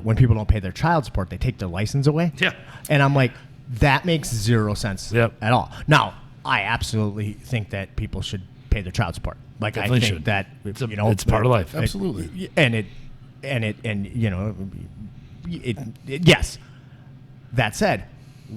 when people don't pay their child support, they take their license away. Yeah. And I'm like, that makes zero sense Yep. at all. Now, I absolutely think that people should pay their child support. Like, Definitely I think should. that, you know, it's part of life. Absolutely. And you know, yes. That said,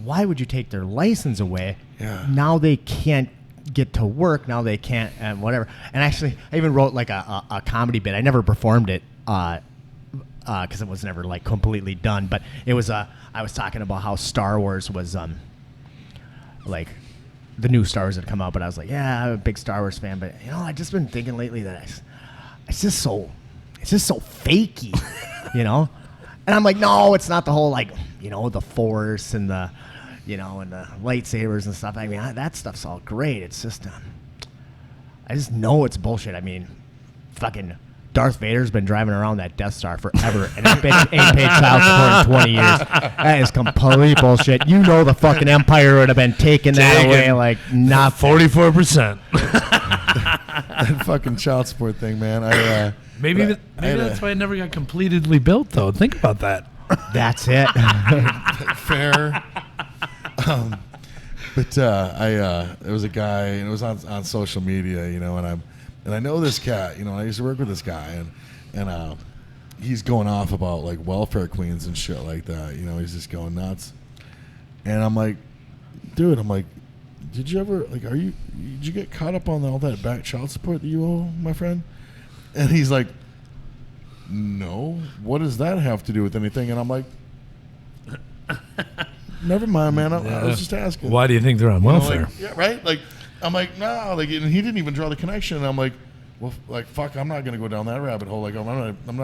why would you take their license away? Yeah. Now they can't get to work. Now they can't, and whatever. And actually, I even wrote like a comedy bit. I never performed it because it was never like completely done. But it was I was talking about how Star Wars was like the new Star Wars had come out. But I was like, yeah, I'm a big Star Wars fan. But you know, I just been thinking lately that it's just so fakey, you know. And I'm like, no, it's not the whole, like, you know, the Force and the, you know, and the lightsabers and stuff. I mean, that stuff's all great. It's just, I just know it's bullshit. I mean, fucking Darth Vader's been driving around that Death Star forever, and that bitch ain't paid child support in 20 years. That is complete bullshit. You know the fucking Empire would have been taking that away like not 44%. That fucking child support thing, man. Maybe that's why it never got completely built, though. Think about that. That's it. Fair. But there was a guy, and it was on social media, and I know this cat, I used to work with this guy, and he's going off about like welfare queens and shit like that. He's just going nuts. And I'm like, dude, did you ever did you get caught up on all that back child support that you owe, my friend? And he's like, no. What does that have to do with anything? And I'm like, never mind, man. I was just asking. Why do you think they're on welfare? Yeah, right. I'm like, no. And he didn't even draw the connection. And I'm like, well, fuck. I'm not gonna go down that rabbit hole. I'm not gonna I'm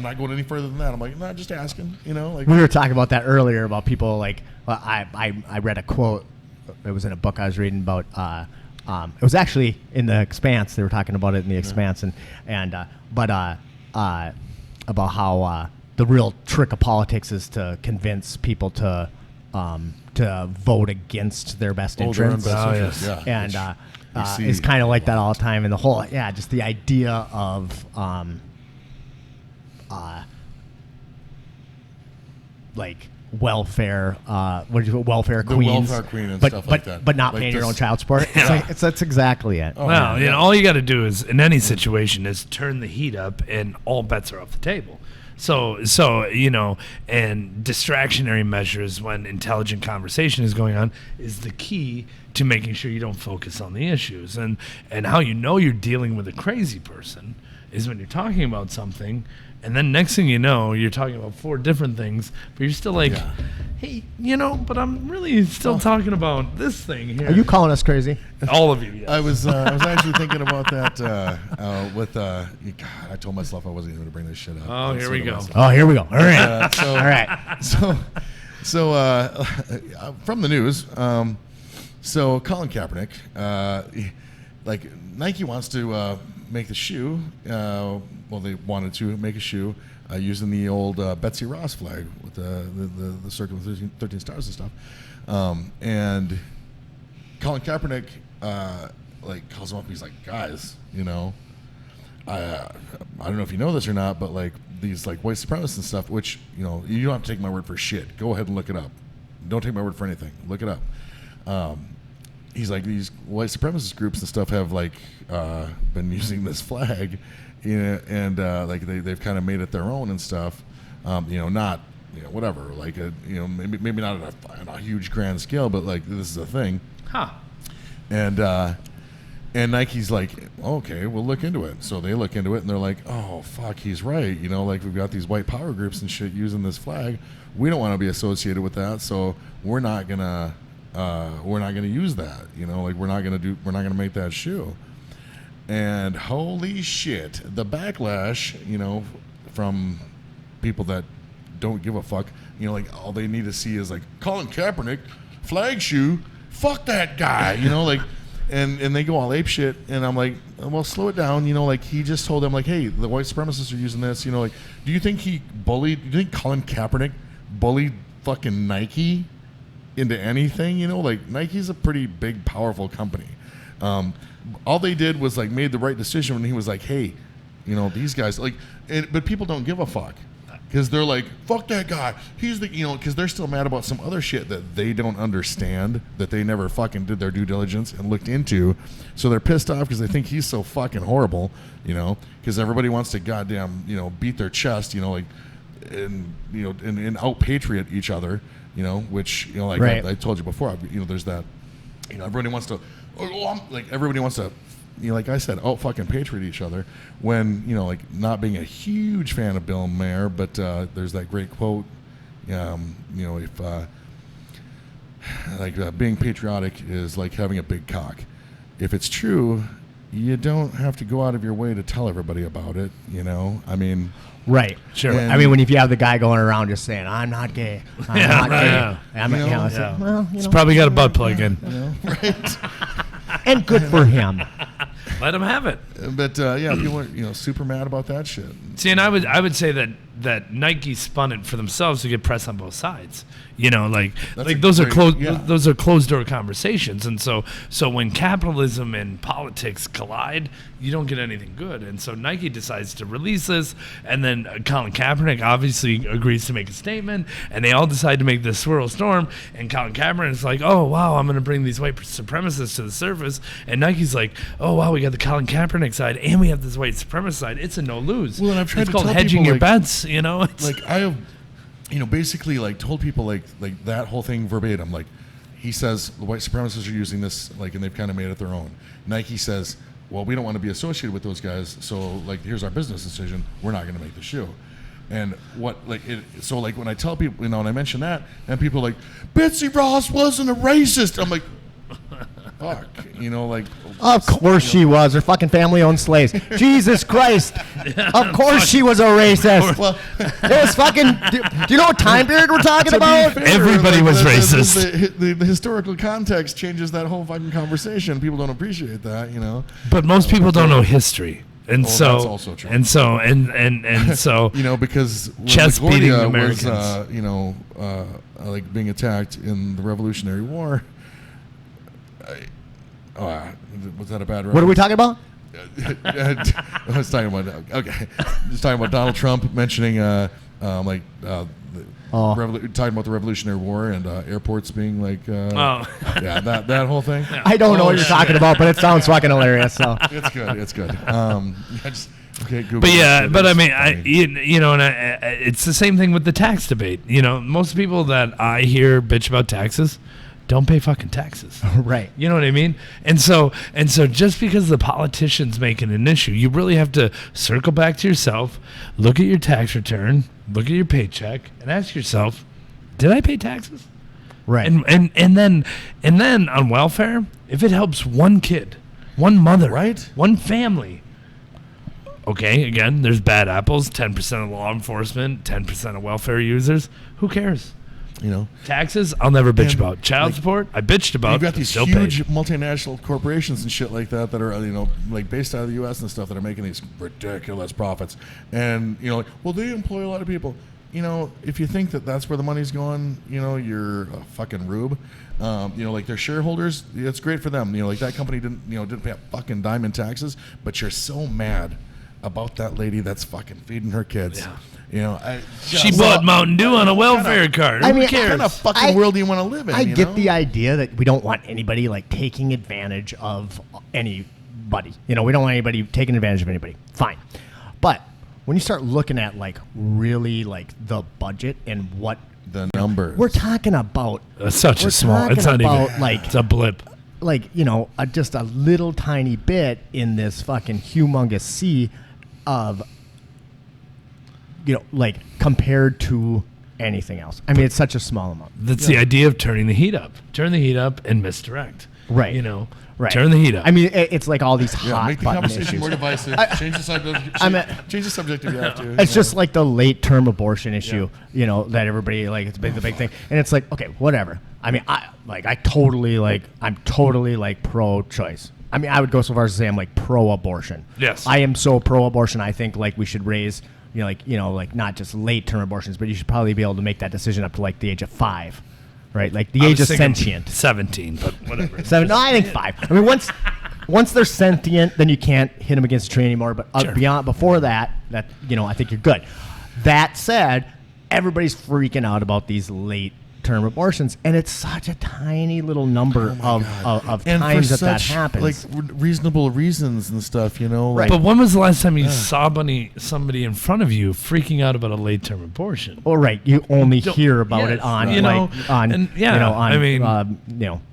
not going any further than that. I'm like, nah, just asking. We were talking about that earlier about people I read a quote. It was in a book I was reading about. It was actually in The Expanse. They were talking about it in The Expanse, about how the real trick of politics is to convince people to vote against their best interests. Yes. Yeah. And it's kind of like that all the time. And the whole, just the idea of welfare, welfare the queens, welfare queen and stuff like that, but not paying your own child support. That's exactly it. Oh, well, all you got to do is in any situation is turn the heat up, and all bets are off the table. So and distractionary measures when intelligent conversation is going on is the key to making sure you don't focus on the issues. And how you're dealing with a crazy person is when you're talking about something, and then next thing you know, you're talking about 4 different things, but you're still like, hey, but I'm really still talking about this thing here. Are you calling us crazy? All of you, yes. I was actually thinking about that with God, I told myself I wasn't even going to bring this shit up. Oh, here we go. Oh, here we go. All right. All right. So from the news, so Colin Kaepernick, Nike wants to make the shoe. They wanted to make a shoe using the old Betsy Ross flag with the circle of 13 stars and stuff. And Colin Kaepernick calls him up. He's like, guys, I don't know if you know this or not, but these white supremacists and stuff, which you don't have to take my word for shit. Go ahead and look it up. Don't take my word for anything. Look it up. He's like, these white supremacist groups and stuff have been using this flag, and they've kind of made it their own and stuff. Not whatever, maybe not on a huge grand scale, but this is a thing. Huh. And Nike's like, okay, we'll look into it. So they look into it, and they're like, oh fuck, he's right. We've got these white power groups and shit using this flag. We don't want to be associated with that, so we're not gonna use that. We're not gonna make that shoe. And holy shit, the backlash, from people that don't give a fuck, all they need to see is Colin Kaepernick, flag shoe, fuck that guy, and they go all ape shit, and I'm like, well, slow it down, he just told them hey, the white supremacists are using this, do you think Colin Kaepernick bullied fucking Nike into anything? Nike's a pretty big, powerful company. All they did was made the right decision when he was hey, these guys but people don't give a fuck because they're like, fuck that guy. He's the because they're still mad about some other shit that they don't understand, that they never fucking did their due diligence and looked into. So they're pissed off because they think he's so fucking horrible, because everybody wants to goddamn beat their chest, and out patriot each other, which right. I told you before, there's that, everybody wants to. Everybody wants to, like I said, fucking patriot each other when, not being a huge fan of Bill Maher, but there's that great quote, if being patriotic is like having a big cock. If it's true, you don't have to go out of your way to tell everybody about it, Right. Sure. When if you have the guy going around just saying, I'm not gay. I'm not gay. It's probably got a butt plug in. Right. And good for him. Let them have it. But yeah, people are super mad about that shit. See, and I would say that Nike spun it for themselves to get press on both sides. Those are closed door conversations, and so when capitalism and politics collide, you don't get anything good. And so Nike decides to release this, and then Colin Kaepernick obviously agrees to make a statement, and they all decide to make this swirl storm. And Colin Kaepernick is like, "Oh wow, I'm going to bring these white supremacists to the surface," and Nike's like, "Oh wow, we got the Colin Kaepernick side, and we have this white supremacist side. It's a no lose." Well, and I've tried it's to called tell hedging people, your like- bets. Like I have, basically like told people like that whole thing verbatim. Like he says the white supremacists are using this and they've kind of made it their own. Nike says, well, we don't want to be associated with those guys, so here's our business decision. We're not going to make the shoe. And so when I tell people, and I mention that, and people are like, Betsy Ross wasn't a racist. I'm like, fuck, Of course she was. Her fucking family owned slaves. Jesus Christ. Of course she was a racist. Well, It was fucking. Do you know what time period we're talking about? Everybody was racist. The historical context changes that whole fucking conversation. People don't appreciate that, But most people don't know history. And Well, so that's also true. and so and so because when chest beating LaGuardia Americans. was being attacked in the Revolutionary War. Was that a bad reference? What are we talking about? I was talking about just talking about Donald Trump mentioning talking about the Revolutionary War and airports being that whole thing. Yeah. I don't know what you're talking about, but it sounds fucking hilarious. So It's good. Google But yeah, it. but I It's mean, funny. it's the same thing with the tax debate. Most people that I hear bitch about taxes don't pay fucking taxes. right. You know what I mean? And so just because the politicians make it an issue, you really have to circle back to yourself, look at your tax return, look at your paycheck, and ask yourself, did I pay taxes? Right. And then on welfare, if it helps one kid, one mother, Right. one family. Okay, again, there's bad apples, 10% of law enforcement, 10% of welfare users. Who cares? Taxes, I'll never bitch And, about. Child support, I bitched about. You've got these still huge paid. multinational corporations and shit like that are based out of the U.S. and stuff that are making these ridiculous profits. And well, they employ a lot of people. If you think that that's where the money's going, you're a fucking rube. Their shareholders, it's great for them. That company didn't pay a fucking dime in taxes, but you're so mad about that lady that's fucking feeding her kids. Yeah. She bought Mountain Dew on a welfare card. Who What cares? kind of fucking world do you want to live in? I get the idea that we don't want anybody taking advantage of anybody. We don't want anybody taking advantage of anybody. Fine. But when you start looking at really the budget and what the numbers we're talking about, It's such a small. It's not about, even. It's a blip. just a little tiny bit in this fucking humongous sea of, compared to anything else. I mean, it's such a small amount. That's the idea of turning the heat up. Turn the heat up and misdirect. Right. Right. Turn the heat up. I mean, it's like all these hot make the button conversation issues. more divisive. Change the subject. Change the subject if you have to. It's just like the late term abortion issue, that everybody it's the big thing, and it's like, okay, whatever. I mean, I'm totally pro-choice. I mean, I would go so far as to say I'm pro-abortion. Yes. I am so pro-abortion. I think we should raise, not just late term abortions, but you should probably be able to make that decision up to the age of 5. Right, the age of sentient. 17, but whatever. 7? No, I think 5. I mean, once they're sentient, then you can't hit them against a tree anymore. But Sure. before that, I think you're good. That said, everybody's freaking out about these late term abortions, and it's such a tiny little number of and times for that such, happens. reasonable reasons and stuff, Right. But when was the last time you saw somebody in front of you freaking out about a late term abortion? Well, right, you only Don't- hear about yes, it on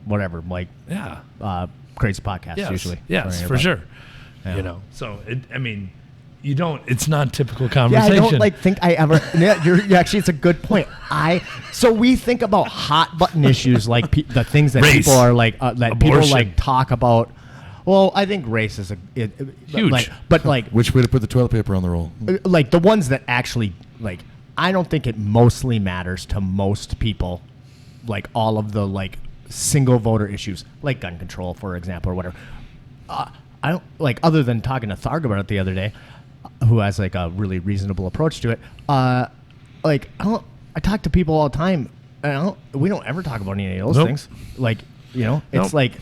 whatever, Yeah. crazy podcasts Yes. usually. Yes, Sorry for about- sure. Yeah. So you don't. It's not typical Yeah, conversation. I don't think I ever. Yeah, you're actually, it's a good point. So we think about hot button issues like the things that Race. people are that Abortion. people talk about. Well, I think race is Huge. but Which way to put the toilet paper on the roll? the ones that actually I don't think it mostly matters to most people, all of the single voter issues like gun control, for example, or whatever. I don't like, other than talking to Tharg about it the other day, who has like a really reasonable approach to it. Like I talk to people all the time, and we don't ever talk about any of those Nope. things. Like, you know, it's Nope. like,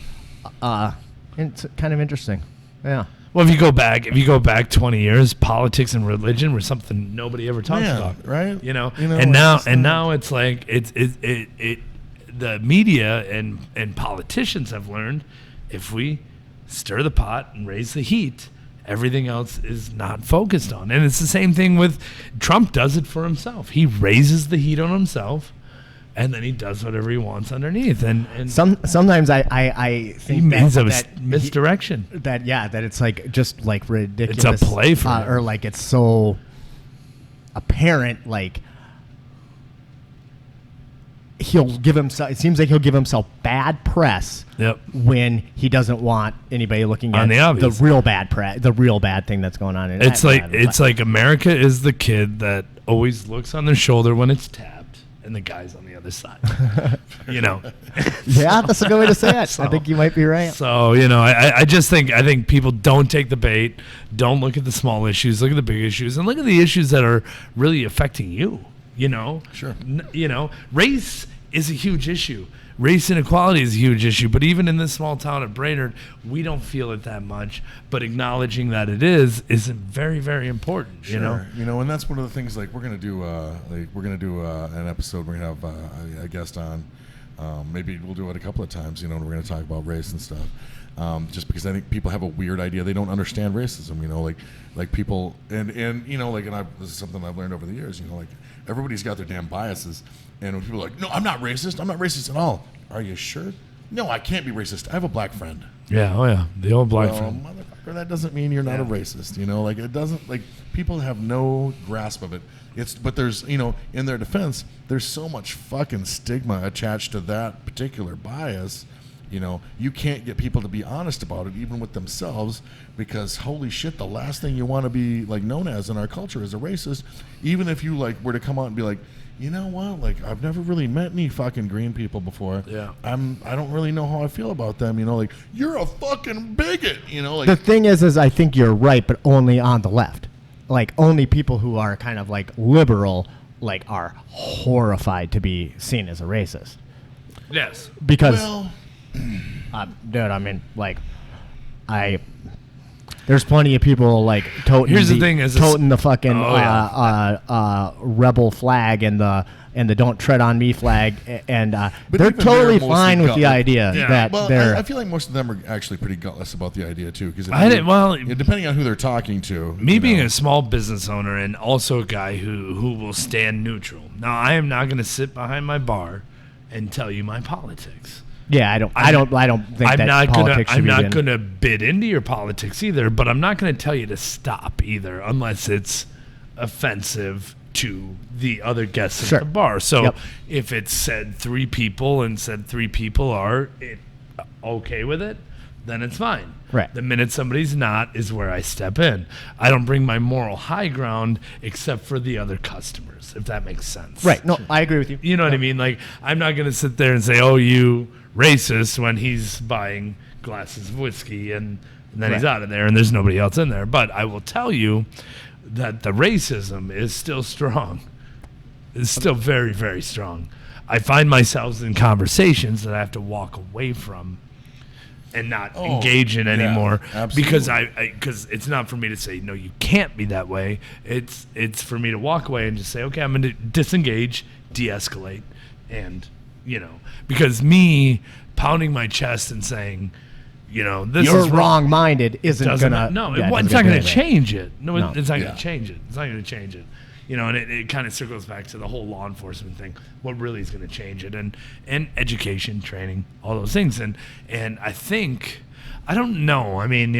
it's kind of interesting. Yeah. Well, if you go back 20 years, politics and religion were something nobody ever talked about, right? You know, You know, and it's now it's like the media and politicians have learned, if we stir the pot and raise the heat, everything else is not focused on. And it's the same thing with Trump. Does it for himself. He raises the heat on himself, and then he does whatever he wants underneath. And Sometimes I think he means a that misdirection. that it's like just like ridiculous. It's a play for him. or like it's so apparent. Like he'll give himself. It seems like he'll give himself bad press. Yep. When he doesn't want anybody looking On at the obvious. real bad the real bad thing that's going on. In It's that like like America is the kid that always looks on their shoulder when it's tapped, and the guy's on the other side. You know. yeah, that's a good way to say it. So- I think you might be right. So you know, I just think people don't take the bait. Don't look at the small issues. Look at the big issues, and look at the issues that are really affecting you. You know. Sure. You know, race is a huge issue. Race inequality is a huge issue, but even in this small town of Brainerd, we don't feel it that much. But acknowledging that it is very, very important. Sure. You know, and that's one of the things. Like we're gonna do an episode. We're gonna have a guest on. Maybe we'll do it a couple of times. You know, we're gonna talk about race and stuff. Just because I think people have a weird idea. They don't understand racism. You know, like people and you know, like, and this is something I've learned over the years. You know, like everybody's got their damn biases. And when people are like, no, I'm not racist. I'm not racist at all. Are you sure? No, I can't be racist. I have a black friend. yeah, oh yeah, the old black Well, friend. motherfucker, that doesn't mean you're not a racist. You know, like it doesn't. Like people have no grasp of it. But there's, you know, in their defense, there's so much fucking stigma attached to that particular bias. You know, you can't get people to be honest about it, even with themselves, because holy shit, the last thing you want to be like known as in our culture is a racist. Even if you like were to come out and be like, you know what, like I've never really met any fucking green people before. Yeah. I don't really know how I feel about them. You know, like you're a fucking bigot. You know, like The thing is I think you're right, but only on the left. Like only people who are kind of like liberal, like are horrified to be seen as a racist. Yes. Because, well, dude, I mean, like, there's plenty of people like toting Here's the thing is toting the fucking Oh, yeah. rebel flag and the "Don't Tread on Me" flag, and But they're even totally they're fine mostly with the idea Yeah. that well, they're. I feel like most of them are actually pretty gutless about the idea too, because depending on who they're talking to. Me you being know. a small business owner and also a guy who will stand neutral. Now, I am not going to sit behind my bar and tell you my politics. Yeah, I don't think I'm that not politics should I'm be not in- going to bid into your politics either, but I'm not going to tell you to stop either unless it's offensive to the other guests Sure. at the bar. So Yep. if it's said 3 people and said 3 people are okay with it, then it's fine. Right. The minute somebody's not is where I step in. I don't bring my moral high ground except for the other customers, if that makes sense. Right. No, I agree with you. You know what I mean? Like, I'm not going to sit there and say, oh, you racist, when he's buying glasses of whiskey and then he's Right. out of there and there's nobody else in there. But I will tell you that the racism is still strong. It's still very, very strong. I find myself in conversations that I have to walk away from and not engage in yeah, anymore because absolutely. because it's not for me to say no, you can't be that way. It's for me to walk away and just say, okay, I'm going to disengage, de-escalate, and because me pounding my chest and saying, this You're is wrong-minded isn't doesn't gonna. no, yeah, it's doesn't not do going to anything. change it. No, No. it's not Yeah. going to change it. It's not going to change it. And it kind of circles back to the whole law enforcement thing. What really is going to change it, and education, training, all those things, and I think, I don't know. I mean,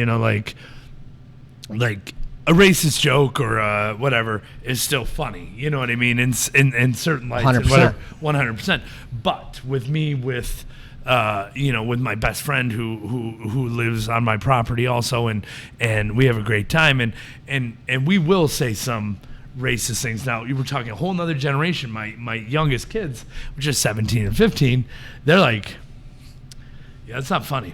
like a racist joke or whatever is still funny. You know what I mean? In certain lights, 100%. 100%. But with me, with my best friend who lives on my property also, and we have a great time, and we will say some racist things. Now, you were talking a whole nother generation. My youngest kids, which is 17 and 15, they're like, yeah, it's not funny.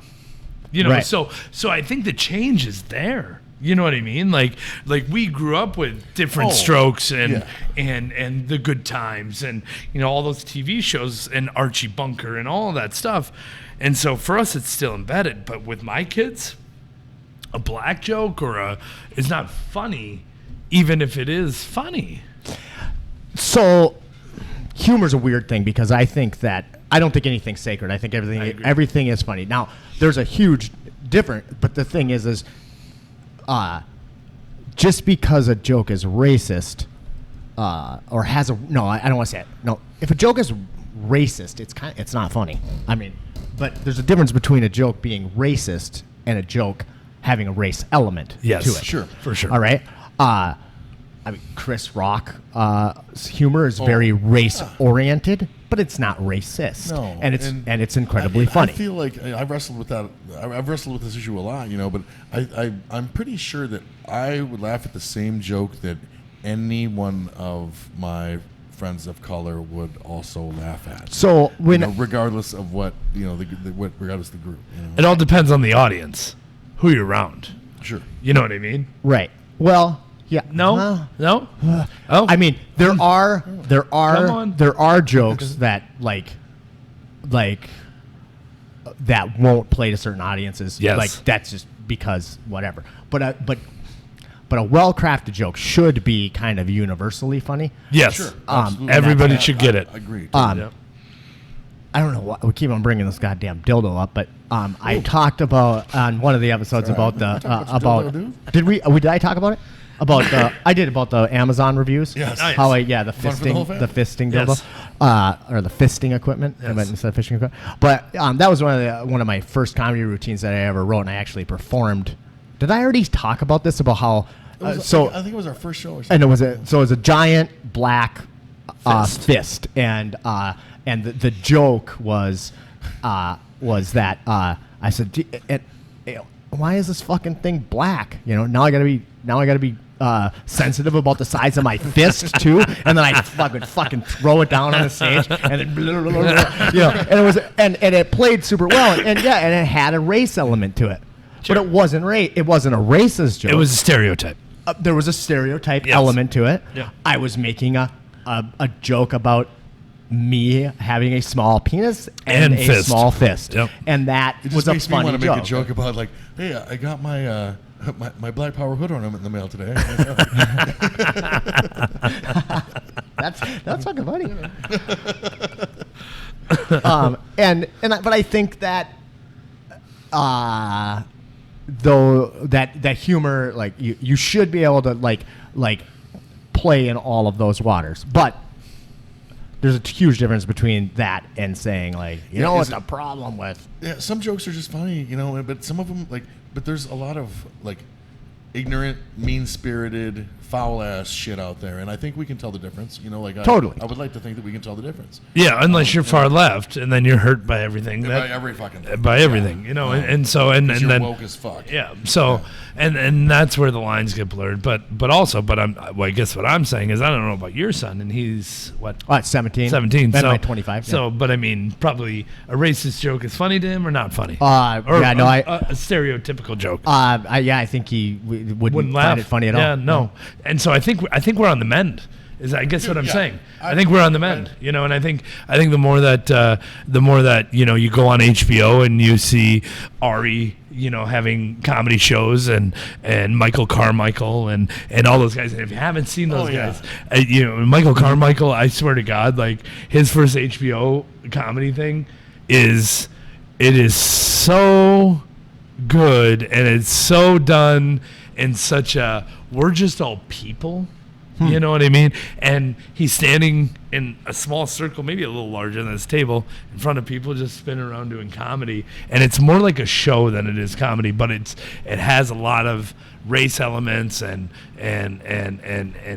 You know, Right. so I think the change is there. You know what I mean? Like we grew up with different strokes and the Good Times and all those TV shows and Archie Bunker and all of that stuff. And so for us it's still embedded, but with my kids, a black joke is not funny even if it is funny. So humor's a weird thing because I think that I don't think anything's sacred. I think everything is funny. Now, there's a huge difference, but the thing is just because a joke is racist or has I don't want to say it. No, if a joke is racist, it's not funny. I mean, but there's a difference between a joke being racist and a joke having a race element to it. Sure, for sure. All right. I mean, Chris Rock's humor is very race oriented, but it's not racist. No, and it's incredibly funny. I feel like I've wrestled with that. I've wrestled with this issue a lot, but I'm pretty sure that I would laugh at the same joke that any one of my friends of color would also laugh at. So when regardless of what regardless of the group, It all depends on the audience, who you're around. Sure. You know what I mean? right, well, yeah, No. Oh, I mean, there are jokes that that won't play to certain audiences. Yes. Like that's just because whatever. But a well-crafted joke should be kind of universally funny. yes. Sure. Absolutely. Everybody should get it. Agreed. Yep. I don't know why we keep on bringing this goddamn dildo up, but I talked about on one of the episodes about the did I talk about it? About the Amazon reviews. Yes. Nice. How the Fun for the whole family. fisting Yes. dildo, or the fisting equipment instead of fishing equipment. But that was one of my first comedy routines that I ever wrote, and I actually performed. Did I already talk about this? About how I think it was our first show or something. and it was a giant black fist, and the joke was that I said, why is this fucking thing black? Now I gotta be sensitive about the size of my fist too, and then I fucking throw it down on the stage, and then and it was and it played super well, and it had a race element to it, Sure. but it wasn't a racist joke. It was a stereotype. There was a stereotype Yes. element to it. Yeah. I was making a joke about me having a small penis and a fist. small fist, Yep. and that It was just a makes me funny want to joke. make a joke about like, hey, I got my my Black Power hood ornament in the mail today. That's fucking funny. But I think that though that humor, like you should be able to like play in all of those waters, but there's a huge difference between that and saying like, what's the problem with? Yeah, some jokes are just funny, but some of them but there's a lot of ignorant, mean-spirited, foul-ass shit out there, and I think we can tell the difference. Totally. I would like to think that we can tell the difference. Yeah, unless you're far left, and then you're hurt by everything. By every fucking thing. By everything, and so and 'Cause you're then woke as fuck. yeah. So and that's where the lines get blurred. But I guess what I'm saying is I don't know about your son, and he's what? 17. 17. And So my 25. So, but I mean, probably a racist joke is funny to him or not funny. A stereotypical joke. I think he wouldn't Laugh. find it funny at all. Yeah, no. And so I think we're on the mend. Is I guess what I'm Yeah. saying. I think we're on the mend, and I think the more that you go on HBO and you see Ari, having comedy shows and Michael Carmichael and all those guys. And if you haven't seen those guys, Michael Carmichael, I swear to God, like his first HBO comedy thing is so good, and it's so done in such a we're just all people. You know what I mean? And he's standing in a small circle, maybe a little larger than this table, in front of people just spinning around doing comedy. And it's more like a show than it is comedy, but it has a lot of race elements and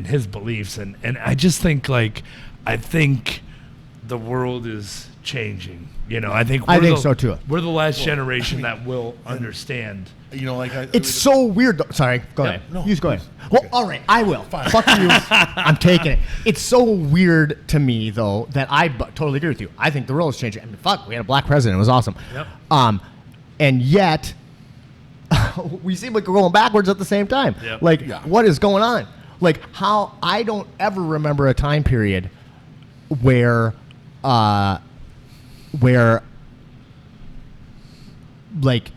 his beliefs. And I just think I think the world is changing. I think so too. We're the last generation that will understand. It's so weird. Sorry, go ahead. No, you go ahead. please. Well, Okay. all right, I will. Fine. Fuck you. I'm taking it. It's so weird to me, though, that I totally agree with you. I think the world is changing. I mean, fuck, we had a black president. It was awesome. Yep. And yet, we seem like we're going backwards at the same time. Yep. Like, Yeah. what is going on? Like, how I don't ever remember a time period where like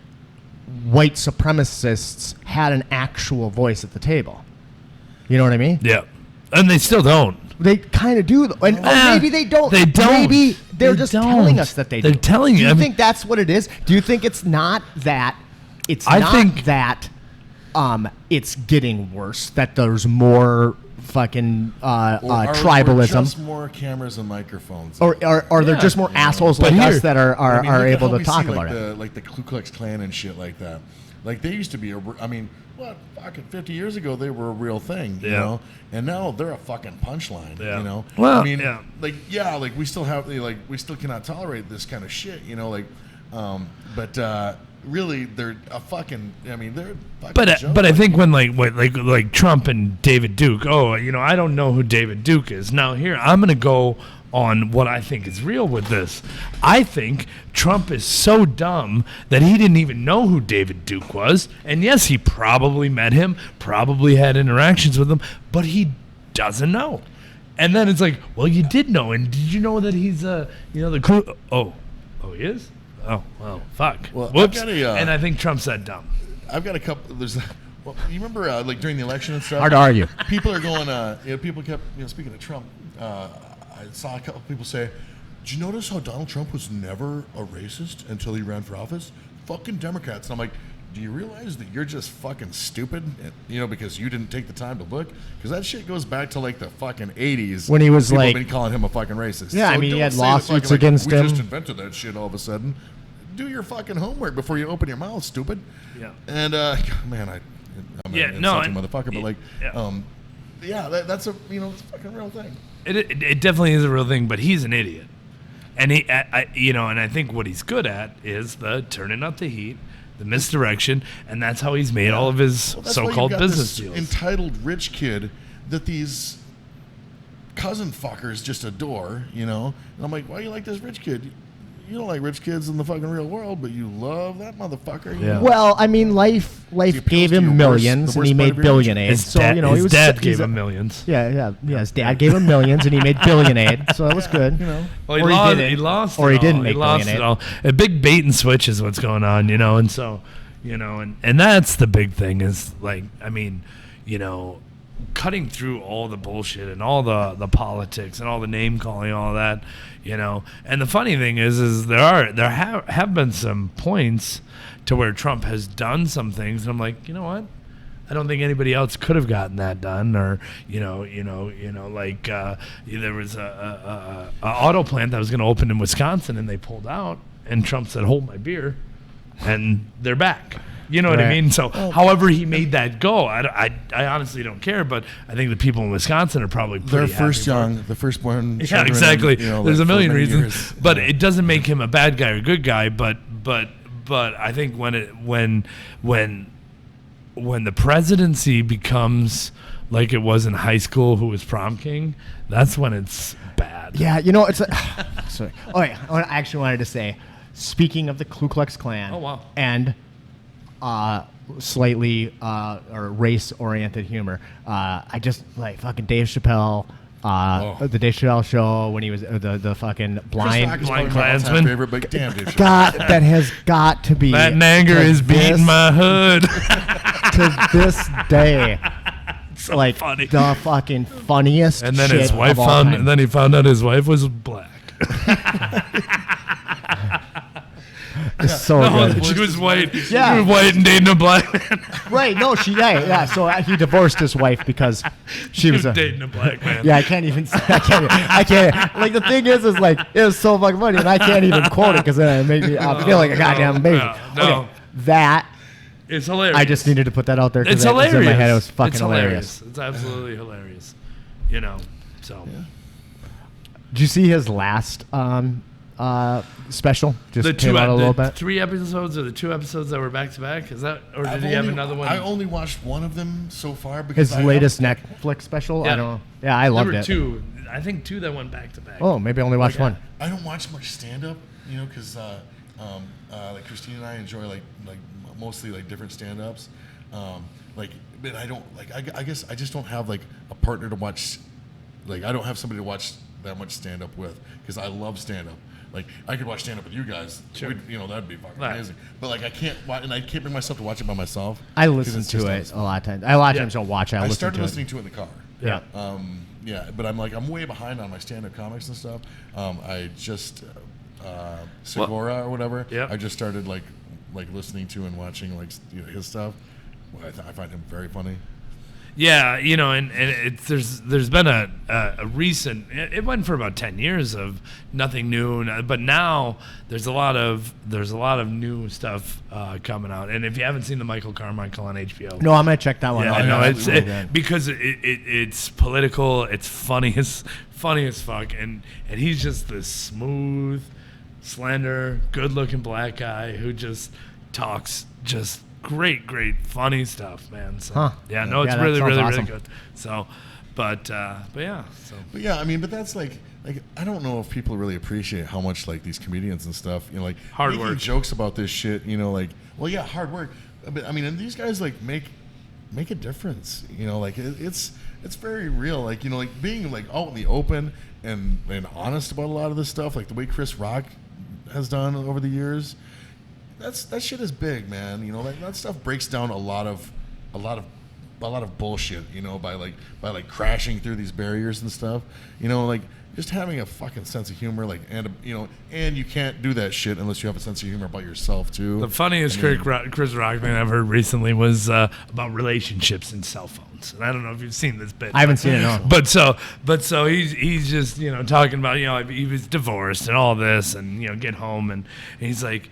white supremacists had an actual voice at the table. You know what I mean? Yeah. And they still don't. They kind of do, and or maybe they don't. They don't. Maybe they're They just don't. telling us that they do. They're telling Do you. you I mean- think that's what it is? Do you think it's not that? It's I not think- that. It's getting worse. That there's more fucking Or tribalism, just more cameras and microphones. or they're Yeah. just more assholes But like here- us that are I mean, look at able how to we talk see, about it. like the Ku Klux Klan and shit like that. Like they used to be what fucking 50 years ago they were a real thing, you Yeah. know, and now they're a fucking punchline, Yeah. you know. Well, I mean, yeah. like we still have we still cannot tolerate this kind of shit, you know, but really they're a fucking. I mean, they're. A fucking joke. But I think when like Trump and David Duke, I don't know who David Duke is. Now here I'm gonna go on what I think is real with this. I think Trump is so dumb that he didn't even know who David Duke was. And yes, he probably met him, probably had interactions with him, but he doesn't know. And then it's like, well, you did know, and did you know that he's the he is? Oh, well, fuck. Well, I've Whoops. got a, And I think Trump's that dumb. I've got a couple. Well, you remember like during the election and stuff. Hard to argue. People are going. People kept. Speaking of Trump, I saw a couple people say, "Did you notice how Donald Trump was never a racist until he ran for office? Fucking Democrats." And I'm like, do you realize that you're just fucking stupid? Because you didn't take the time to look. Because that shit goes back to like the fucking 80s When he was people like- have been calling him a fucking racist. Yeah, I mean, he don't had say that lawsuits fucking, against we him. just invented that shit all of a sudden. Do your fucking homework before you open your mouth, stupid. Yeah. And man, I'm Yeah, an no, insulting motherfucker, but like, yeah. that's a it's a fucking real thing. It definitely is a real thing, but he's an idiot, and and I think what he's good at is the turning up the heat, the misdirection, and that's how he's made all of his Well, that's why you've so-called got business this deals. entitled rich kid that these cousin fuckers just adore, And I'm like, why do you like this rich kid? You don't like rich kids in the fucking real world, but you love that motherfucker. Yeah. Well, I mean, life appeals gave to him your millions, the and he worst part made of your billionaires. his So dad, he his was dad he's gave a- him millions. Yeah. His dad gave him millions, and he made billionaires. So that was good. Well, Or he lost, didn't. he lost Or it he didn't all. make He lost billionaire. it all. A big bait and switch is what's going on, and so, and that's the big thing is like, I mean, cutting through all the bullshit and all the politics and all the name calling, all that, And the funny thing is there have been some points to where Trump has done some things, and I'm like, you know what? I don't think anybody else could have gotten that done, or like there was a auto plant that was going to open in Wisconsin, and they pulled out, and Trump said, "Hold my beer," and they're back. You know what I Right. mean? So, however he made that go, I honestly don't care, but I think the people in Wisconsin are probably They're pretty happy for it. the firstborn. Yeah, children, exactly. like, There's a for million many reasons, years, but it doesn't make him a bad guy or a good guy. But I think when the presidency becomes like it was in high school, who was prom king, that's when it's bad. Yeah, it's sorry. Oh yeah, I actually wanted to say, speaking of the Ku Klux Klan. Oh, wow. And slightly or race-oriented humor. I just like fucking Dave Chappelle. The Dave Chappelle show when he was the fucking Chris blind. Rock is Blind probably my all-time Klansman. favorite, but damn, dude. God, that has got to be That anger to is beating this- my hood. to this day. So Like funny. the fucking funniest. And then shit his wife of all found, time. and then he found out his wife was black. It's so No, good. she was white. Yeah. She was white and dating a black man. Right? No, yeah. So he divorced his wife because she was a. dating a black man. Yeah, I can't even. I can't. Like the thing is like it was so fucking funny, and I can't even quote it because then it made me feel like a goddamn baby. no. Okay, that It's hilarious. I just needed to put that out there. 'cause It's that was hilarious. in my head. It was fucking It's hilarious. It's absolutely hilarious. So. Did you see his last special? Just The came out a little bit. 3 episodes or the 2 episodes that were back to back? Is that, or did I've he have only- another one? I only watched one of them so far because His latest Netflix special. Yeah. I don't know. Yeah, I loved There were it. 2. I think 2 that went back to back. Oh, maybe I only watched one. I don't watch much stand up, because like Christine and I enjoy like mostly like different stand-ups. Like, but I don't like. I guess I just don't have like a partner to watch. Like, I don't have somebody to watch that much stand-up with because I love stand-up. Like, I could watch stand-up with you guys. Sure. That'd be fucking Right. amazing. But like, I can't watch, and I can't bring myself to watch it by myself. I 'cause listen it's just to not it as a fun. lot of times. I a lot of Yeah. times don't watch it. I listen started to listening to it in the car. Yeah. Yeah, but I'm way behind on my stand-up comics and stuff. I just Segura or whatever. Yep. I just started like listening to and watching like his stuff. Well, I find him very funny. Yeah, and there's been a recent. It went for about 10 years of nothing new, but now there's a lot of new stuff coming out. And if you haven't seen the Michael Carmichael on HBO, No, I'm gonna check that one yeah, out. no, Yeah, because it's political, it's funny as fuck, and he's just this smooth, slender, good-looking black guy who just talks just great, funny stuff, man. So Huh. yeah, Yeah, no, it's that really, sounds really, awesome. really good. So, but yeah, so But yeah, I mean, but that's like I don't know if people really appreciate how much like these comedians and stuff, like Hard making work. jokes about this shit, like, well, yeah, hard work. But I mean, and these guys like make a difference, like it's very real, like like being like out in the open and honest about a lot of this stuff, like the way Chris Rock has done over the years. That shit is big, man. That stuff breaks down a lot of bullshit, by crashing through these barriers and stuff. Like just having a fucking sense of humor, like, and you can't do that shit unless you have a sense of humor about yourself too. the funniest Chris Rock thing I've heard recently was about relationships and cell phones. And I don't know if you've seen this bit. I haven't seen it. No. But so he's just talking about he was divorced and all this and get home and he's like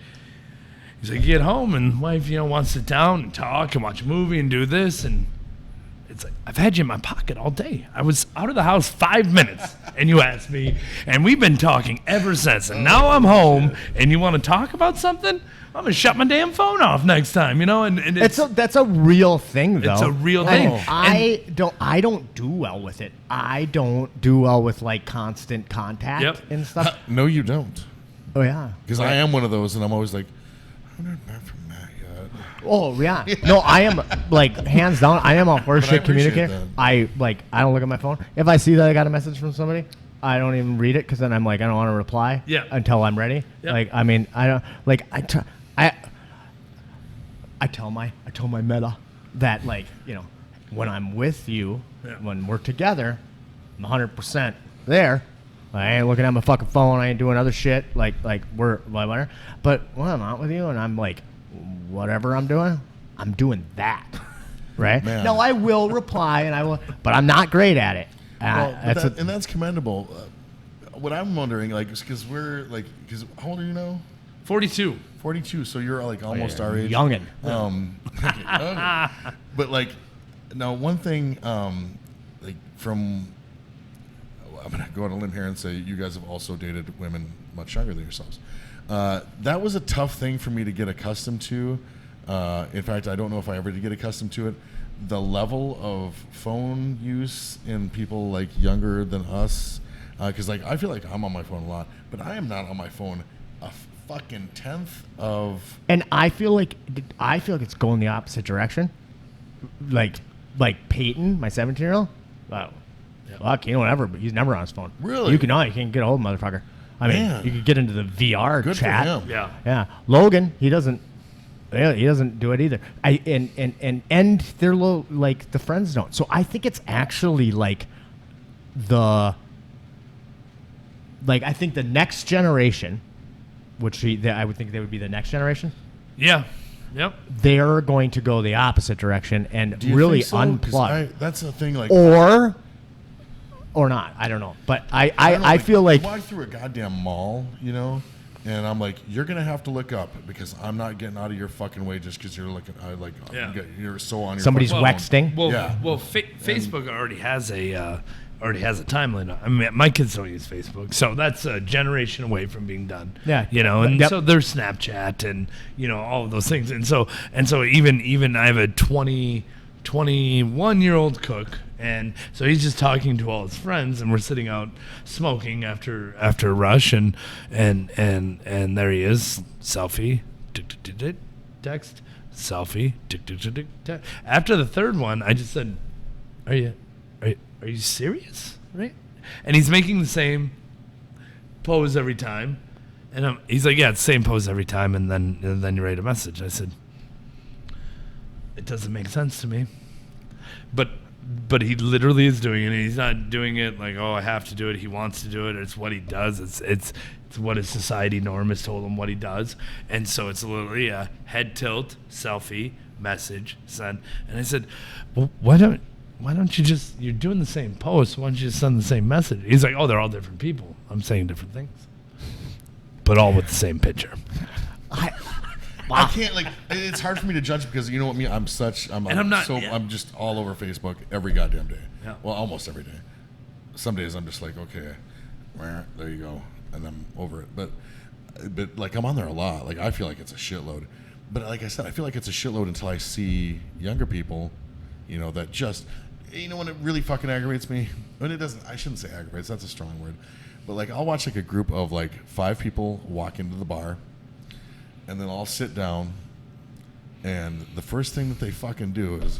get home and wife wants to sit down and talk and watch a movie and do this and it's like I've had you in my pocket all day. I was out of the house 5 minutes and you asked me and we've been talking ever since and now I'm home and you want to talk about something? I'm gonna shut my damn phone off next time, and That's a real thing, though. It's a real thing. I don't do well with it. I don't do well with like constant contact Yep. and stuff. No, you don't, Oh yeah. because I am one of those, and I'm always like, I haven't heard back from Matt yet. Oh yeah. No, I am like hands down. I am a But I horseshit appreciate communicator. that. I don't look at my phone. If I see that I got a message from somebody, I don't even read it because then I'm like I don't want to reply. Yeah. Until I'm ready. Yep. Like I mean I don't like I tell my meta that like when I'm with you, Yeah. when we're together, I'm 100% there. I ain't looking at my fucking phone. I ain't doing other shit like we're whatever. But when I'm out with you and I'm like whatever I'm doing that. Right? Man. No, I will reply and I will, but I'm not great at it. Well, That's a- and that's commendable. What I'm wondering, like, because how old are you now? 42. 42. So you're like almost our age. youngin. Okay. But like, now one thing, like from, I'm gonna go on a limb here and say you guys have also dated women much younger than yourselves. That was a tough thing for me to get accustomed to. In fact, I don't know if I ever did get accustomed to it. The level of phone use in people like younger than us, because like I feel like I'm on my phone a lot, but I am not on my phone a fucking tenth of. And I feel like it's going the opposite direction. Like Peyton, my 17-year-old. Wow. Fuck, he don't ever, but he's never on his phone. Really? You can't get a hold of motherfucker. I mean, Man. you could get into the VR Good for chat. him. Yeah. Yeah. Logan, he doesn't do it either. And they're low, like the friends don't. So I think it's actually I think the next generation, which I would think they would be the next generation. Yeah. Yep. They're going to go the opposite direction and Do you really think so? 'Cause unplug, that's the thing. Like, or not. I don't know, but I don't know, I feel like you walk through a goddamn mall, and I'm like, you're gonna have to look up because I'm not getting out of your fucking way just because you're looking. Yeah. You're so on your. somebody's fucking wexting. Well, Yeah. Facebook already has a time limit. I mean, my kids don't use Facebook, so that's a generation away from being done. Yeah. and Yep. so there's Snapchat and all of those things, and so even I have a 21-year-old cook, and so he's just talking to all his friends, and we're sitting out smoking after a rush, and there he is, selfie, text, selfie. Tick, tick, tick, tick, tick. After the third one, I just said, are you serious? Right? And he's making the same pose every time. And he's like, yeah, it's the same pose every time. And then you write a message. I said, it doesn't make sense to me. But he literally is doing it. He's not doing it like, oh, I have to do it. He wants to do it. It's what he does. It's what his society norm has told him what he does. And so it's literally a head tilt, selfie, message, send. And I said, well, why don't you just, you're doing the same post. Why don't you just send the same message? He's like, oh, they're all different people. I'm saying different things, but all with the same picture. I can't, like, it's hard for me to judge because you know what, I'm just all over Facebook every goddamn day. Yeah. Well, almost every day. Some days I'm just like, okay, there you go, and I'm over it. But like, I'm on there a lot. Like, I feel like it's a shitload. But like I said, I feel like it's a shitload until I see younger people, you know, that just, you know, when it really fucking aggravates me. When it doesn't, I shouldn't say aggravates. That's a strong word. But like, I'll watch like a group of like 5 people walk into the bar. And then I'll sit down, and the first thing that they fucking do is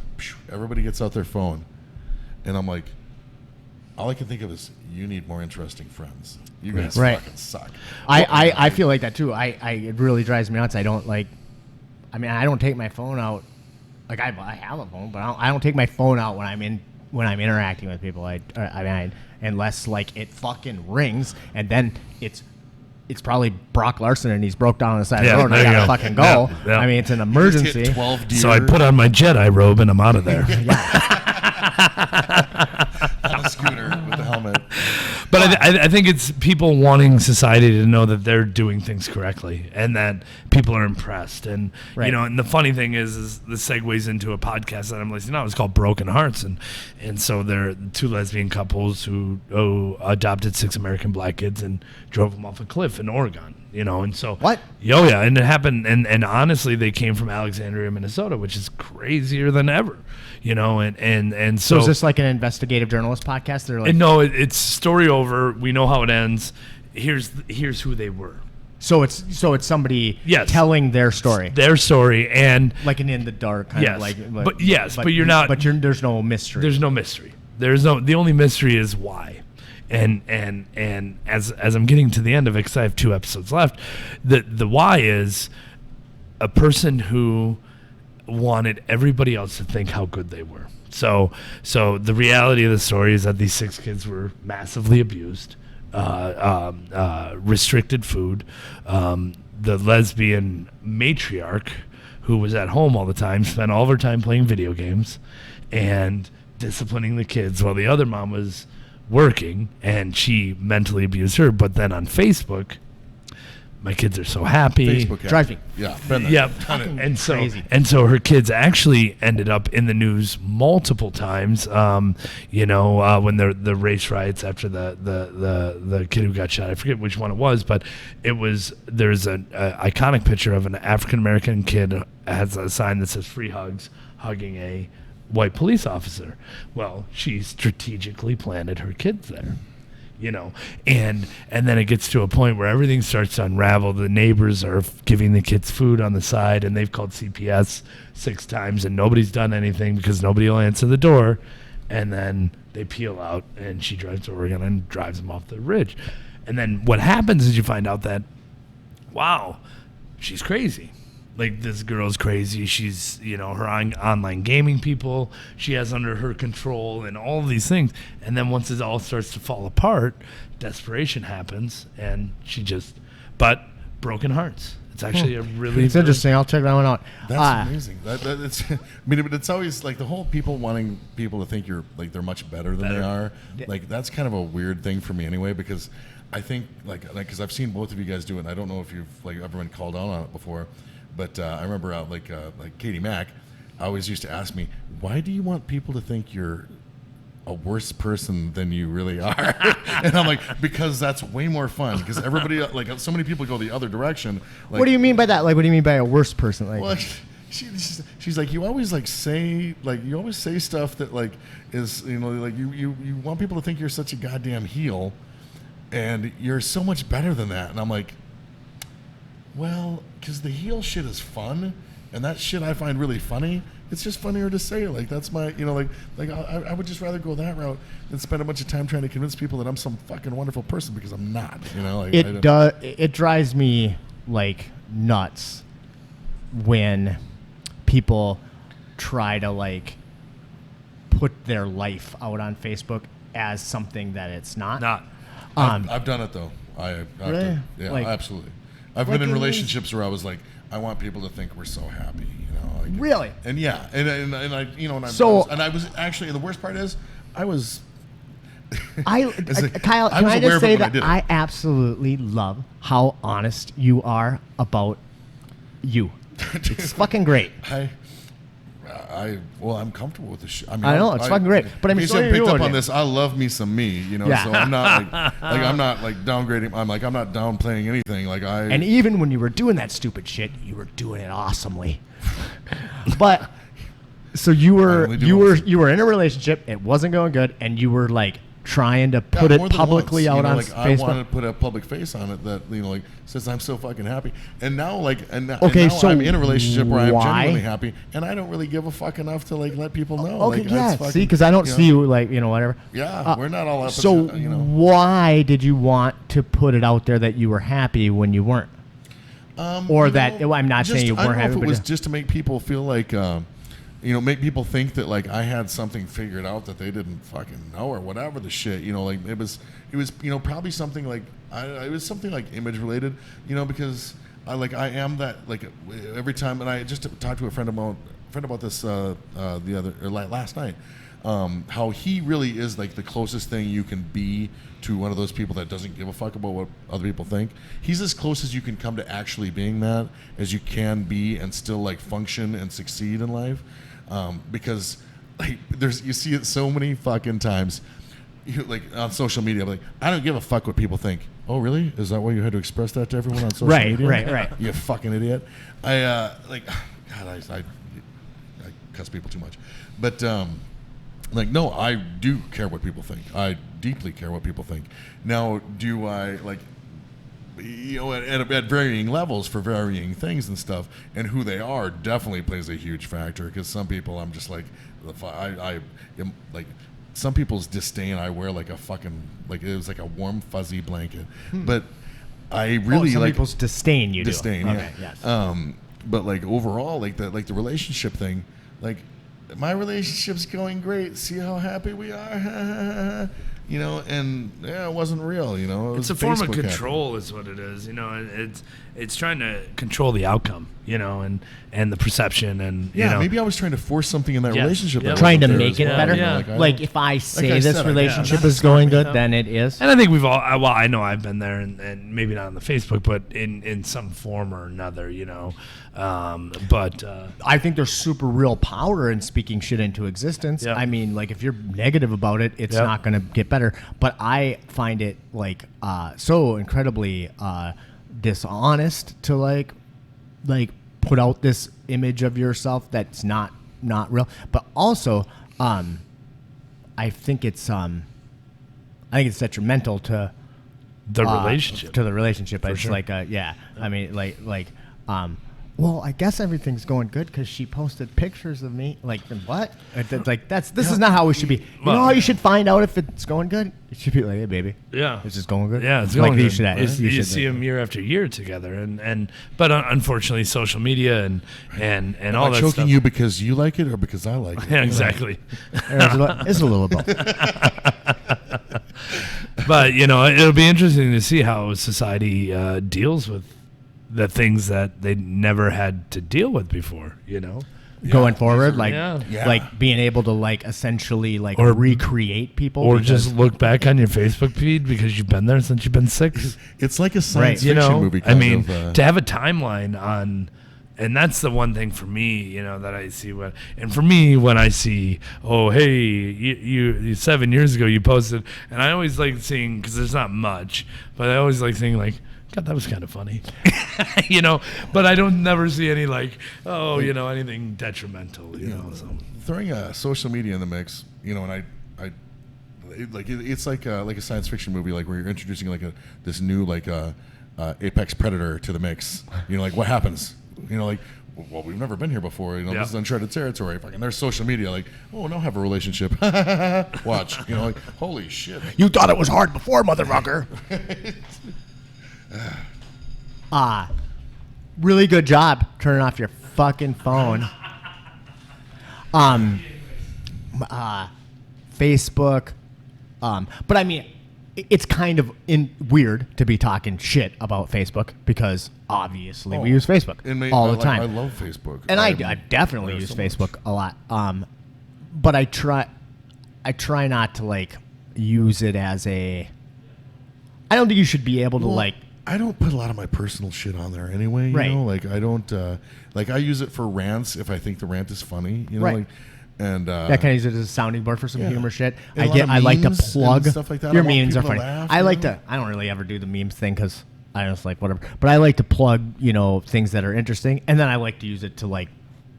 everybody gets out their phone. And I'm like, all I can think of is, you need more interesting friends. You guys fucking suck. I feel like that too. It really drives me nuts. I don't take my phone out. Like, I have a phone, but I don't take my phone out when I'm interacting with people. Unless like it fucking rings, and then it's probably Brock Larson and he's broke down on the side of the road and I gotta fucking go. Yeah. I mean, it's an emergency. So I put on my Jedi robe and I'm out of there. On a scooter with the helmet. But I think it's people wanting society to know that they're doing things correctly and that people are impressed. And, you know, and the funny thing is this segues into a podcast that I'm listening to. It's called Broken Hearts. And so they're 2 lesbian couples who adopted 6 American black kids and drove them off a cliff in Oregon. You know, and so what? Oh yeah, and it happened, and honestly, they came from Alexandria, Minnesota, which is crazier than ever. You know, and so is this like an investigative journalist podcast? They're like, no, it's story over. We know how it ends. Here's who they were. So it's somebody telling their story, and like an in the dark kind of like. But you're not. But there's no mystery. There's no mystery. The only mystery is why. And as I'm getting to the end of it, because I have 2 episodes left, the why is a person who wanted everybody else to think how good they were. So the reality of the story is that these 6 kids were massively abused, restricted food. The lesbian matriarch, who was at home all the time, spent all of her time playing video games and disciplining the kids while the other mom was working, and she mentally abused her. But then on Facebook, my kids are so happy. Drives me. Yeah. Yep. And so her kids actually ended up in the news multiple times. When the race riots after the kid who got shot, I forget which one it was, but there's an iconic picture of an African American kid has a sign that says "Free Hugs," hugging a white police officer. Well, she strategically planted her kids there, you know, and then it gets to a point where everything starts to unravel. The neighbors are giving the kids food on the side, and they've called CPS 6 times, and nobody's done anything because nobody will answer the door. And then they peel out, and she drives to Oregon and drives them off the ridge. And then what happens is you find out that, wow, she's crazy. Like, this girl's crazy. She's, you know, her online gaming people she has under her control and all of these things. And then once it all starts to fall apart, desperation happens, and but Broken Hearts. It's actually a really... It's interesting. I'll check that one out. That's amazing. It's, I mean, but it's always like the whole people wanting people to think you're like they're much better than they are. Like, that's kind of a weird thing for me anyway, because I think like because I've seen both of you guys do it, and I don't know if you've like ever been called out on it before. But I remember like Katie Mack always used to ask me, why do you want people to think you're a worse person than you really are? And I'm like, because that's way more fun. Because everybody, like so many people go the other direction. Like, what do you mean by that? Like, what do you mean by a worse person? Like, well, she's like, you always say stuff that like is, you know, like you want people to think you're such a goddamn heel, and you're so much better than that. And I'm like, well, because the heel shit is fun, and that shit I find really funny. It's just funnier to say. Like that's my, I would just rather go that route than spend a bunch of time trying to convince people that I'm some fucking wonderful person because I'm not. It drives me like nuts when people try to like put their life out on Facebook as something that it's not. I've done it though. Really? Yeah, like, absolutely. I've been in relationships where I was like, I want people to think we're so happy, Really? And yeah, and I, and I was actually, and the worst part is, I was. Kyle, can I just say that I absolutely love how honest you are about you. It's fucking great. I'm comfortable with this shit. I know it's fucking great. But I'm so picked up on this. I love me some me, Yeah. So I'm not I'm not like downgrading. I'm not downplaying anything. And even when you were doing that stupid shit, you were doing it awesomely. But so you were in a relationship. It wasn't going good, and you were like trying to put it publicly out on Facebook. I wanted to put a public face on it that says I'm so fucking happy. And now so I'm in a relationship where I'm genuinely happy, and I don't really give a fuck enough to let people know. Okay, see, because I don't see you whatever. Yeah, we're not all up. So why did you want to put it out there that you were happy when you weren't? I'm not saying you weren't happy. I don't know if it was just to make people feel like. Make people think that I had something figured out that they didn't fucking know or whatever the shit. It was probably something it was something image related. Because I am that every time, and I just talked to a friend about this last night. How he really is the closest thing you can be to one of those people that doesn't give a fuck about what other people think. He's as close as you can come to actually being that as you can be and still function and succeed in life. Because you see it so many fucking times, on social media. I don't give a fuck what people think. Oh, really? Is that why you had to express that to everyone on social media? Right. You fucking idiot. I cuss people too much, but no, I do care what people think. I deeply care what people think. Now, do I at varying levels for varying things and stuff, and who they are definitely plays a huge factor. Because some people, I'm just I am some people's disdain. I wear a fucking it was a warm fuzzy blanket, but I really some people's disdain. Disdain, okay, yeah. Yes. But overall, the relationship thing, my relationship's going great. See how happy we are. And it wasn't real. It's a form of control, is what it is. It's trying to control the outcome, and the perception, and maybe I was trying to force something in that relationship. Yeah. Trying to make it better. Yeah. If I say this relationship is going good, then it is. And I think we've all. Well, I know I've been there, and maybe not on the Facebook, but in some form or another, But I think there's super real power in speaking shit into existence. Yep. I mean, if you're negative about it, it's not going to get better. But I find it so incredibly dishonest to put out this image of yourself that's not real. But also, I think it's detrimental to the relationship. To the relationship. For it's sure. I mean, well, I guess everything's going good because she posted pictures of me. What? This is not how we should be. You know how you should find out if it's going good? It should be like, hey, baby. Yeah. It's just going good? Yeah, it's going good. You see them year after year together. But unfortunately, social media and all that stuff. Choking you because you like it or because I like it? Yeah, exactly. It's a little both. But, it'll be interesting to see how society deals with the things that they never had to deal with before, Going forward, being able to essentially or recreate people, or just look back on your Facebook feed because you've been there since you've been 6. It's like a science fiction movie. To have a timeline on, and that's the one thing for me, that I see. And for me, when I see, oh, hey, you 7 years ago you posted, and I always like seeing, because there's not much, but I always like seeing God, that was kind of funny, but I don't never see any anything detrimental, So. Throwing social media in the mix, and it's like a science fiction movie, where you're introducing this new Apex Predator to the mix. What happens? well, we've never been here before. Yeah. This is uncharted territory. Fucking, there's social media. Like, oh, now have a relationship. Watch. Like, holy shit. You thought it was hard before, motherfucker. Really good job turning off your fucking phone. Facebook. But I mean, it's kind of weird to be talking shit about Facebook because obviously we use Facebook all the time. I love Facebook, and I definitely use Facebook a lot. But I try not to like use it as a. I don't think you should be able to like. I don't put a lot of my personal shit on there anyway. Right. Like I don't. Like I use it for rants if I think the rant is funny. Right. Like, and that kind of use it as a sounding board for some humor shit. And I like to memes plug and stuff like that. your I want memes are people to funny. laugh, I like to. I don't really ever do the memes thing because I just like whatever. But I like to plug things that are interesting, and then I like to use it to like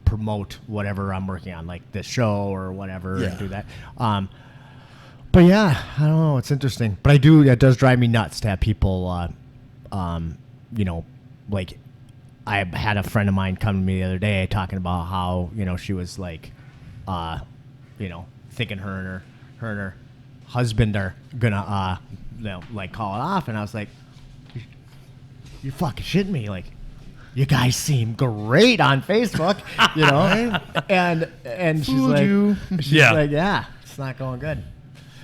promote whatever I'm working on, like this show or whatever, and do that. But yeah, I don't know. It's interesting, but it does drive me nuts to have people, like I had a friend of mine come to me the other day talking about how she was like, thinking her and her husband are gonna like call it off, and I was like, you're fucking shitting me, like. You guys seem great on Facebook, and she's like, yeah, it's not going good.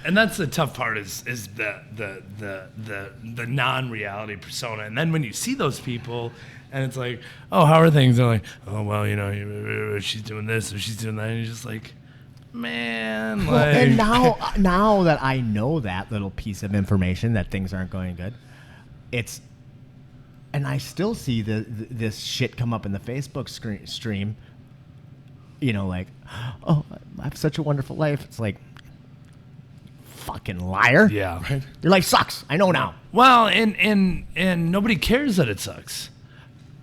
And that's the tough part is the non-reality persona. And then when you see those people and it's like, oh, how are things? They're like, oh, well, she's doing this or she's doing that. And you're just like, man. Like. And now that I know that little piece of information that things aren't going good, and I still see this shit come up in the Facebook stream, like, oh, I have such a wonderful life. It's like, fucking liar. Yeah. Right. Your life sucks. I know now. Well, and nobody cares that it sucks.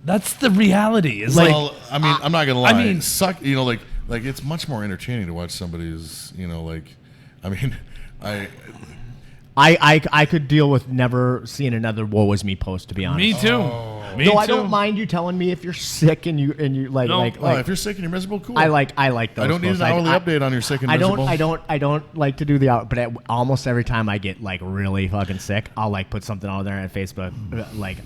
That's the reality. Well, I mean, I'm not gonna lie. I mean, suck. Like it's much more entertaining to watch somebody's. I mean, I could deal with never seeing another "woe is me" post, to be honest. Me too. Me no, too. I don't mind you telling me if you're sick and you like No. like if you're sick and you're miserable, cool. I like those. I don't need posts. an hourly update on your sick and miserable. I don't like to do the out, but almost every time I get like really fucking sick, I'll like put something on there on Facebook, like.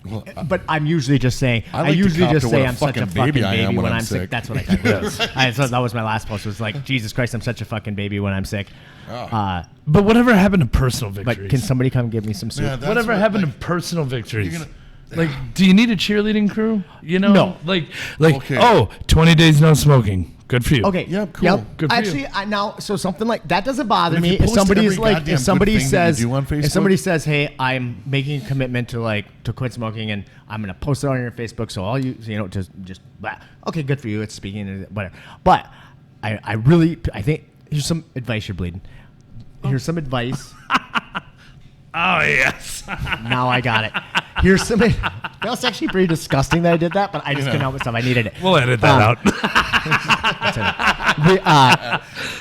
Well, But I'm usually just saying. I like I to usually cop just to say what a I'm such a fucking fucking baby I am baby when I'm sick. sick. That's what I type. So that was my last post. It was like, Jesus Christ, I'm such a fucking baby when I'm sick. Oh. But whatever happened to personal victories? But can somebody come give me some soup? Yeah, that's Whatever what, happened like, to personal victories? you're gonna- Like, do you need a cheerleading crew? No. Like, Okay. 20 days no smoking. Good for you. Okay. Yep, cool. Good for Actually, you. so something like that doesn't bother But if me. you If post somebody's every like, goddamn if somebody good thing that you says, do on if Facebook- somebody says, hey, I'm making a commitment to quit smoking and I'm gonna post it on your Facebook, so all you just blah. Okay, good for you. It's speaking, whatever. But I think here's some advice you're bleeding. Here's some advice. Oh, yes. Now I got it. Here's some. That was actually pretty disgusting that I did that, but I just couldn't help myself. I needed it. We'll edit that out.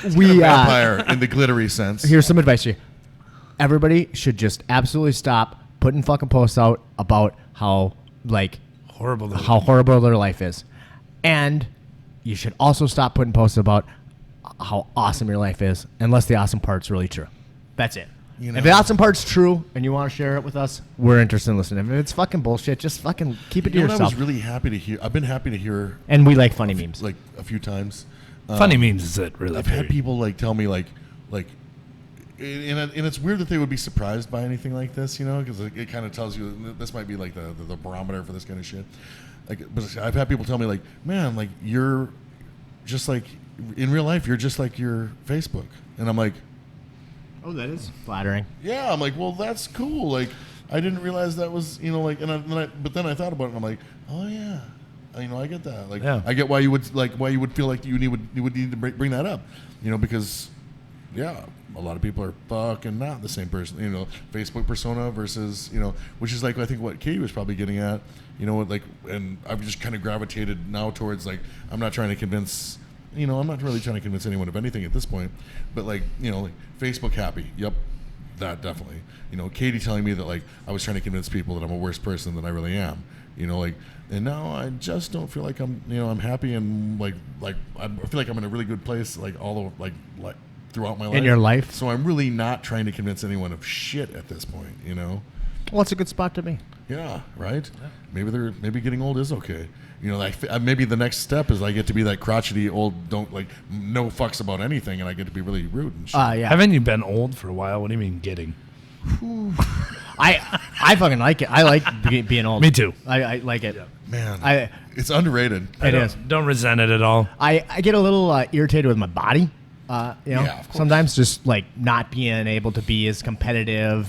Vampire in the glittery sense. Here's some advice for you. Everybody should just absolutely stop putting fucking posts out about how horrible their life is, and you should also stop putting posts about how awesome your life is, unless the awesome part's really true. That's it. If the awesome part's true and you want to share it with us, we're interested in listening. If it's fucking bullshit, just fucking keep it to What I yourself. was really happy to hear. I've been happy to hear And we like funny memes. like a few times. Funny memes is it, really. I've had people like tell me like, and it's weird that they would be surprised by anything like this, because it kind of tells you this might be like the barometer for this kind of shit. Like, but I've had people tell me like, man, like you're just like in real life, you're just like your Facebook, and I'm like, Oh, that is flattering. yeah, I'm like, well, that's cool. Like, I didn't realize that was, like, but then I thought about it, and I'm like, oh yeah, I get that. Like, Yeah. I get why you would feel like you would need to bring that up, because, yeah, a lot of people are fucking not the same person. Facebook persona versus, which is like I think what Katie was probably getting at, and I've just kind of gravitated now towards like I'm not trying to convince. I'm not really trying to convince anyone of anything at this point, but like Facebook happy. Yep, that definitely. You know, Katie telling me that like I was trying to convince people that I'm a worse person than I really am. You know, like, and now I just don't feel like I'm, you know, I'm happy and like I feel like I'm in a really good place, like all the like throughout my life. In your life. So I'm really not trying to convince anyone of shit at this point. You know. Well, it's a good spot to be. Yeah. Right. Yeah. Maybe getting old is okay. You know, like maybe the next step is I get to be that crotchety old, don't like no fucks about anything, and I get to be really rude and shit. Yeah. Haven't you been old for a while? What do you mean getting? I fucking like it. I like being old. Me too. I like it. Yeah. Man, it's underrated. It is. Don't resent it at all. I get a little irritated with my body. You know, Yeah, of course. sometimes just like not being able to be as competitive,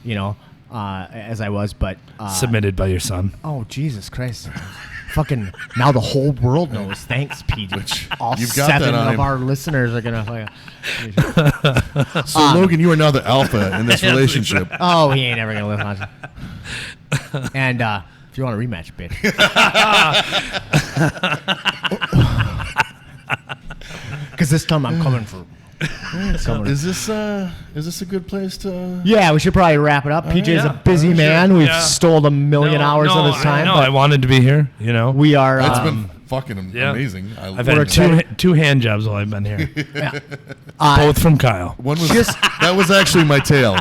you know, as I was. But Submitted by your son. oh Jesus Christ! Fucking now the whole world knows. Thanks, PJ. All you've got 7 that on of him. our listeners are gonna. So Logan, you are now the alpha in this relationship. Oh, he ain't ever gonna listen. And if you want a rematch, bitch. Because this time I'm coming for. Is this a good place to? Yeah, we should probably wrap it up. PJ's yeah. a busy Sure. man. We've Yeah. stole a million hours of his time. No, but I wanted to be here. You know, we are. It's been fucking yeah. amazing. I've We're had excited. two hand jobs while I've been here, yeah. both from Kyle. One was that was actually my tail.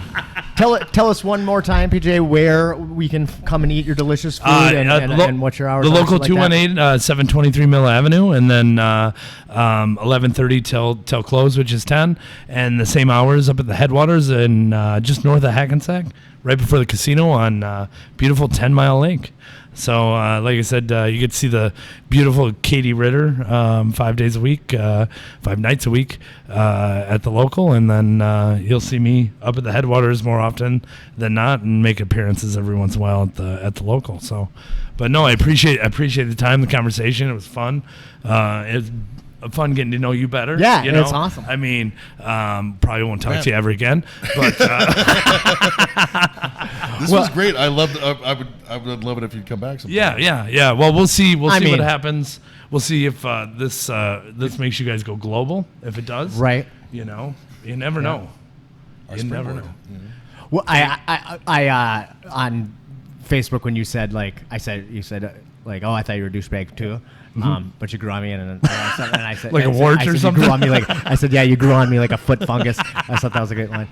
Tell us one more time, PJ, where we can come and eat your delicious food and what your hours The are. local Like that. 218, 723 Mill Avenue, and then 11:30 till close, which is 10, and the same hours up at the headwaters and just north of Hackensack, right before the casino on beautiful 10 Mile Lake. So, like I said, you get to see the beautiful Katie Ritter 5 days a week, 5 nights a week at the local, and then you'll see me up at the headwaters more often than not, and make appearances every once in a while at the local. So, but no, I appreciate the time, the conversation. It was fun. It's fun getting to know you better. Yeah, you know? it's awesome. I mean, probably won't talk to you ever again, but. This was great. I loved. I would love it if you'd come back sometime. Yeah. Well, we'll see. We'll see mean- what happens. We'll see if this makes you guys go global. If it does, Right. You know, you never know. Our You never springboard. know. Well, I on Facebook when you said you said like, oh, I thought you were a douchebag too. But you grew on me, and I said, Like a I said- wart I or said, something? You grew on me like I said, yeah, you grew on me like a foot fungus. I thought that was a great line.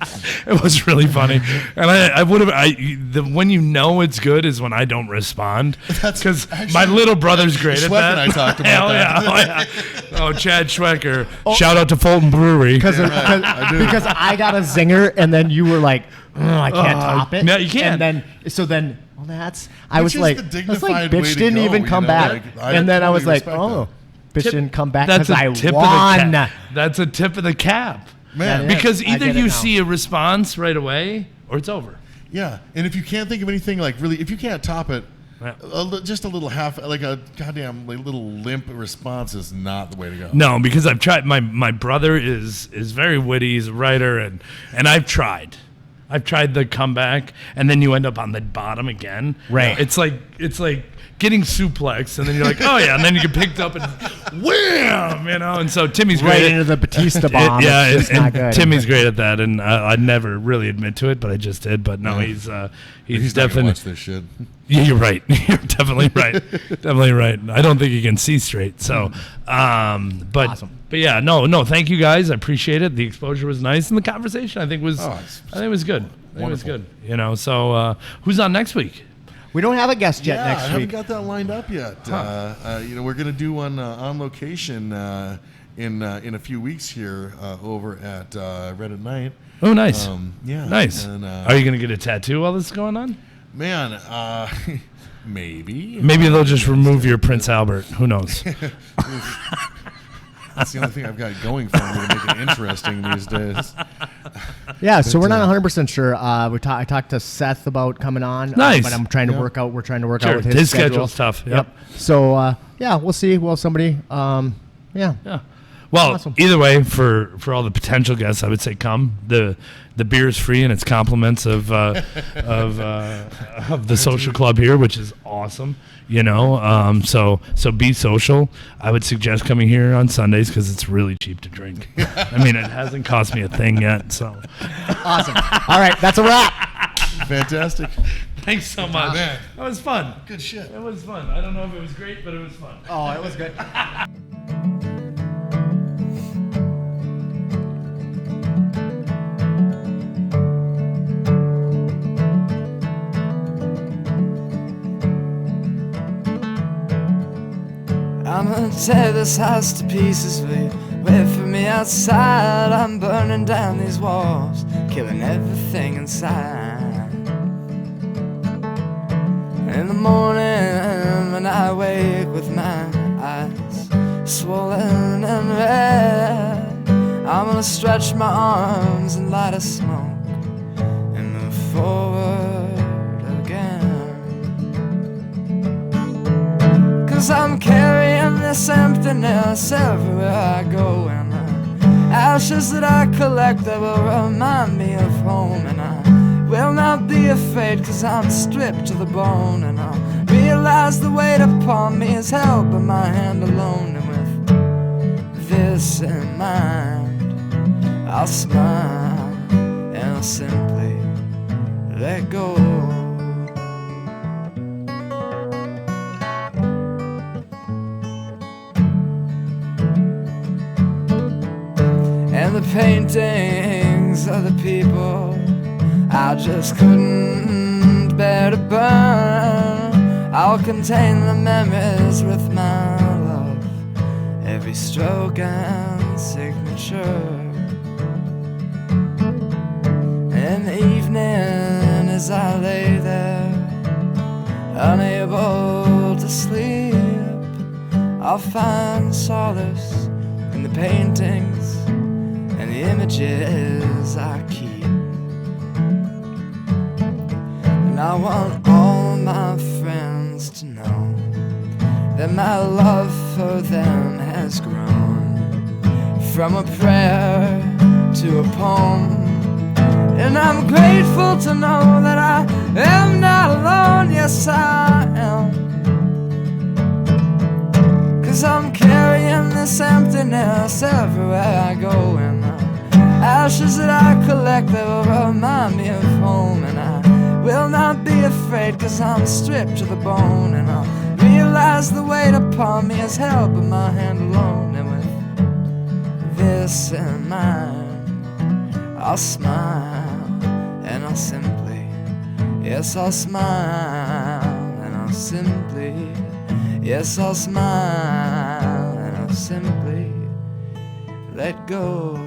It was really funny, and I would have. When you know it's good is when I don't respond, because my little brother's great at Schweck that. and I talked about Hell that. Yeah. Oh, Chad Schwecker. Shout out to Fulton Brewery. Because I got a zinger, and then you were like, I can't top it. no, you can't. And then, well, that's. I Which was is like, the I was dignified like, way bitch to didn't go, even you come know? back. Like, I And then I was totally like, respect oh, bitch Tip- didn't come back That's because a I tip won. of the cap. That's a tip of the cap. Man, That is. Because I either get it you now. see a response right away or it's over. yeah. And if you can't think of anything like really, if you can't top it, Yeah. just a little like a goddamn like, little limp response is not the way to go. No, because I've tried. My brother is very witty. He's a writer, and I've tried. I've tried the comeback, and then you end up on the bottom again. Right. It's like getting suplexed, and then you're like, oh yeah, and then you get picked up and wham, you know. And so Timmy's Right great. into the Batista bomb. Yeah, It's just and not good. Timmy's great at that, and I never really admit to it, but I just did. But no, he's He's not gonna definitely. watch this shit. Yeah, you're right. You're definitely right. Definitely right. I don't think he can see straight. So, but Awesome. but yeah, no. Thank you guys. I appreciate it. The exposure was nice, and the conversation I think was good. I think it was good. You know. So who's on next week? We don't have a guest yet Yeah, I next haven't week. got that lined up yet. We're gonna do one on location in a few weeks here over at Red at Night. Oh, nice. Yeah, Nice. And, Are you gonna get a tattoo while this is going on? man, maybe. Maybe they'll just remove your Prince Albert. Who knows? That's the only thing I've got going for me to make it interesting these days. Yeah, so we're not But, 100% sure. I talked to Seth about coming on. Nice. But I'm trying to Yeah. work out. We're trying to work Sure. out with His his schedule. schedule's tough. Yep. So, yeah, we'll see. Well, somebody, yeah. Yeah. Well, Awesome. either way, for all the potential guests, I would say come. The beer is free and it's compliments of the social club here, which is awesome. So be social. I would suggest coming here on Sundays because it's really cheap to drink. I mean, it hasn't cost me a thing yet. So Awesome. All right, that's a wrap. Fantastic. thanks so much. man. That was fun. Good shit. It was fun. I don't know if it was great, but it was fun. Oh, it was good. I'm gonna tear this house to pieces. Wait for me outside. I'm burning down these walls, killing everything inside. In the morning when I wake with my eyes swollen and red, I'm gonna stretch my arms and light a smoke and move forward again. 'Cause I'm carrying this emptiness everywhere I go, and the ashes that I collect, they will remind me of home. And I will not be afraid, 'cause I'm stripped to the bone, and I'll realize the weight upon me is held by my hand alone. And with this in mind, I'll smile and I'll simply let go. And the paintings of the people I just couldn't bear to burn, I'll contain the memories with my love, every stroke and signature. In the evening as I lay there, unable to sleep, I'll find solace in the paintings and the images I keep. And I want all my friends to know that my love for them has grown from a prayer to a poem. And I'm grateful to know that I am not alone, yes I am. 'Cause I'm carrying this emptiness everywhere I go, and the ashes that I collect, they will remind me of home. And I will not be afraid, 'cause I'm stripped to the bone, and I'll realize the weight upon me is held by my hand alone. And with this in mind, I'll smile and I'll simply, yes I'll smile and I'll simply, yes I'll smile and I'll simply let go.